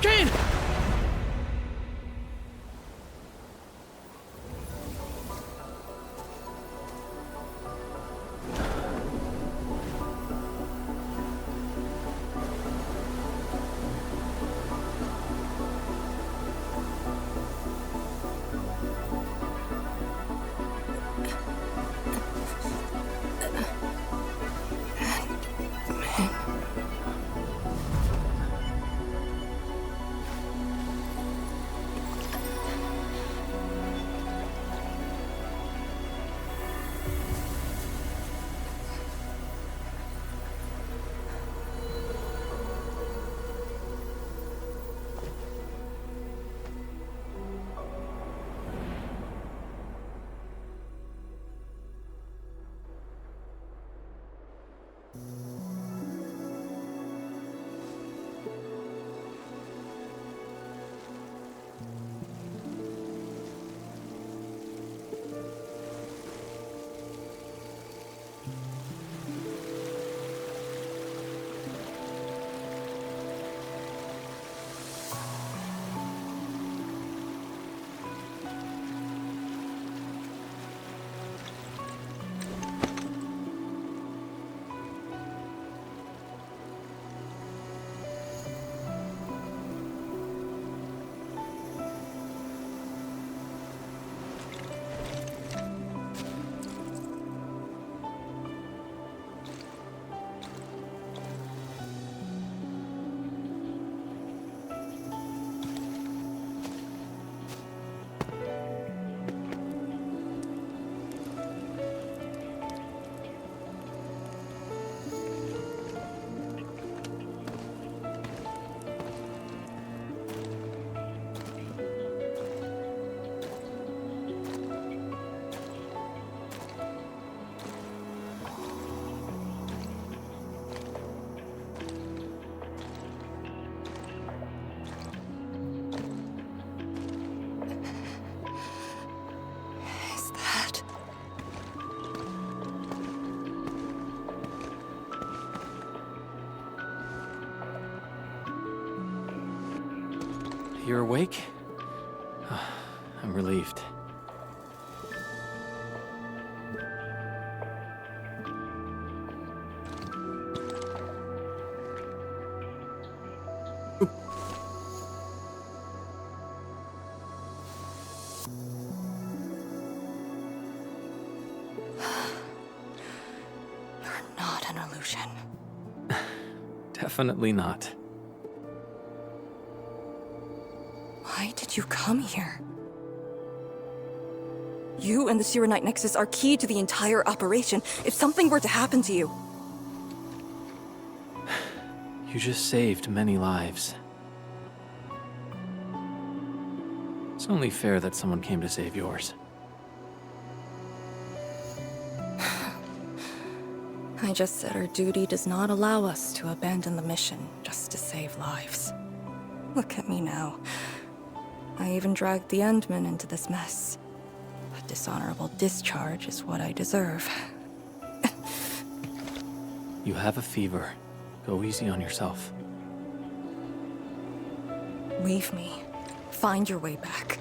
Arcane! You're awake? I'm relieved. You're not an illusion. Definitely not. Why did you come here? You and the Sirenite Nexus are key to the entire operation. If something were to happen to you... You just saved many lives. It's only fair that someone came to save yours. I just said our duty does not allow us to abandon the mission just to save lives. Look at me now. I even dragged the Endmen into this mess. A dishonorable discharge is what I deserve. You have a fever. Go easy on yourself. Leave me. Find your way back.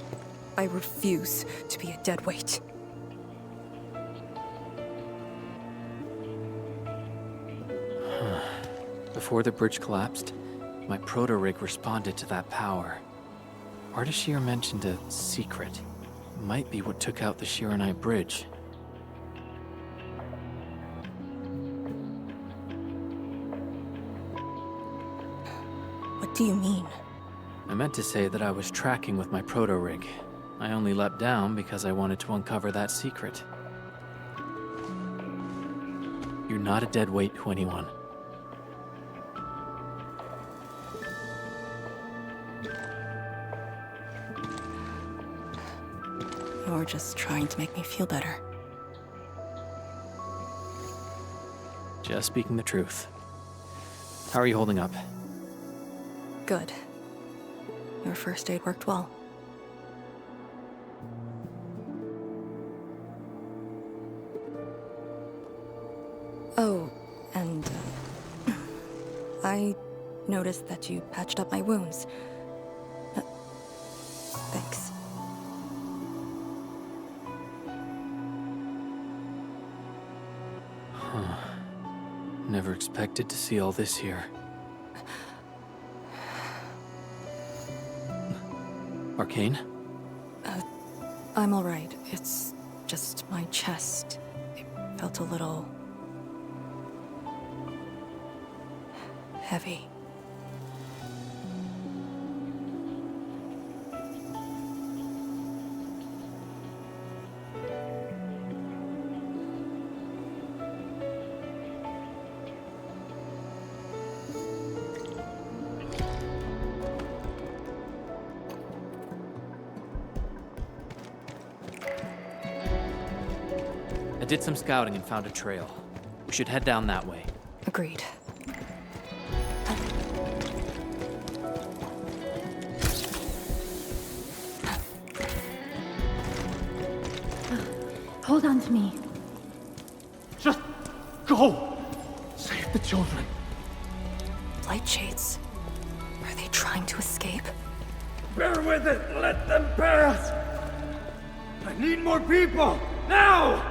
I refuse to be a dead weight. Before the bridge collapsed, my proto-rig responded to that power. Ardashir mentioned a secret. Might be what took out the Shiranite bridge. What do you mean? I meant to say that I was tracking with my proto-rig. I only leapt down because I wanted to uncover that secret. You're not a dead weight to anyone. You're just trying to make me feel better. Just speaking the truth. How are you holding up? Good. Your first aid worked well. Oh, and I noticed that you patched up my wounds. Thanks. Huh. Never expected to see all this here. Arcane? I'm alright. It's just my chest. It felt a little... heavy. I did some scouting and found a trail. We should head down that way. Agreed. Hold on to me. Just go! Save the children. Light shades. Are they trying to escape? Bear with it! Let them pass! I need more people! Now!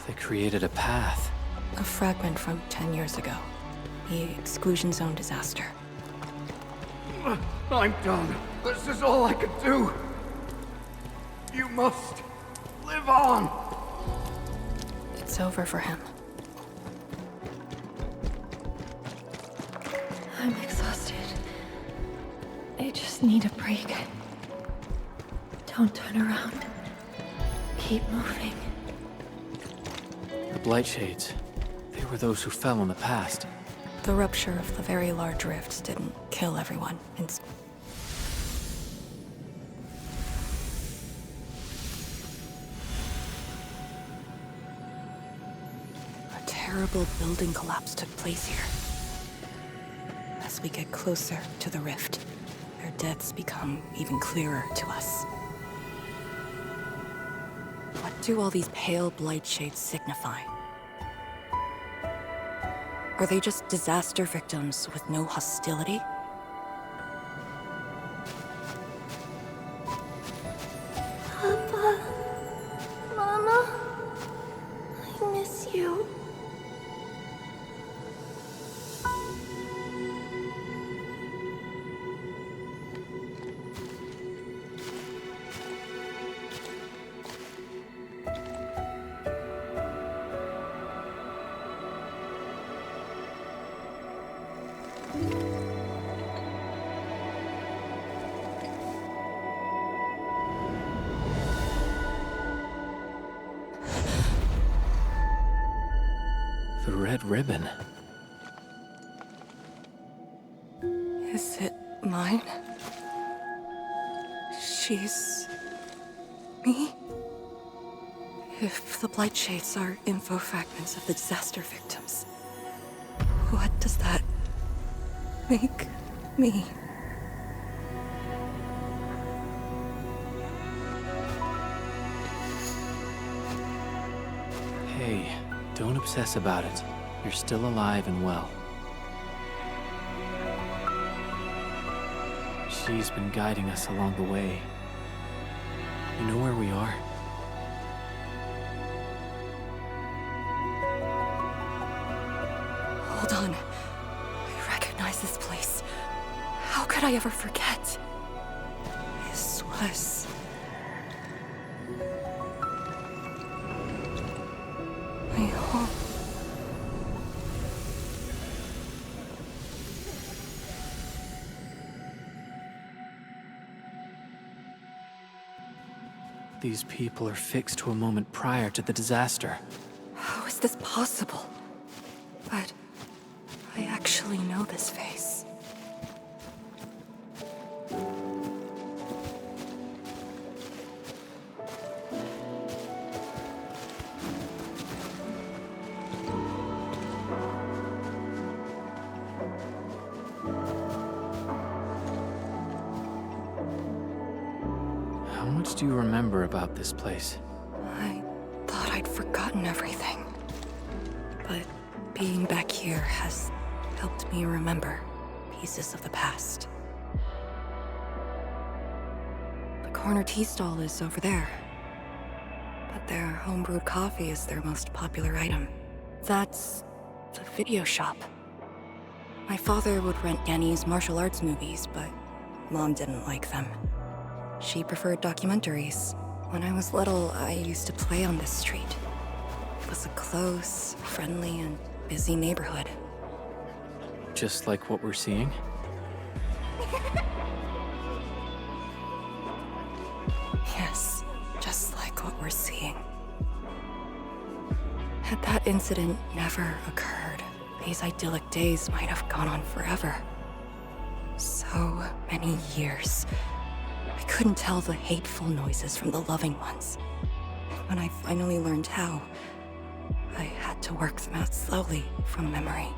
They created a path. A fragment from 10 years ago. The exclusion zone disaster. I'm done. This is all I could do. You must live on. It's over for him. I'm exhausted. I just need a break. Don't turn around. Keep moving. The Blightshades. They were those who fell in the past. The rupture of the very large rifts didn't kill everyone. A terrible building collapse took place here. As we get closer to the rift, their deaths become even clearer to us. What do all these pale blight shades signify? Are they just disaster victims with no hostility? Papa, Mama, I miss you. The red ribbon. Is it mine? She's... me? If the blight shades are info fragments of the disaster victims, what does that make me? Hey, don't obsess about it. You're still alive and well. She's been guiding us along the way. You know where we are? Hold on. I recognize this place. How could I ever forget? This was... my home. These people are fixed to a moment prior to the disaster. How is this possible? But I actually know this face. How much do you remember about this place? I thought I'd forgotten everything. But being back here has helped me remember pieces of the past. corner tea stall is over there. But their homebrewed coffee is their most popular item. That's the video shop. My father would rent Yanni's martial arts movies, but Mom didn't like them. She preferred documentaries. When I was little, I used to play on this street. It was a close, friendly, and busy neighborhood. Just like what we're seeing? Yes, just like what we're seeing. Had that incident never occurred, these idyllic days might have gone on forever. So many years. I couldn't tell the hateful noises from the loving ones. And when I finally learned how, I had to work them out slowly from memory.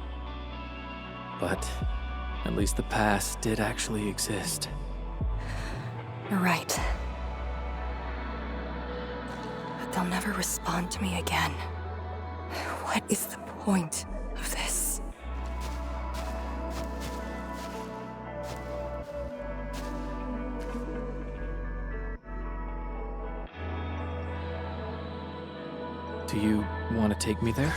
But at least the past did actually exist. You're right. But they'll never respond to me again. What is the point of this? Do you want to take me there?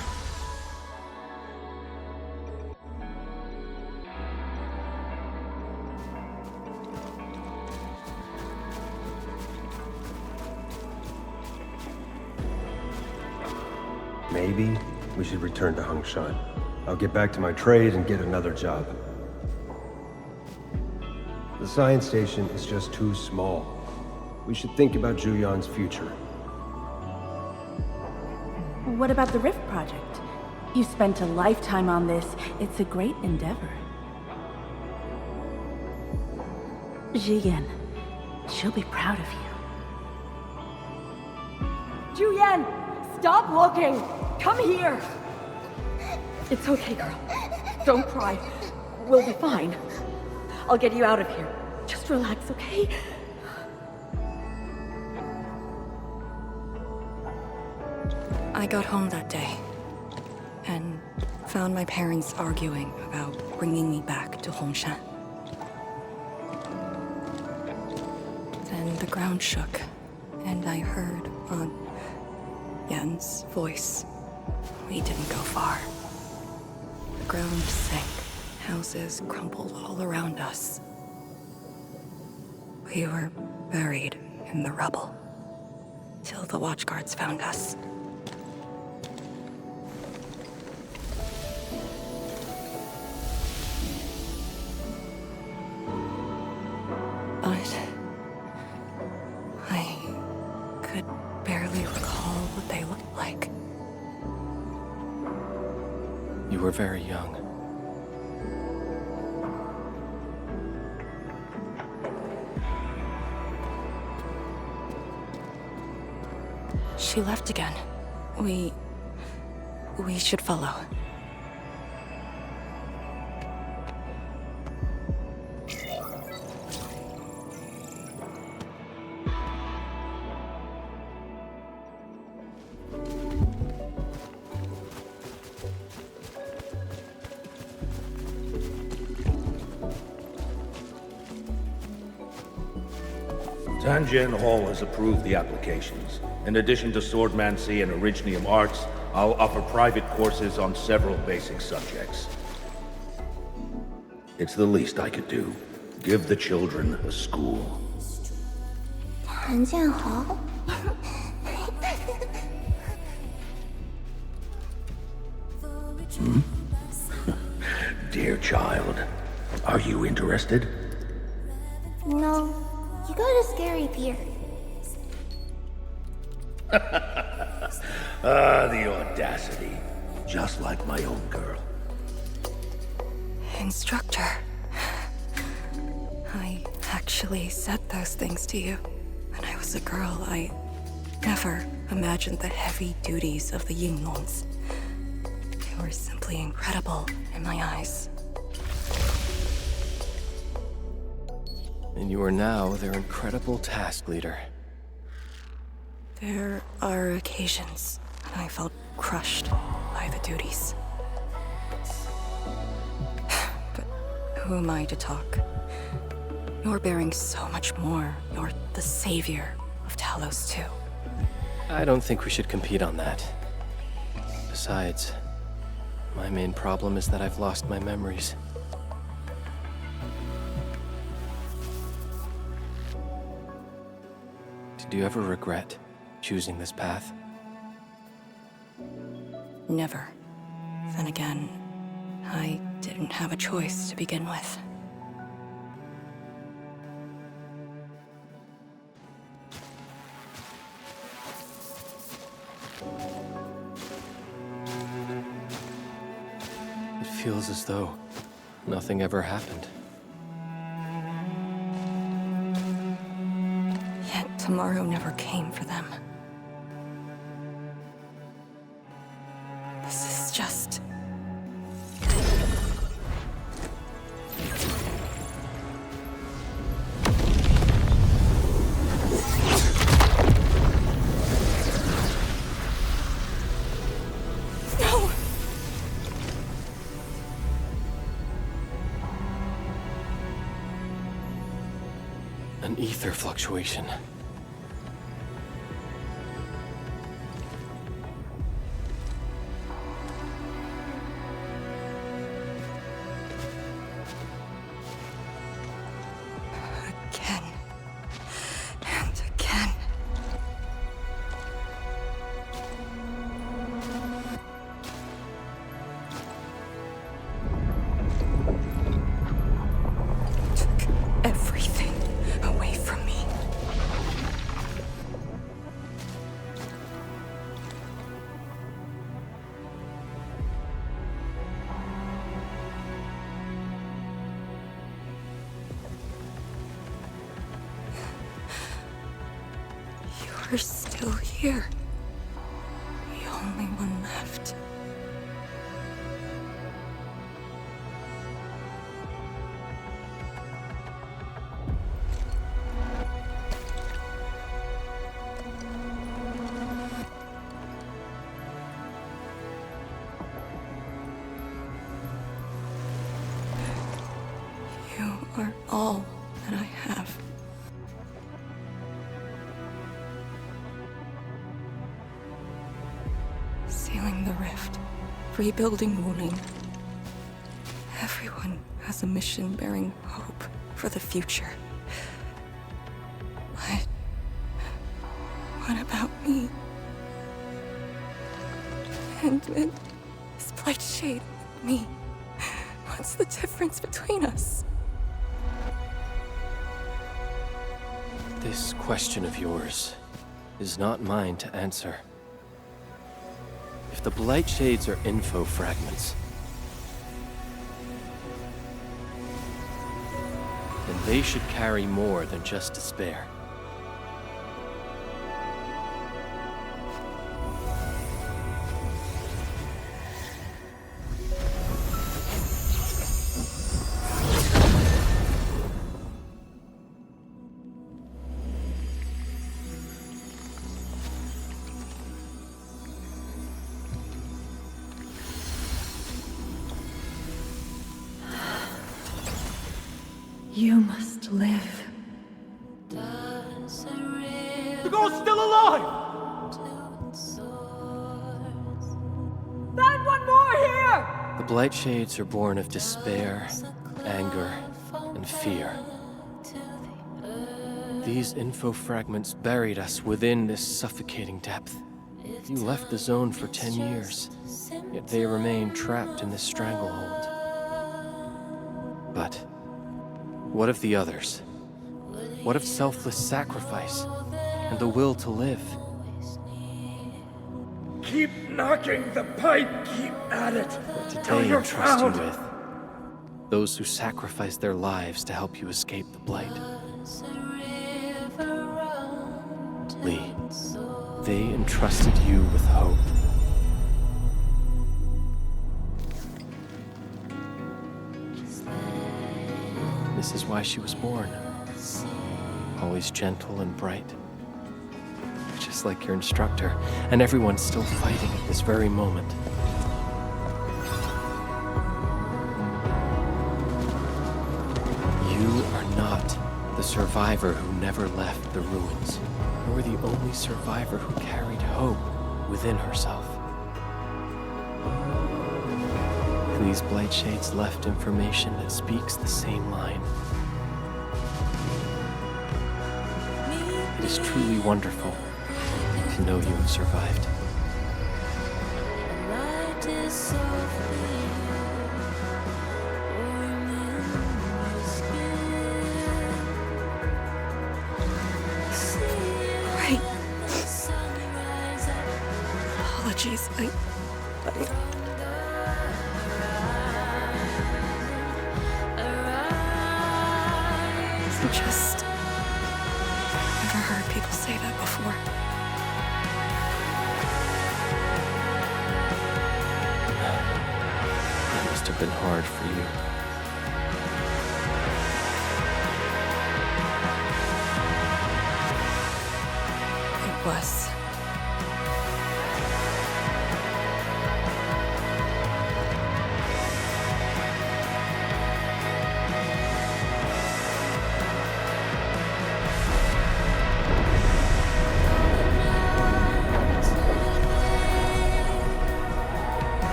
Maybe we should return to Hongshan. I'll get back to my trade and get another job. The science station is just too small. We should think about Juyan's future. What about the Rift Project? You spent a lifetime on this. It's a great endeavor. Jiyan, she'll be proud of you. Juyan, stop looking! Come here! It's okay, girl. Don't cry. We'll be fine. I'll get you out of here. Just relax, okay? I got home that day and found my parents arguing about bringing me back to Hongshan. Then the ground shook, and I heard Aunt Yan's voice. We didn't go far. The ground sank. Houses crumbled all around us. We were buried in the rubble till the watchguards found us. But I could barely recall what they looked like. You were very young. She left again. We should follow. Tanjian Hall has approved the applications. In addition to swordmancy and originium arts, I'll offer private courses on several basic subjects. It's the least I could do. Give the children a school. Tanjian Hall? Dear child, are you interested? No, you got a scary beard. The audacity. Just like my own girl. Instructor. I actually said those things to you. When I was a girl, I never imagined the heavy duties of the Yinglongs. They were simply incredible in my eyes. And you are now their incredible task leader. There are occasions when I felt crushed by the duties. But who am I to talk? You're bearing so much more. You're the savior of Talos, too. I don't think we should compete on that. Besides, my main problem is that I've lost my memories. Did you ever regret choosing this path? Never. Then again, I didn't have a choice to begin with. It feels as though nothing ever happened. Yet tomorrow never came for them. This is just... No! An ether fluctuation. Again. And again. Took everything away from me. You're still here. The only one left. You are all that I have. Sealing the rift, rebuilding Wuling. Everyone has a mission bearing hope for the future. But what about me? And this blight shade and me. What's the difference between us? This question of yours is not mine to answer. If the Blight Shades are info fragments, then they should carry more than just despair. You must live. The girl's still alive! Find one more here! The Blight Shades are born of despair, anger, and fear. These info fragments buried us within this suffocating depth. You left the zone for 10 years, yet they remain trapped in this stranglehold. But what of the others? What of selfless sacrifice and the will to live? Keep knocking the pipe, keep at it. What did till they you're entrust you found. with? Those who sacrificed their lives to help you escape the Blight. Lee, they entrusted you with hope. This is why she was born. Always gentle and bright. Just like your instructor, and everyone's still fighting at this very moment. You are not The survivor who never left the ruins. Or the only survivor who carried hope within herself. And these Blight Shades left information that speaks the same line. It is truly wonderful to know you have survived. Right. Apologies, I just never heard people say that before. It must have been hard for you. It was.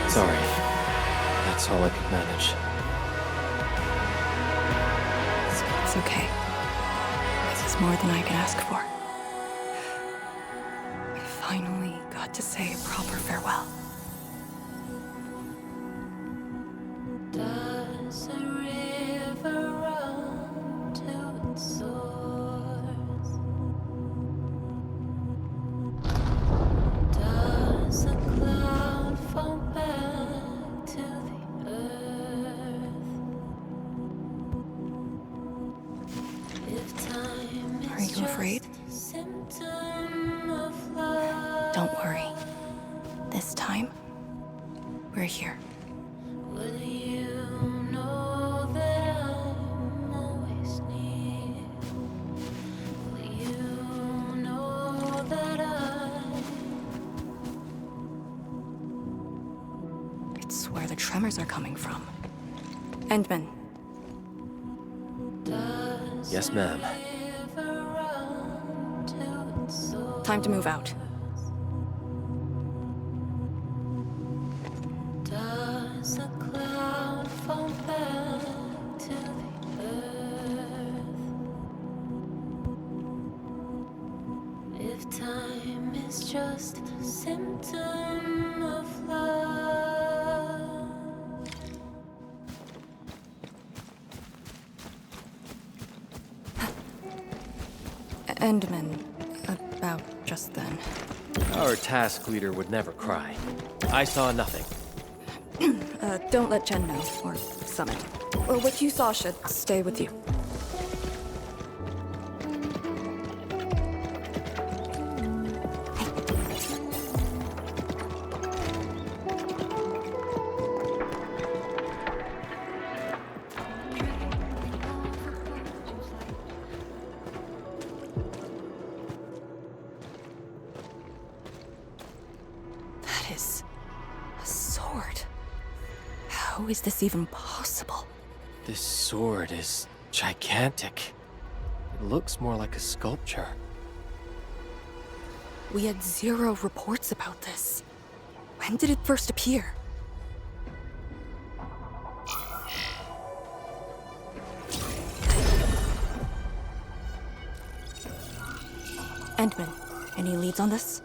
Sorry. That's all I could manage. It's okay. This is more than I can ask for. I finally got to say a proper farewell. Does a river run to its source? Does a cloud fall back to the earth? If time Are is you afraid? just a symptom of love, Don't worry. This time, we're here. will you know that I'm always near? Will you know that It's where the tremors are coming from. Endman, Yes, ma'am. time to move out. Does a cloud fall back to the earth? If time is just a symptom of love. Endman, about just then. Our task leader would never cry. I saw nothing. Don't let Jen know, or Summit. Or what you saw should stay with you. That is a sword. How is this even possible? This sword is gigantic. It looks more like a sculpture. We had 0 reports about this. When did it first appear? Endman, any leads on this?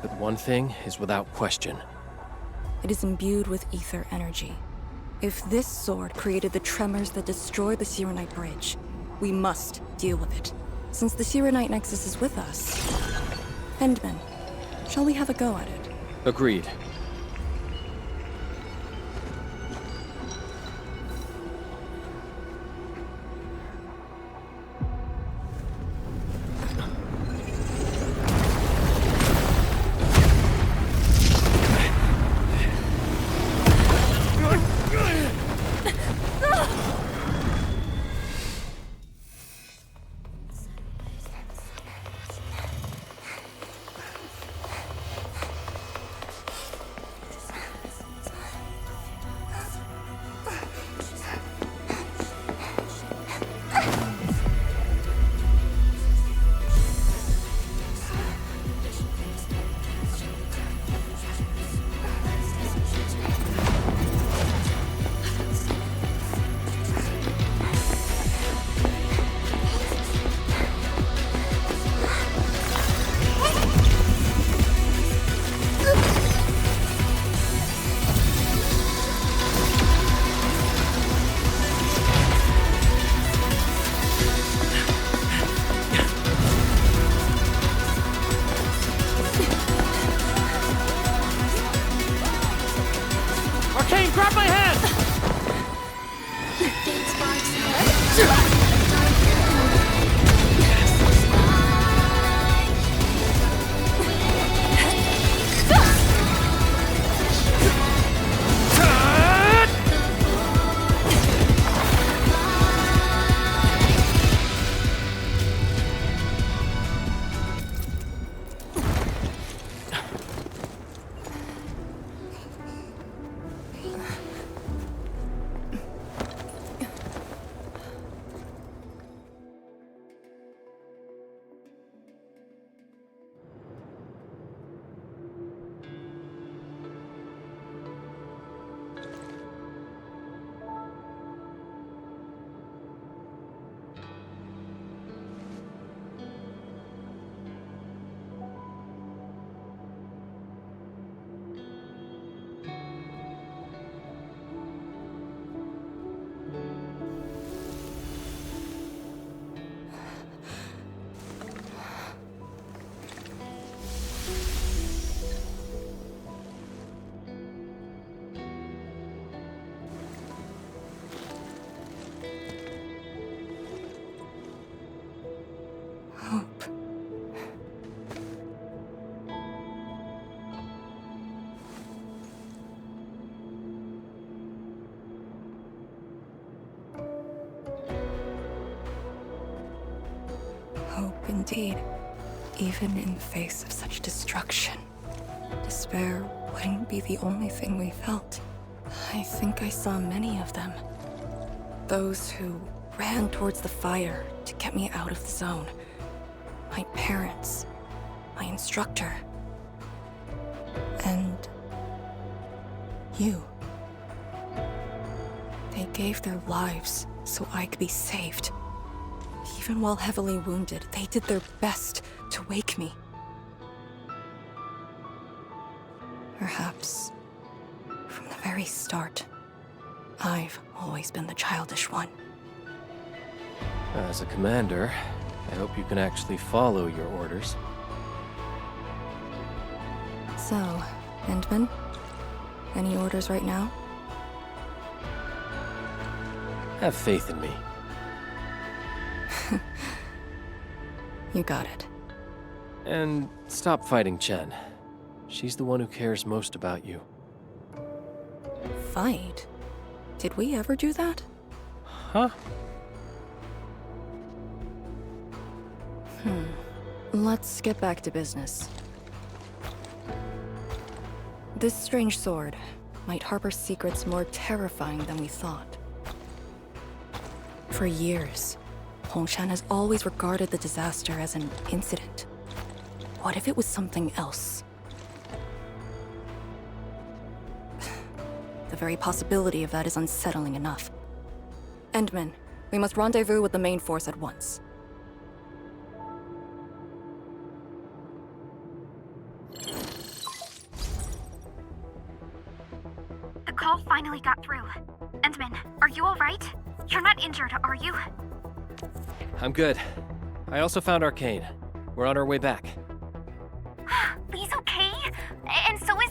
But one thing is without question. It is imbued with ether energy. If this sword created the tremors that destroyed the Sirenite Bridge, we must deal with it, since the Sirenite Nexus is with us. Endman, shall we have a go at it? Agreed. Arcane, grab my hand! Hope. Hope indeed. Even in the face of such destruction, despair wouldn't be the only thing we felt. I think I saw many of them. Those who ran towards the fire to get me out of the zone. My parents, my instructor, and you. They gave their lives so I could be saved. Even while heavily wounded, they did their best to wake me. Perhaps, from the very start, I've always been the childish one. As a commander, I hope you can actually follow your orders. So, Endman, any orders right now? Have faith in me. You got it. And stop fighting Chen. She's the one who cares most about you. Fight? Did we ever do that? Huh? Let's get back to business. This strange sword might harbor secrets more terrifying than we thought. For years, Hongshan has always regarded the disaster as an incident. What if it was something else? The very possibility of that is unsettling enough. Endman, we must rendezvous with the main force at once. The call finally got through. Endman, are you alright? You're not injured, are you? I'm good. I also found Arcane. We're on our way back. Lee's okay, and so is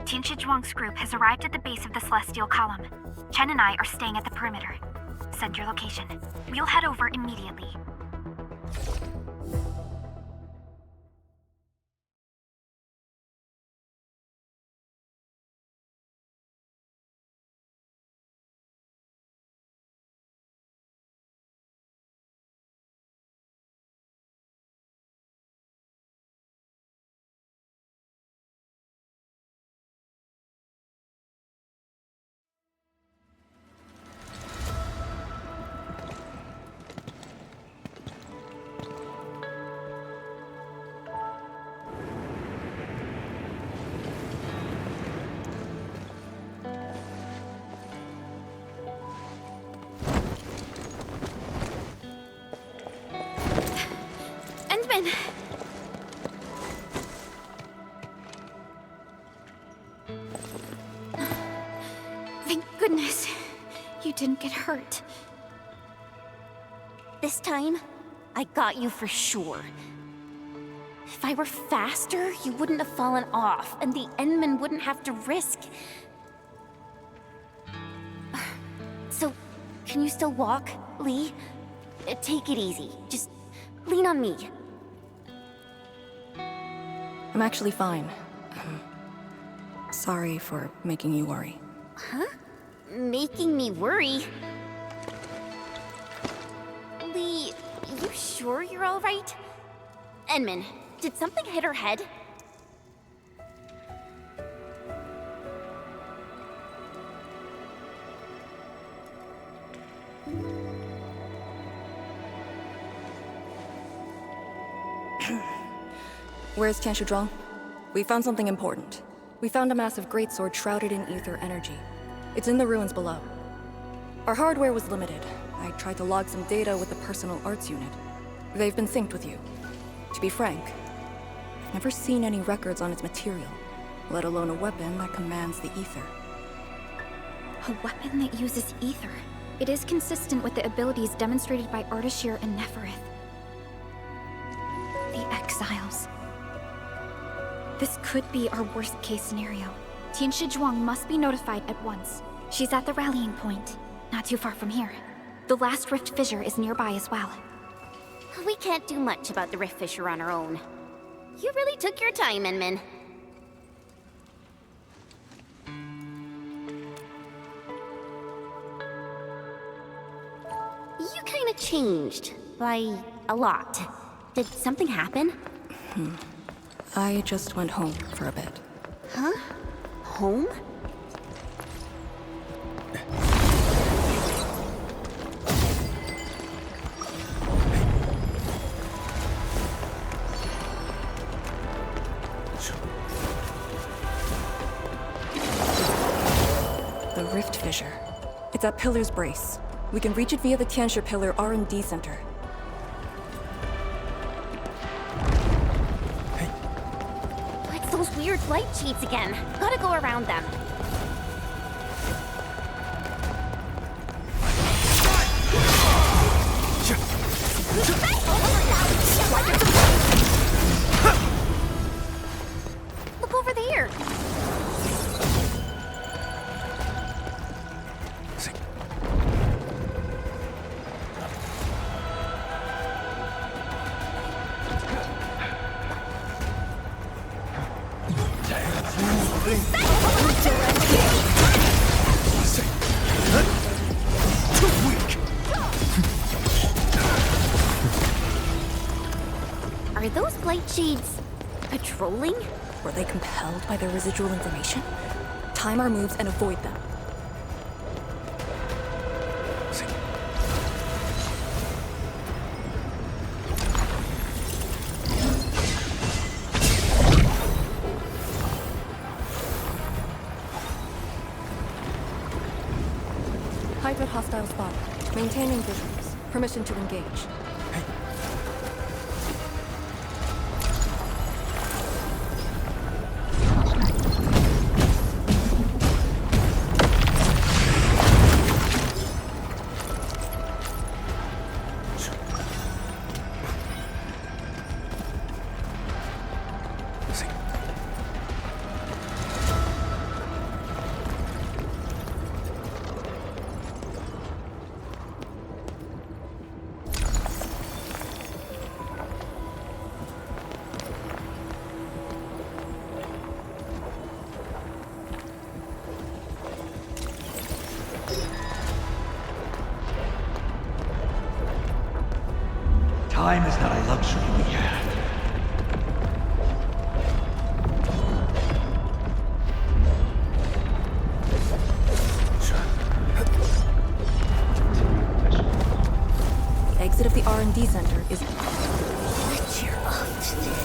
Tianshi Zhuang's group has arrived at the base of the Celestial Column. Chen and I are staying at the perimeter. Send your location. We'll head over immediately. Endman! Thank goodness you didn't get hurt. This time, I got you for sure. If I were faster, you wouldn't have fallen off, and the Endman wouldn't have to risk. So, can you still walk, Lee? Take it easy. Just lean on me. I'm actually fine. Sorry for making you worry. Huh? Making me worry? Lee, you sure you're all right? Endman, did something hit her head? Where's Tianshi Zhuang? We found something important. We found a massive greatsword shrouded in ether energy. It's in the ruins below. Our hardware was limited. I tried to log some data with the personal arts unit. They've been synced with you. To be frank, I've never seen any records on its material, let alone a weapon that commands the ether. A weapon that uses ether. It is consistent with the abilities demonstrated by Ardashir and Neferith. The Exiles. This could be our worst-case scenario. Tianshi Zhuang must be notified at once. She's at the rallying point, not too far from here. The last rift fissure is nearby as well. We can't do much about the rift fissure on our own. You really took your time, Endman. You kinda changed. By a lot. Did something happen? I just went home for a bit. Huh? Home? The rift fissure. It's at Pillar's Brace. We can reach it via the Tianshi Pillar R&D Center. It's those weird light sheets again. Gotta go around them. Look over there. Are those light shades patrolling? Were they compelled by their residual information? Time our moves and avoid them. Hide at hostile spot. Maintaining visuals. Permission to engage. Time is not a luxury we have. The exit of the R&D center is... But you're off today.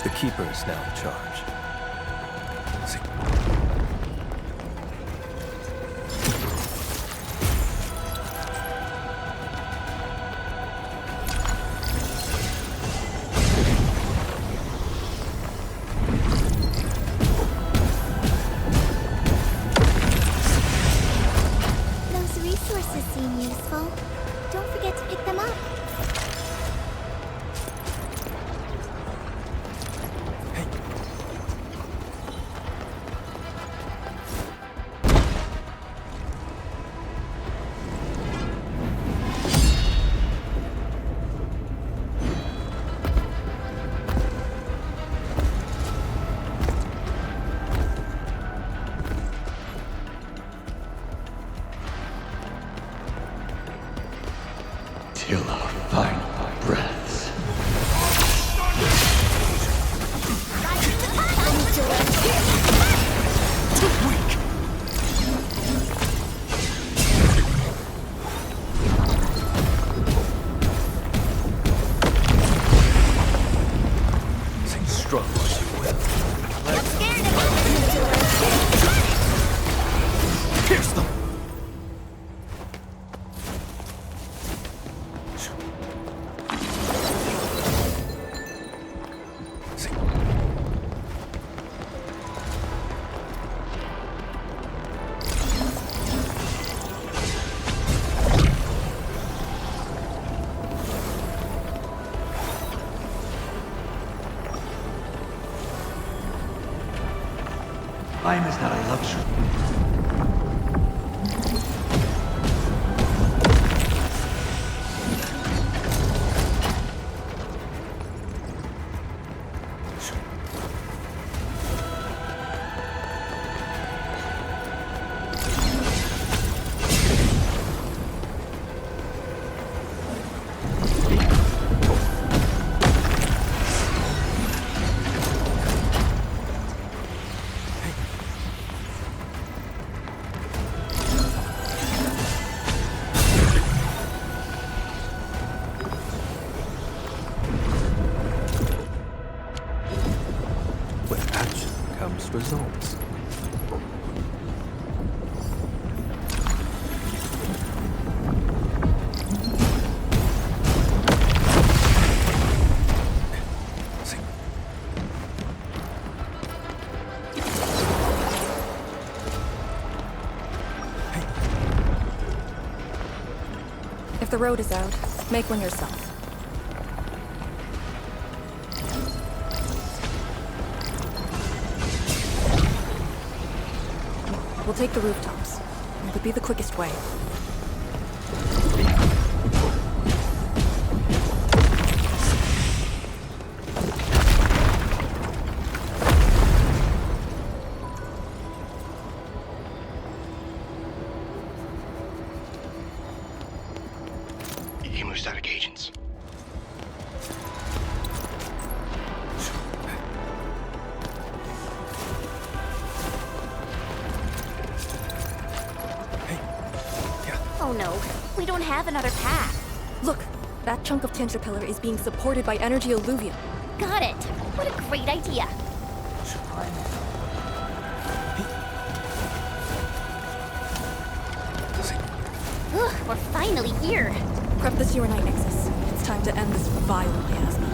The Keeper is now in charge. Those resources seem useful. Don't forget to pick them up. Till our final breaths. Sing strong as you will. Pierce them! Time is not a luxury. With action comes results. If the road is out, make one yourself. We'll take the rooftops. It would be the quickest way. Hemostatic agents. Oh no, we don't have another path. Look, that chunk of tinder pillar is being supported by energy alluvium. Got it. What a great idea. Ugh, we're finally here. Prep the Uranite Nexus. It's time to end this vile miasma.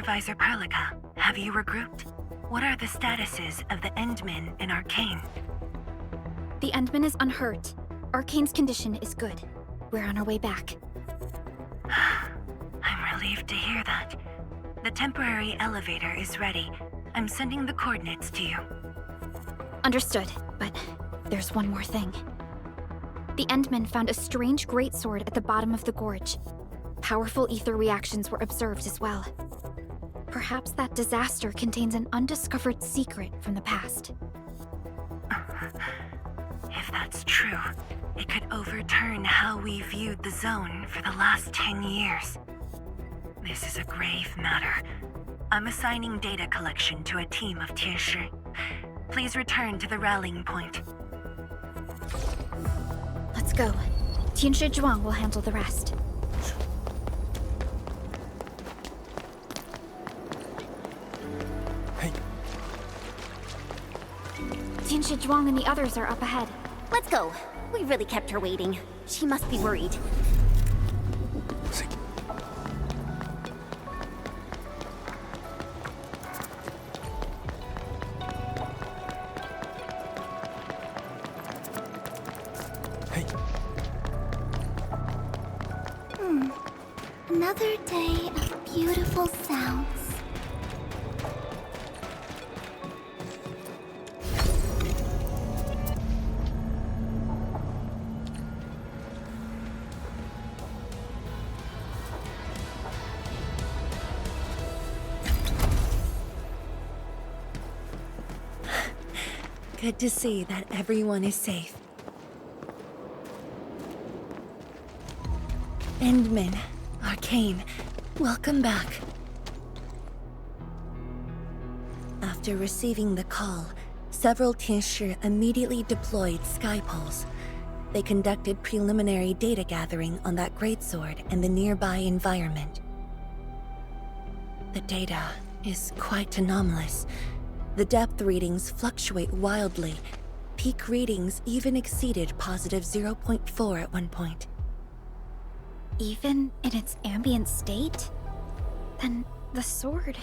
Supervisor Perlica, have you regrouped? What are the statuses of the Endmen in Arcane? The Endman is unhurt. Arcane's condition is good. We're on our way back. I'm relieved to hear that. The temporary elevator is ready. I'm sending the coordinates to you. Understood, but there's one more thing. The Endmen found a strange greatsword at the bottom of the gorge. Powerful ether reactions were observed as well. Perhaps that disaster contains an undiscovered secret from the past. If that's true, it could overturn how we viewed the zone for the last 10 years. This is a grave matter. I'm assigning data collection to a team of Tianshi. Please return to the rallying point. Let's go. Tianshi Zhuang will handle the rest. Hey. Tianshi Zhuang and the others are up ahead. Let's go. We really kept her waiting. She must be worried. Another day of beautiful sounds. Good to see that everyone is safe. Endman, Arcane, welcome back. After receiving the call, several Tianshi immediately deployed sky poles. They conducted preliminary data gathering on that greatsword and the nearby environment. The data is quite anomalous. The depth readings fluctuate wildly. Peak readings even exceeded positive 0.4 at one point. Even in its ambient state? Then the sword...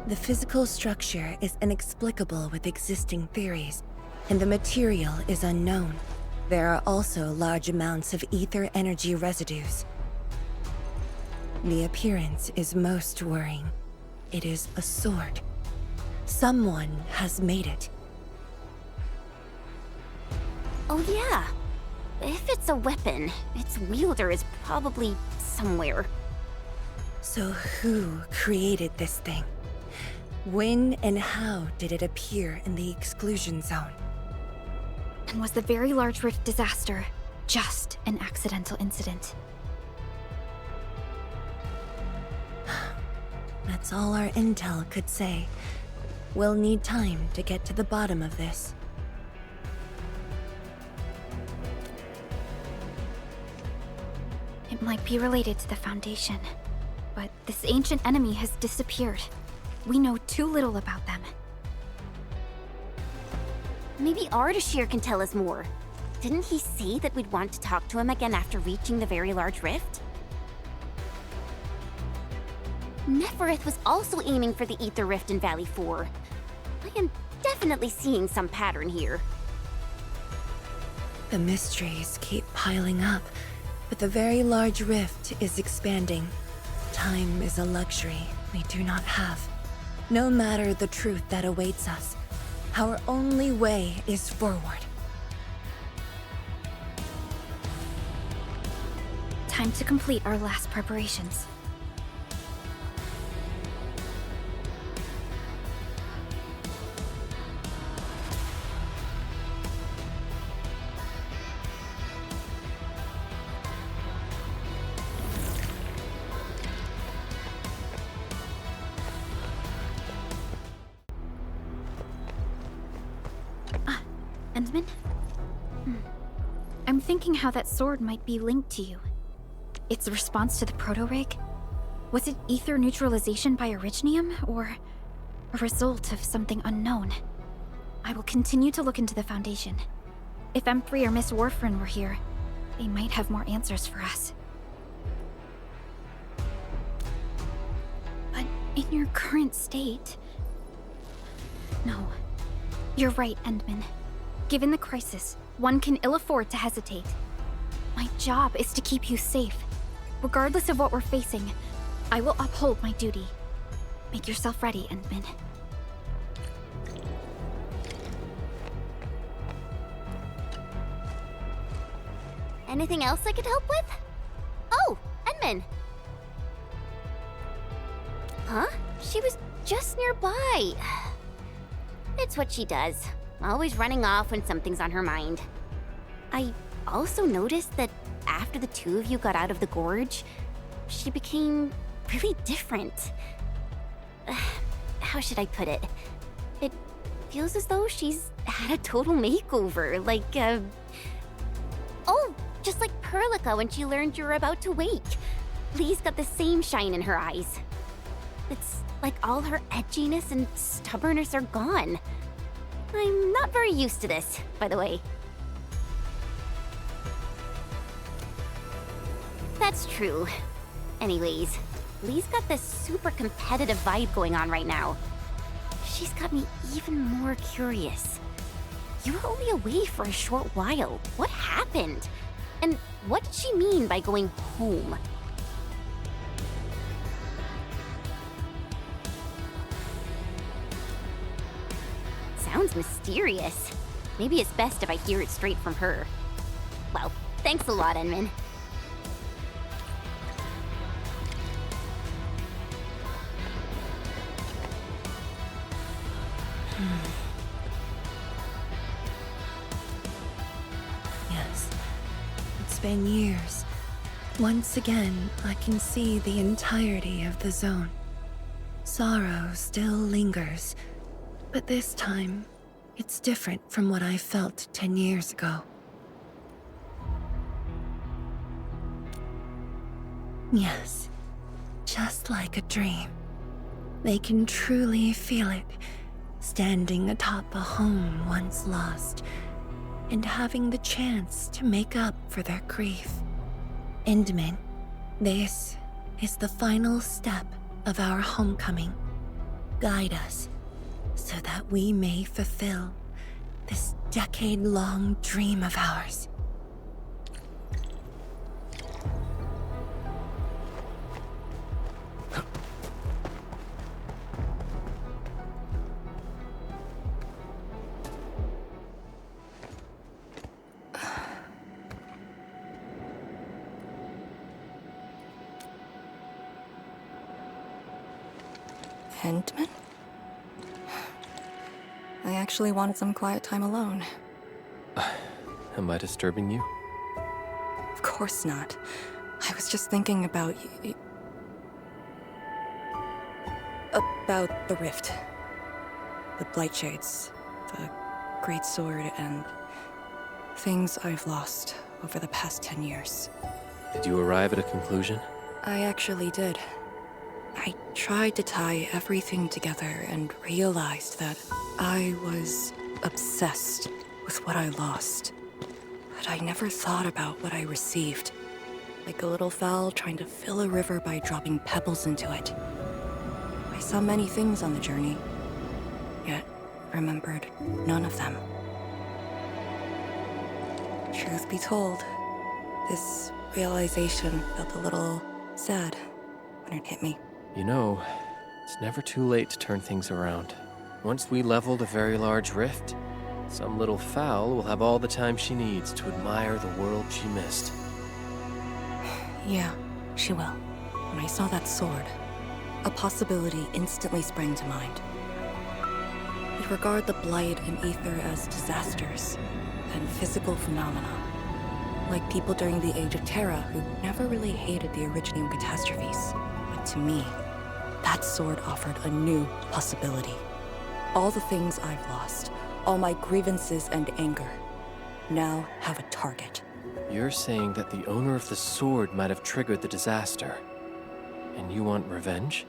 The physical structure is inexplicable with existing theories, and the material is unknown. There are also large amounts of ether energy residues. The appearance is most worrying. It is a sword. Someone has made it. Oh yeah. If it's a weapon, its wielder is probably somewhere. So who created this thing? When and how did it appear in the exclusion zone? And was the Very Large Rift disaster just an accidental incident? That's all our intel could say. We'll need time to get to the bottom of this. It might be related to the Foundation, but this ancient enemy has disappeared. We know too little about them. Maybe Ardashir can tell us more. Didn't he say that we'd want to talk to him again after reaching the Very Large Rift? Nefereth was also aiming for the Ether Rift in Valley 4. I am definitely seeing some pattern here. The mysteries keep piling up, but the Very Large Rift is expanding. Time is a luxury we do not have. No matter the truth that awaits us, our only way is forward. Time to complete our last preparations. Endman? I'm thinking how that sword might be linked to you. Its response to the proto-rig? Was it ether neutralization by Originium, or a result of something unknown? I will continue to look into the Foundation. If M3 or Miss Warfrin were here, they might have more answers for us. In your current state... No. You're right, Endman. Given the crisis, one can ill afford to hesitate. My job is to keep you safe. Regardless of what we're facing, I will uphold my duty. Make yourself ready, Endman. Anything else I could help with? Oh, Enman! Huh? She was just nearby. It's what she does. Always running off when something's on her mind. I also noticed that after the two of you got out of the gorge, she became really different. How should I put it? It feels as though she's had a total makeover, Oh, just like Perlica when she learned you were about to wake. Lee's got the same shine in her eyes. It's like all her edginess and stubbornness are gone. I'm not very used to this, by the way. That's true. Anyways, Lee's got this super competitive vibe going on right now. She's got me even more curious. You were only away for a short while. What happened? And what did she mean by going home? Sounds mysterious. Maybe it's best if I hear it straight from her. Well, thanks a lot, Enman. Yes. It's been years. Once again, I can see the entirety of the zone. Sorrow still lingers, but this time, it's different from what I felt 10 years ago. Yes, just like a dream. They can truly feel it, standing atop a home once lost, and having the chance to make up for their grief. Endman, this is the final step of our homecoming. Guide us, so that we may fulfill this decade-long dream of ours. Endman? I actually wanted some quiet time alone. Am I disturbing you? Of course not. I was just thinking about about the rift. The Blightshades, the Great Sword, and things I've lost over the past 10 years. Did you arrive at a conclusion? I actually did. I tried to tie everything together and realized that I was obsessed with what I lost. But I never thought about what I received. Like a little fowl trying to fill a river by dropping pebbles into it. I saw many things on the journey, yet remembered none of them. Truth be told, this realization felt a little sad when it hit me. You know, it's never too late to turn things around. Once we leveled a very large rift, some little fowl will have all the time she needs to admire the world she missed. Yeah, she will. When I saw that sword, a possibility instantly sprang to mind. We'd regard the Blight and Ether as disasters and physical phenomena, like people during the Age of Terra who never really hated the Originium catastrophes. But to me, that sword offered a new possibility. All the things I've lost, all my grievances and anger, now have a target. You're saying that the owner of the sword might have triggered the disaster, and you want revenge?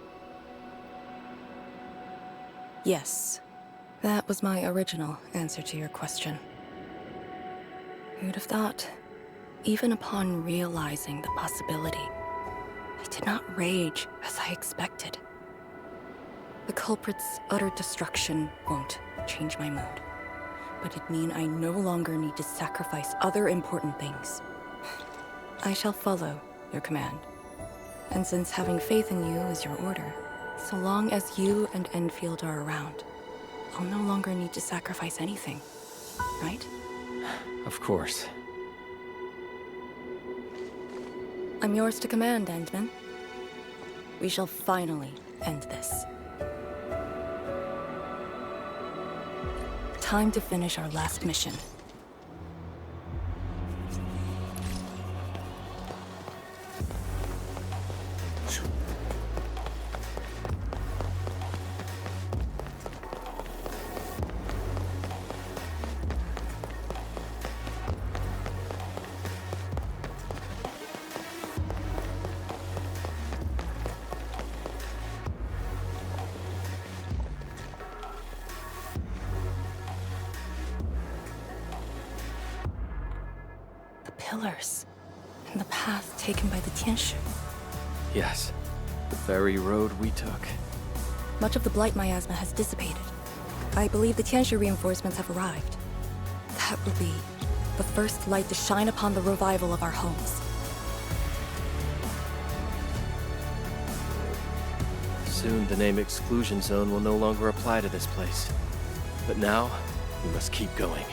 Yes, that was my original answer to your question. Who'd have thought? Even upon realizing the possibility, I did not rage as I expected. The culprit's utter destruction won't change my mood. But it'd mean I no longer need to sacrifice other important things. I shall follow your command. And since having faith in you is your order, so long as you and Enfield are around, I'll no longer need to sacrifice anything, right? Of course. I'm yours to command, Endman. We shall finally end this. Time to finish our last mission. Pillars, and the path taken by the Tianshu. Yes, the very road we took. Much of the blight miasma has dissipated. I believe the Tianshu reinforcements have arrived. That will be the first light to shine upon the revival of our homes. Soon the name Exclusion Zone will no longer apply to this place. But now, we must keep going.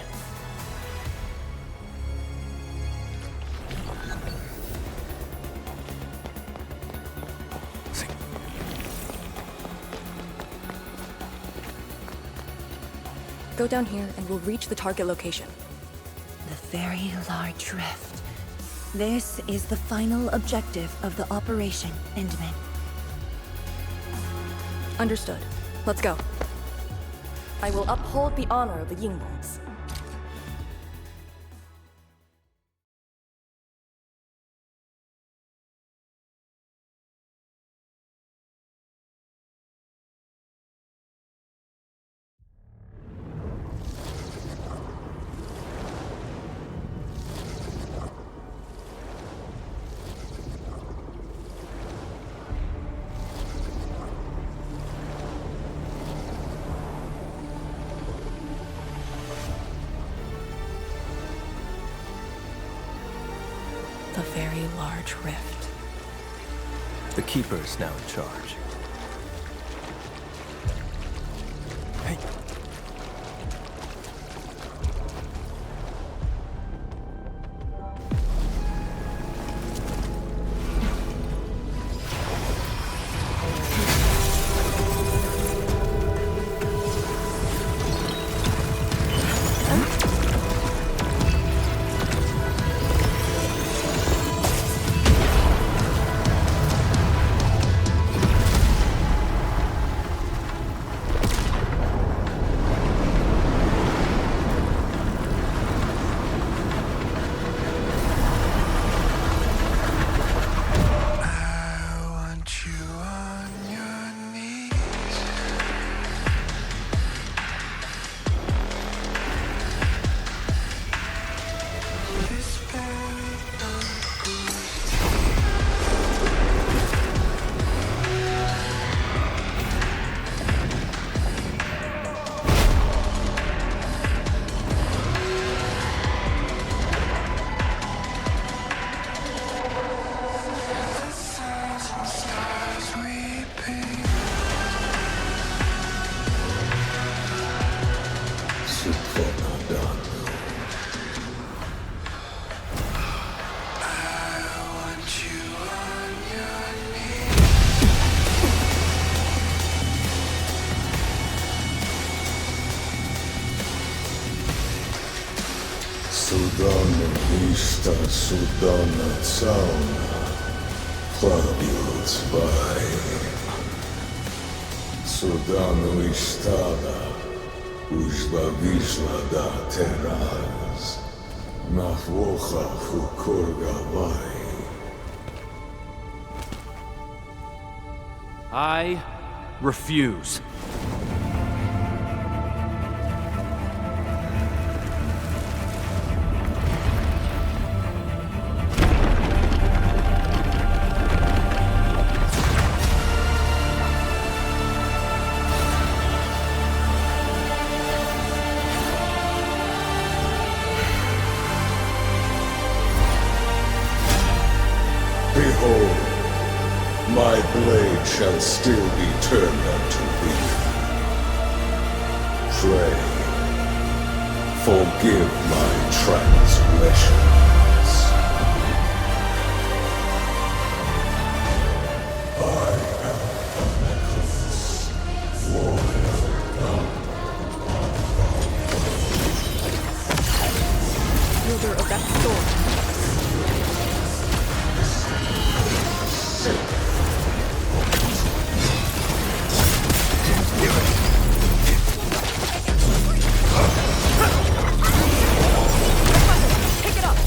Go down here and we'll reach the target location. The very large rift. This is the final objective of the operation, Endman. Understood. Let's go. I will uphold the honor of the Yinglongs. The very large rift. The Keeper is now in charge. Hey. Судана Вишта, Судана Цауна, Фабиус Бай. Судана Виштада, Ужла Вишла да Тераз, Нахвоха Фукургавай. I refuse. My blade shall still be turned unto thee. Pray, forgive my transgressions. I am Wielder of that sword. Pick it up!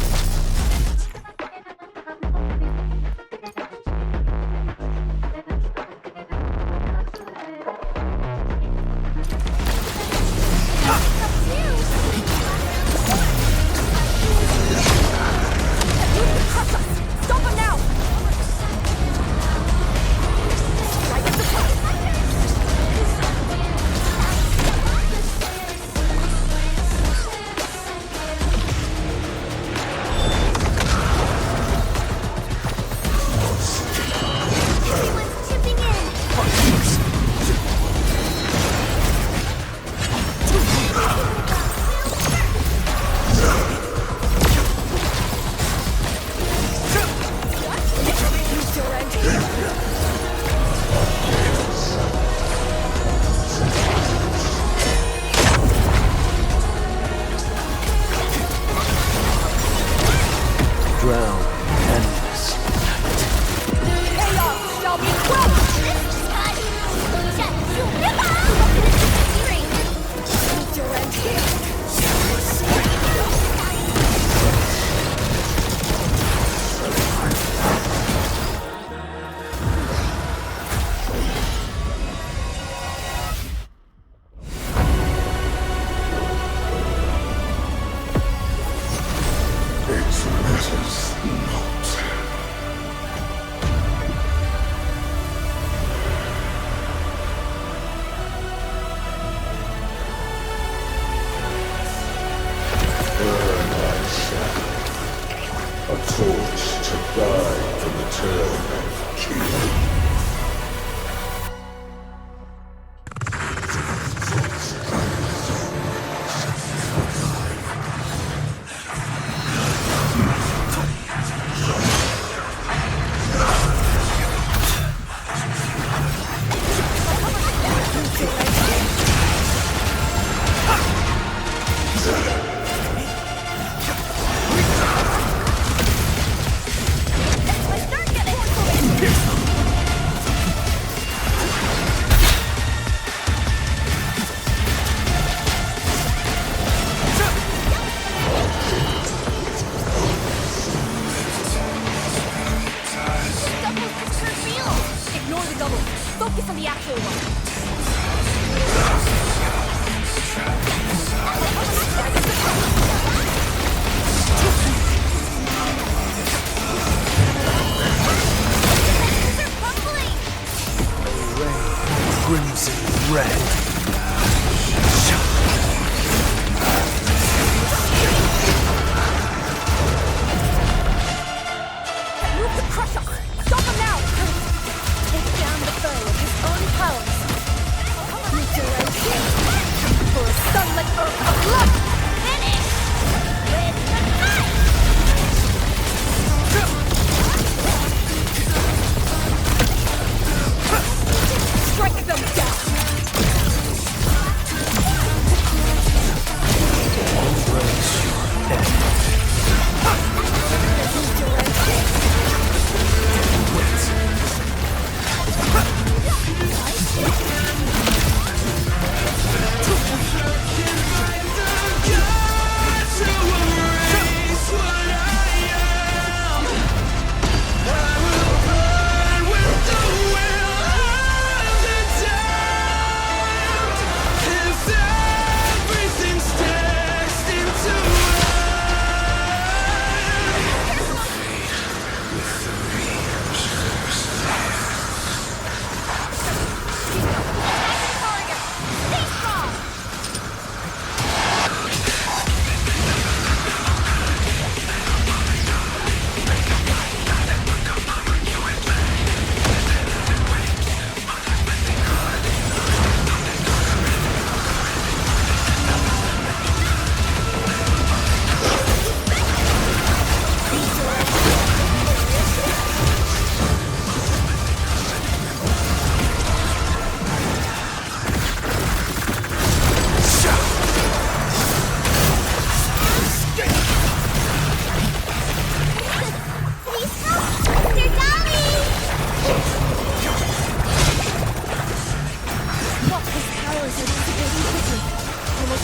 Stop him now! Right at the top! Drown endless. Chaos shall be quelched! Meet your end here! It matters not. Burn I shall. A torch to guide the return of King.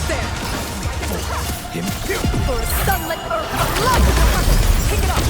There! For sunlit earth alive! Pick it up!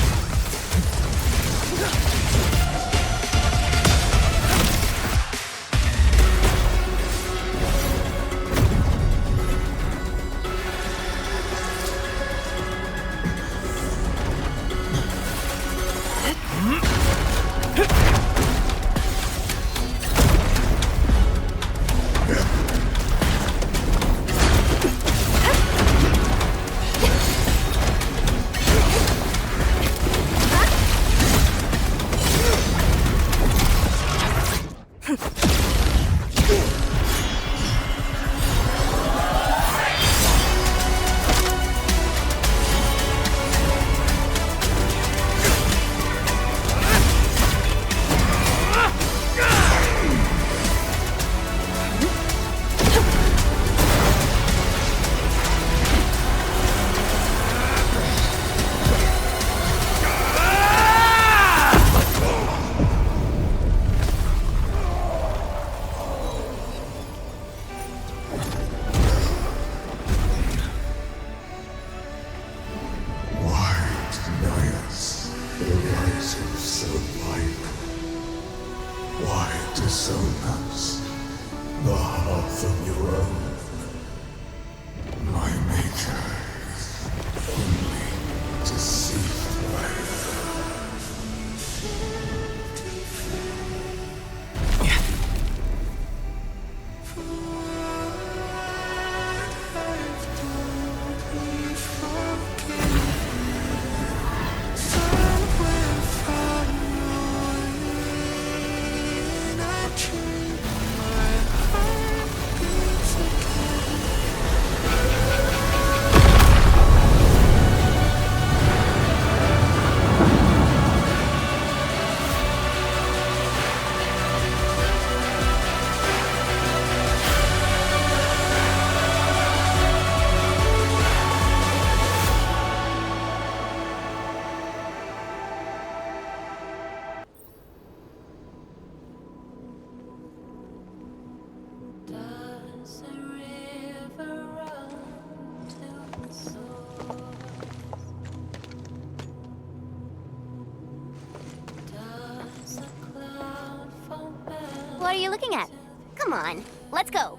What are you looking at? Come on, let's go.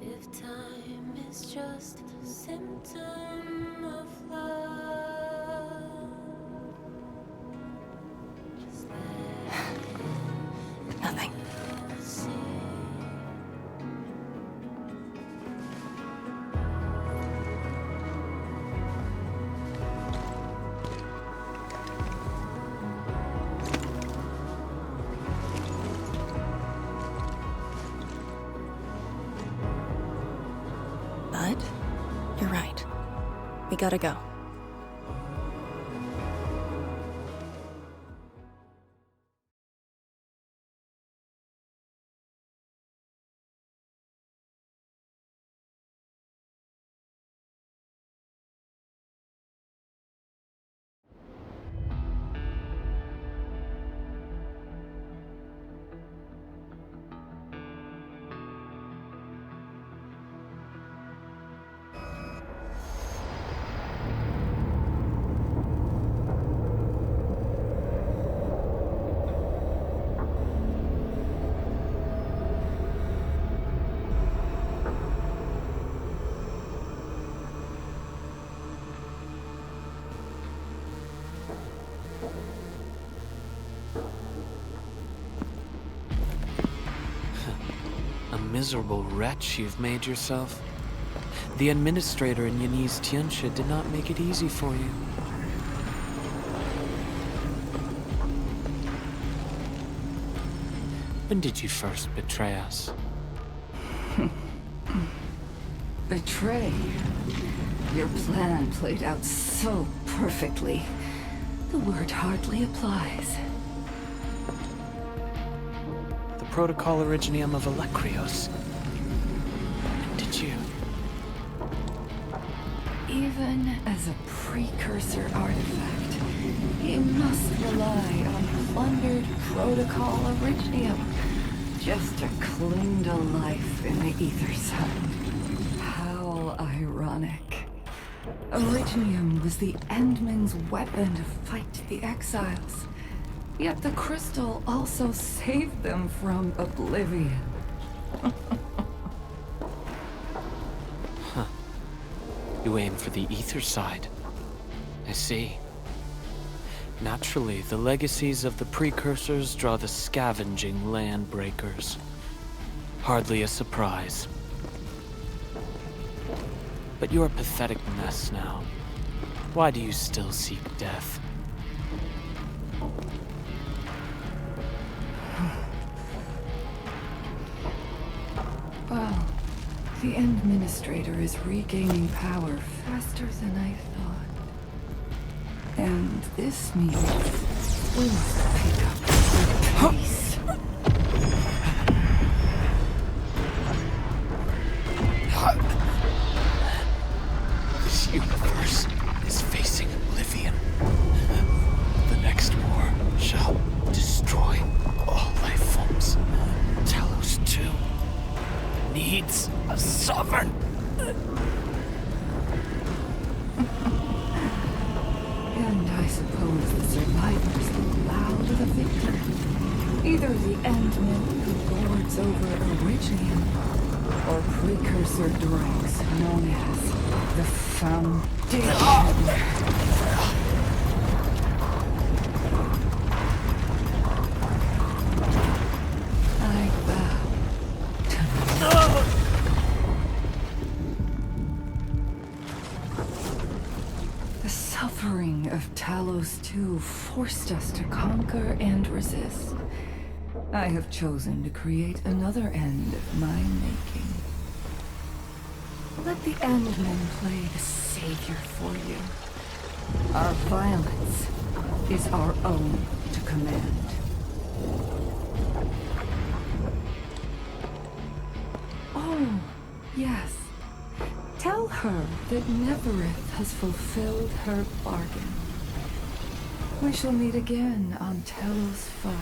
If time is just a symptom of love, just Nothing. But you're right. We gotta go. Miserable wretch you've made yourself. The administrator in Yanni's Tianxia did not make it easy for you. When did you first betray us? Betray? Your plan played out so perfectly. The word hardly applies. The Protocol Originium of Electrios. Did you? Even as a precursor artifact, you must rely on plundered Protocol Originium. just to cling to life in the ether side. How ironic. Originium was the Endmen's weapon to fight the exiles. Yet the crystal also saved them from oblivion. Huh. You aim for the ether side. I see. Naturally, the legacies of the precursors draw the scavenging land breakers. Hardly a surprise. But you're a pathetic mess now. Why do you still seek death? Well, the Administrator is regaining power faster than I thought. And this means we must pick up the pace. This universe is facing oblivion. The next war shall destroy all life forms. Talos 2 needs a sovereign. And I suppose the survivors will bow to the victor. Either the Endman who lords over Originium, or precursor droids known as the Foundation. I bow to the suffering of Talos 2 forced us to conquer and resist. I have chosen to create another end of my making. Let the Endmen play the savior for you. Our violence is our own to command. Oh, yes. Tell her that Neverith has fulfilled her bargain. We shall meet again on Telos 5.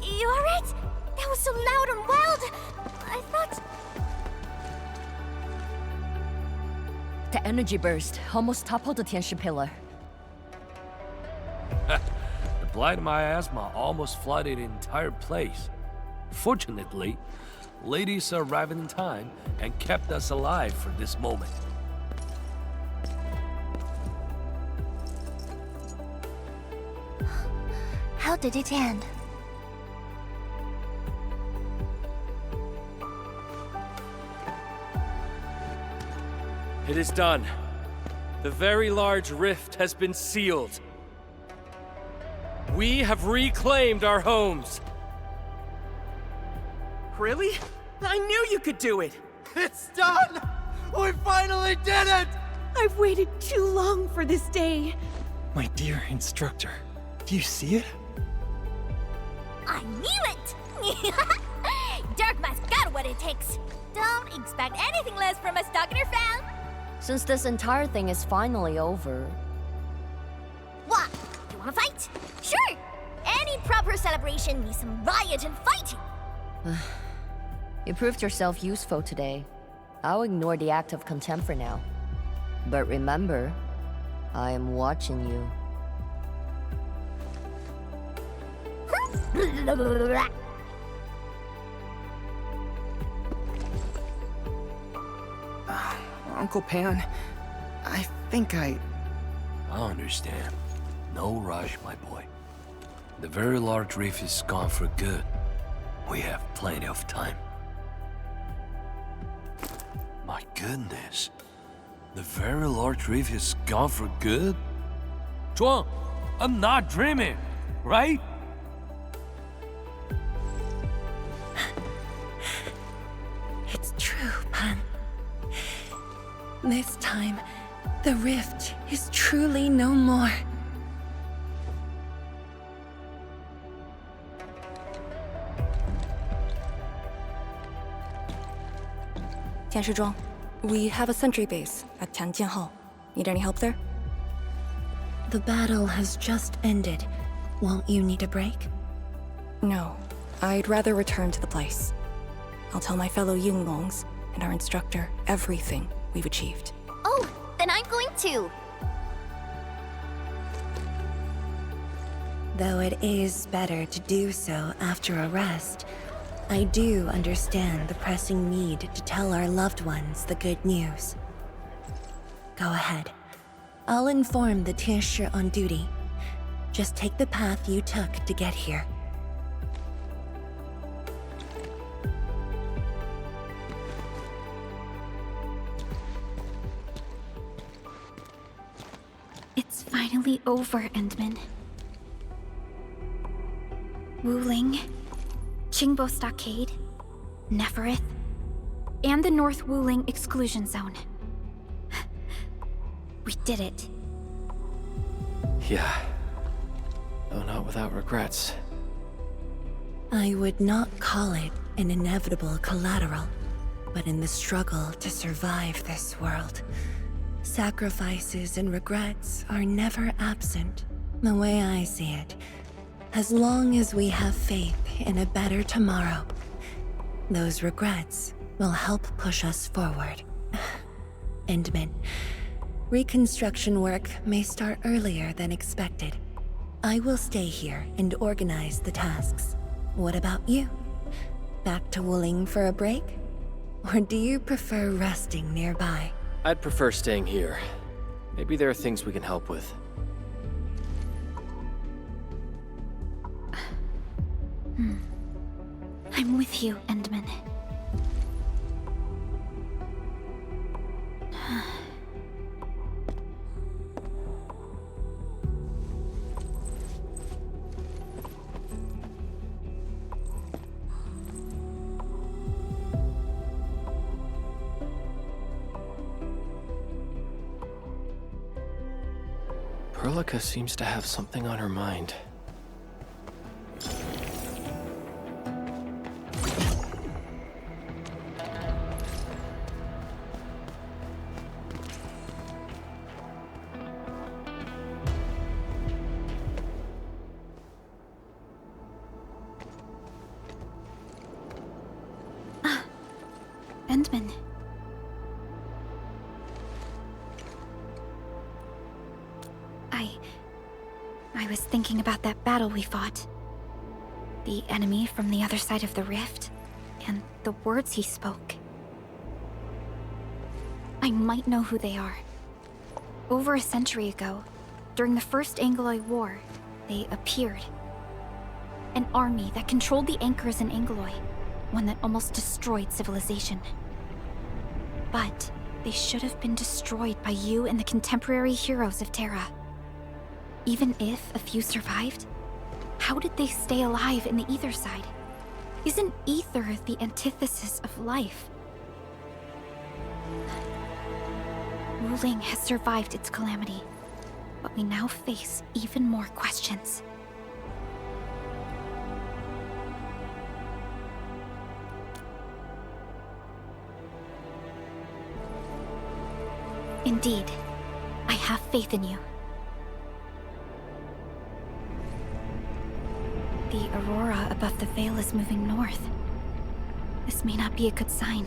You alright? That was so loud and wild! I thought... The energy burst almost toppled the Tianshi pillar. The blight miasma almost flooded the entire place. Fortunately, ladies arrived in time and kept us alive for this moment. How did it end? It is done. The very large rift has been sealed. We have reclaimed our homes. Really? I knew you could do it! It's done! We finally did it! I've waited too long for this day. My dear instructor, do you see it? I knew it! Dark Mask got what it takes. Don't expect anything less from a Stalker fan. Since this entire thing is finally over... What? You wanna fight? Sure! Any proper celebration needs some riot and fighting! You proved yourself useful today. I'll ignore the act of contempt for now. But remember, I am watching you. Uncle Pan, I think I understand. No rush, my boy. The very large reef is gone for good. We have plenty of time. My goodness. The very large reef is gone for good? Zhuang, I'm not dreaming, right? It's true, Pan. This time, the rift is truly no more. 天师庄, we have a sentry base at Tianjian Hall. Need any help there? The battle has just ended. Won't you need a break? No. I'd rather return to the place. I'll tell my fellow Yinglongs and our instructor everything we've achieved. Oh, then I'm going to. Though it is better to do so after a rest, I do understand the pressing need to tell our loved ones the good news. Go ahead. I'll inform the Tieshi on duty. Just take the path you took to get here. It's finally over, Endman. Wuling, Qingbo Stockade, Neferith, and the North Wuling Exclusion Zone. We did it. Yeah. Though not without regrets. I would not call it an inevitable collateral, but in the struggle to survive this world, sacrifices and regrets are never absent. The way I see it, as long as we have faith in a better tomorrow, those regrets will help push us forward. Endman, reconstruction work may start earlier than expected. I will stay here and organize the tasks. What about you? Back to Wuling for a break? Or do you prefer resting nearby? I'd prefer staying here. Maybe there are things we can help with. I'm with you, Endman. Perlica seems to have something on her mind. Endman. I was thinking about that battle we fought. The enemy from the other side of the rift, and the words he spoke. I might know who they are. Over a century ago, during the First Angloid War, they appeared. An army that controlled the anchors in Angloid, one that almost destroyed civilization. But they should have been destroyed by you and the contemporary heroes of Terra. Even if a few survived, how did they stay alive in the ether side? Isn't ether the antithesis of life? Wuling has survived its calamity, but we now face even more questions. Indeed, I have faith in you. The aurora above the veil is moving north. This may not be a good sign.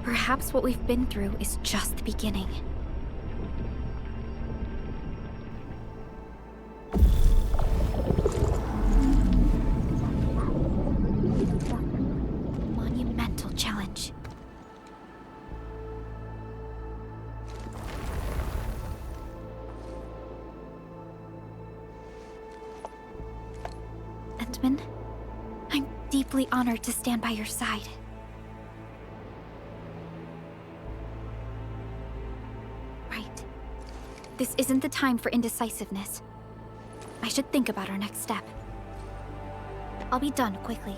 Perhaps what we've been through is just the beginning. Monumental challenge. Endman, I'm deeply honored to stand by your side. This isn't the time for indecisiveness. I should think about our next step. I'll be done quickly.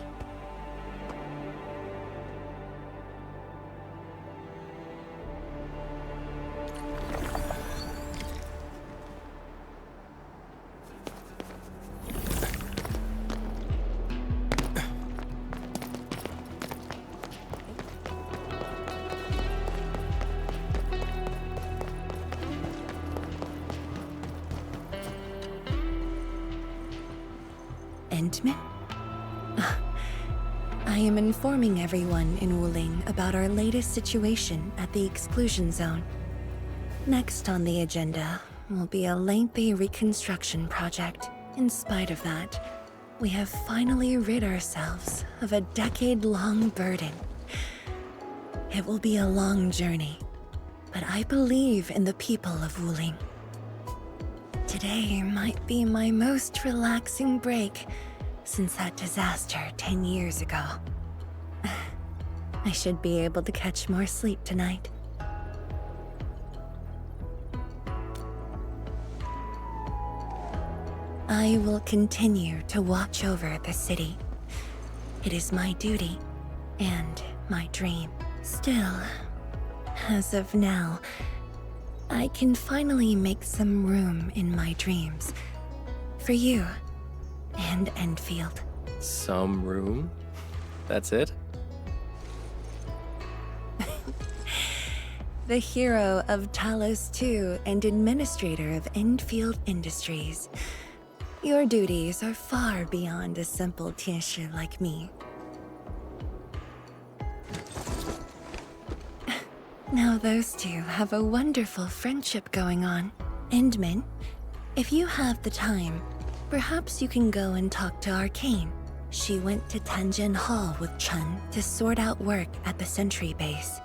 Endman? I am informing everyone in Wuling about our latest situation at the exclusion zone. Next on the agenda will be a lengthy reconstruction project. In spite of that, we have finally rid ourselves of a decade-long burden. It will be a long journey, but I believe in the people of Wuling. Today might be my most relaxing break since that disaster 10 years ago. I should be able to catch more sleep tonight. I will continue to watch over the city. It is my duty and my dream. Still, as of now, I can finally make some room in my dreams for you and Endfield. Some room? That's it? The hero of Talos II and administrator of Endfield Industries. Your duties are far beyond a simple Tianshi like me. Now those two have a wonderful friendship going on. Endman, if you have the time, perhaps you can go and talk to Arcane. She went to Tanjin Hall with Chun to sort out work at the Sentry base.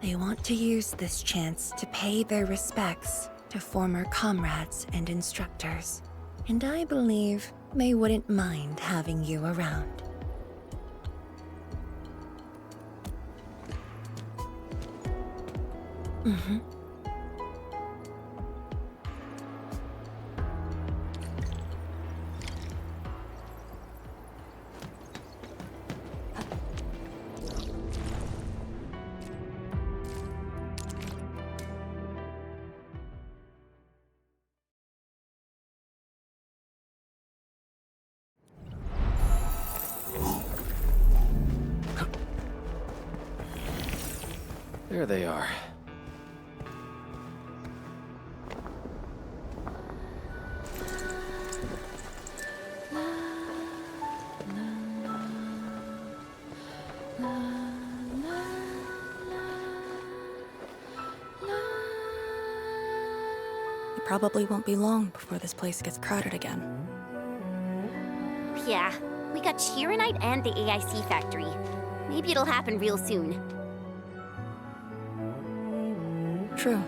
They want to use this chance to pay their respects to former comrades and instructors. And I believe they wouldn't mind having you around. Mm-hmm. There they are. It probably won't be long before this place gets crowded again. Yeah, we got Chironite and the AIC factory. Maybe it'll happen real soon. True.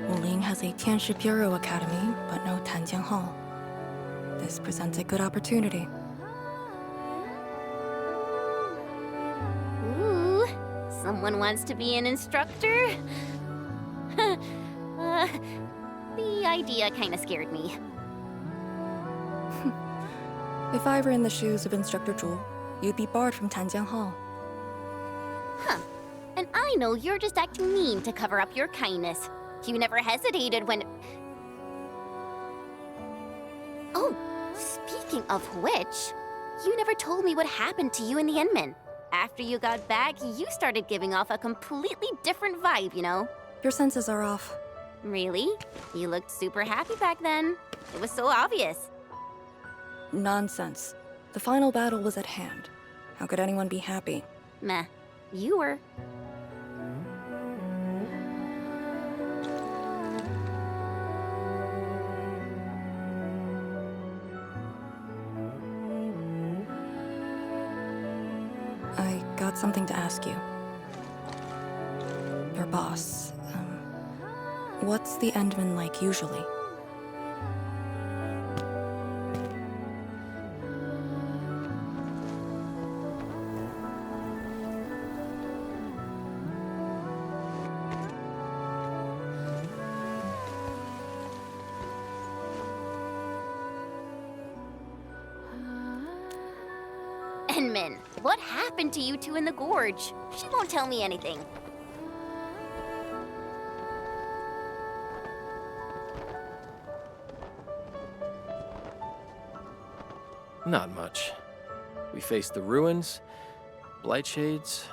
Wuling has a Tianshi Bureau Academy, but no Tanjian Hall. This presents a good opportunity. Ooh, someone wants to be an instructor? The idea kinda scared me. If I were in the shoes of Instructor Zhu, you'd be barred from Tanjian Hall. Huh. And I know you're just acting mean to cover up your kindness. You never hesitated when... Oh, speaking of which, you never told me what happened to you and the Endmen. After you got back, you started giving off a completely different vibe, you know? Your senses are off. Really? You looked super happy back then. It was so obvious. Nonsense. The final battle was at hand. How could anyone be happy? Meh. You were. I got something to ask you. Your boss, what's the Endman like usually? Enmin, what happened to you two in the gorge? She won't tell me anything. Not much. We faced the ruins, Blightshades,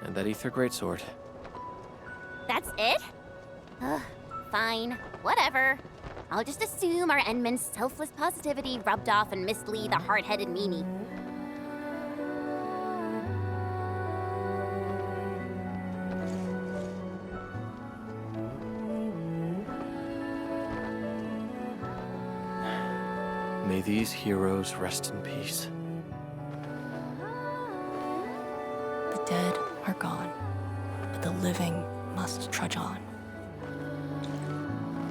and that Ether Greatsword. That's it? Ugh, fine. Whatever. I'll just assume our Enmin's selfless positivity rubbed off on Miss Lee, the hard-headed meanie. May these heroes rest in peace. The dead are gone, but the living must trudge on.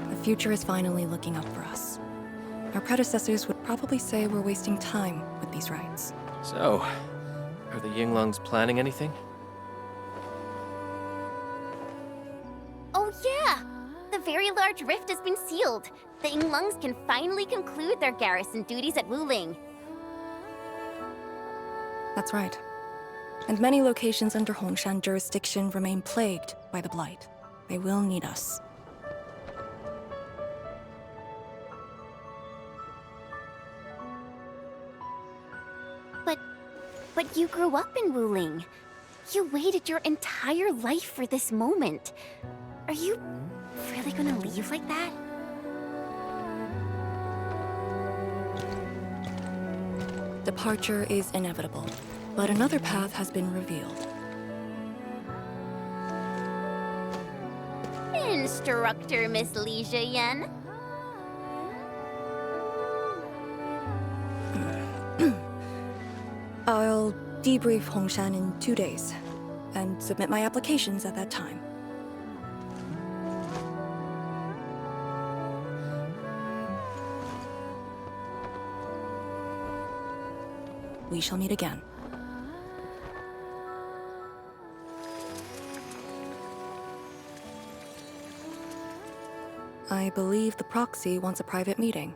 The future is finally looking up for us. Our predecessors would probably say we're wasting time with these rites. So, are the Yinglungs planning anything? Oh yeah! The very large rift has been sealed. The Yinglungs can finally conclude their garrison duties at Wuling. That's right. And many locations under Hongshan jurisdiction remain plagued by the Blight. They will need us. But you grew up in Wuling. You waited your entire life for this moment. Are you really gonna leave like that? Departure is inevitable, but another path has been revealed. Instructor Miss Li Zheyan. I'll debrief Hongshan in 2 days, and submit my applications at that time. We shall meet again. I believe the proxy wants a private meeting.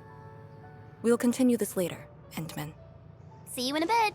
We'll continue this later, Endman. See you in a bit.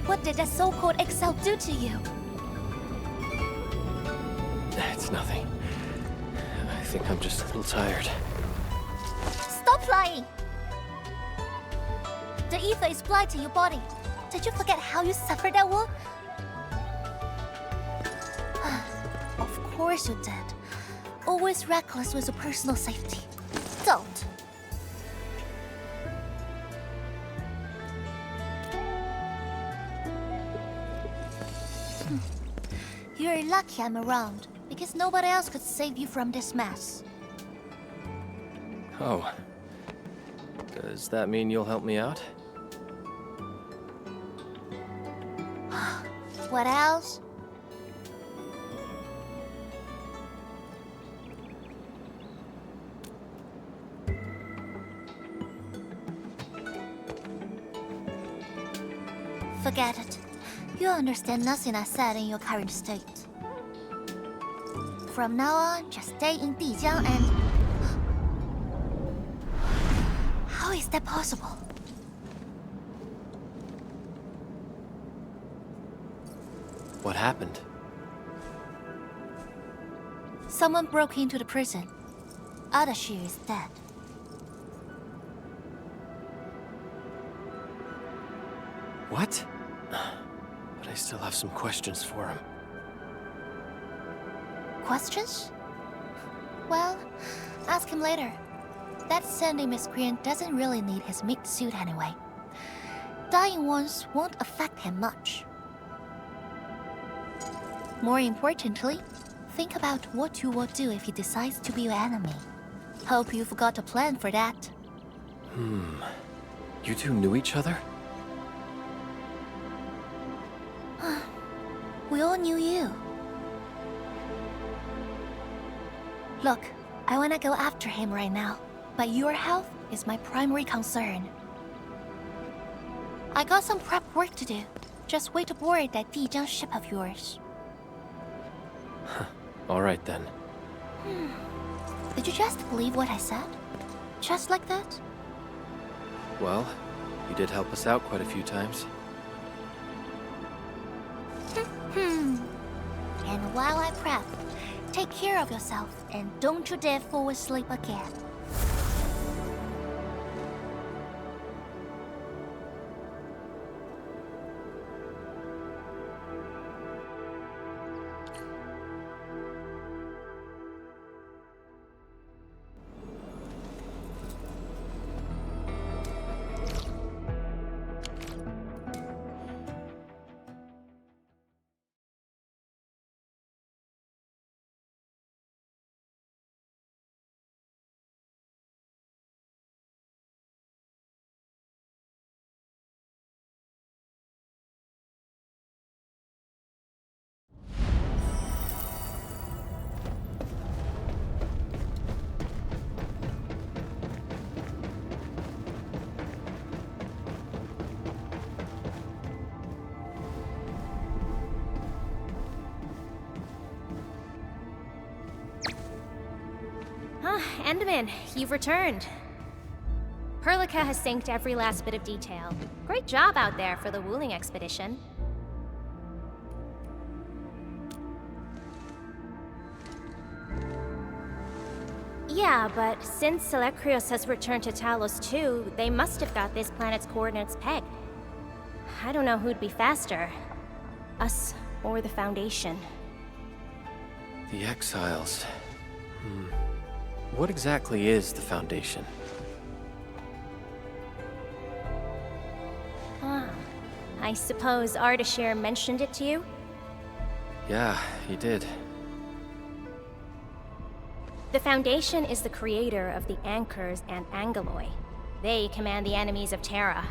What did that so-called Excel do to you? It's nothing. I think I'm just a little tired. Stop lying! The ether is blind to your body. Did you forget how you suffered that wound? Of course you did. Always reckless with your personal safety. Don't. You're lucky I'm around, because nobody else could save you from this mess. Oh. Does that mean you'll help me out? What else? Forget it. You understand nothing I said in your current state. From now on, just stay in Dijiang and... How is that possible? What happened? Someone broke into the prison. Adashi is dead. What? But I still have some questions for him. Questions? Well, ask him later. That sending miscreant doesn't really need his meat suit anyway. Dying once won't affect him much. More importantly, think about what you will do if he decides to be your enemy. Hope you've got a plan for that. You two knew each other? We all knew you. Look, I wanna go after him right now, but your health is my primary concern. I got some prep work to do. Just wait aboard that Dijiang ship of yours. Alright then. Did you just believe what I said? Just like that? Well, you did help us out quite a few times. And while I prep, take care of yourself and don't you dare fall asleep again. Endman, you've returned. Perlica has synced every last bit of detail. Great job out there for the Wuling expedition. Yeah, but since Selekrios has returned to Talos too, they must have got this planet's coordinates pegged. I don't know who'd be faster. Us or the Foundation. The Exiles. What exactly is the Foundation? I suppose Ardashir mentioned it to you? Yeah, he did. The Foundation is the creator of the Anchors and Angeloi. They command the enemies of Terra,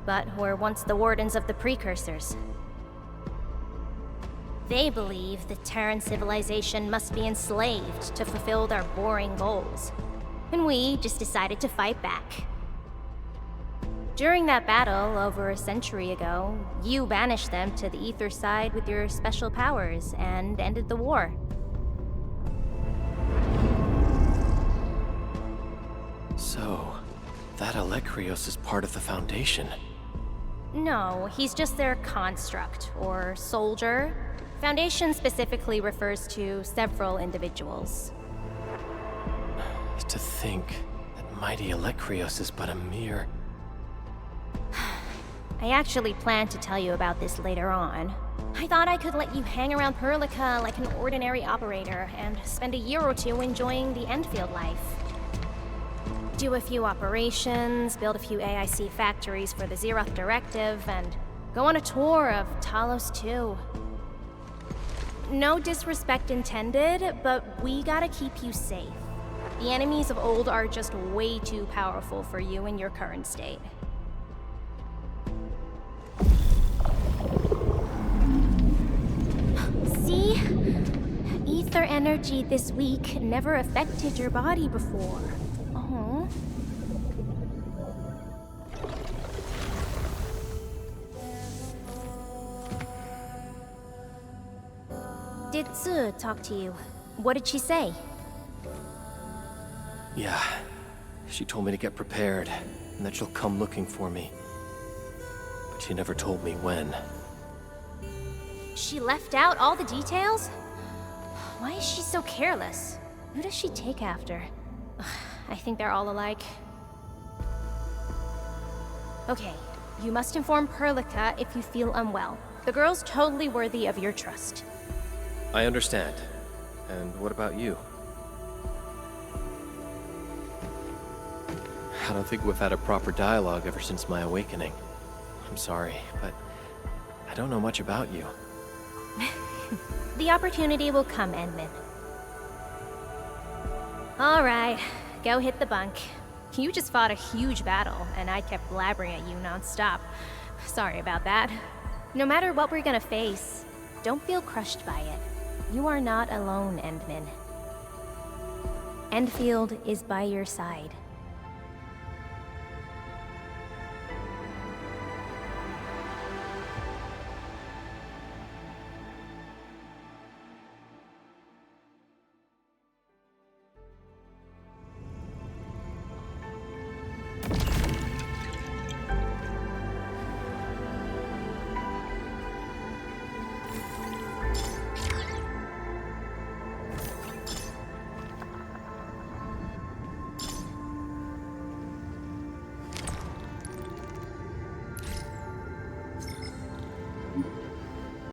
but were once the wardens of the Precursors. They believe the Terran civilization must be enslaved to fulfill their boring goals. And we just decided to fight back. During that battle, over a century ago, you banished them to the Ether side with your special powers and ended the war. So, that Alekrios is part of the Foundation. No, he's just their construct, or soldier. Foundation specifically refers to several individuals. To think that mighty Alekrios is but a mere... I actually planned to tell you about this later on. I thought I could let you hang around Perlica like an ordinary operator and spend a year or two enjoying the Endfield life. Do a few operations, build a few AIC factories for the Zeroth Directive, and go on a tour of Talos 2. No disrespect intended, but we gotta keep you safe. The enemies of old are just way too powerful for you in your current state. See? Ether energy this week never affected your body before. Oh. Did Tzu talk to you? What did she say? Yeah. She told me to get prepared, and that she'll come looking for me. But she never told me when. She left out all the details? Why is she so careless? Who does she take after? Ugh, I think they're all alike. Okay, you must inform Perlica if you feel unwell. The girl's totally worthy of your trust. I understand. And what about you? I don't think we've had a proper dialogue ever since my awakening. I'm sorry, but I don't know much about you. The opportunity will come, Enmin. Alright, go hit the bunk. You just fought a huge battle, and I kept blabbering at you non-stop. Sorry about that. No matter what we're gonna face, don't feel crushed by it. You are not alone, Endmin. Endfield is by your side.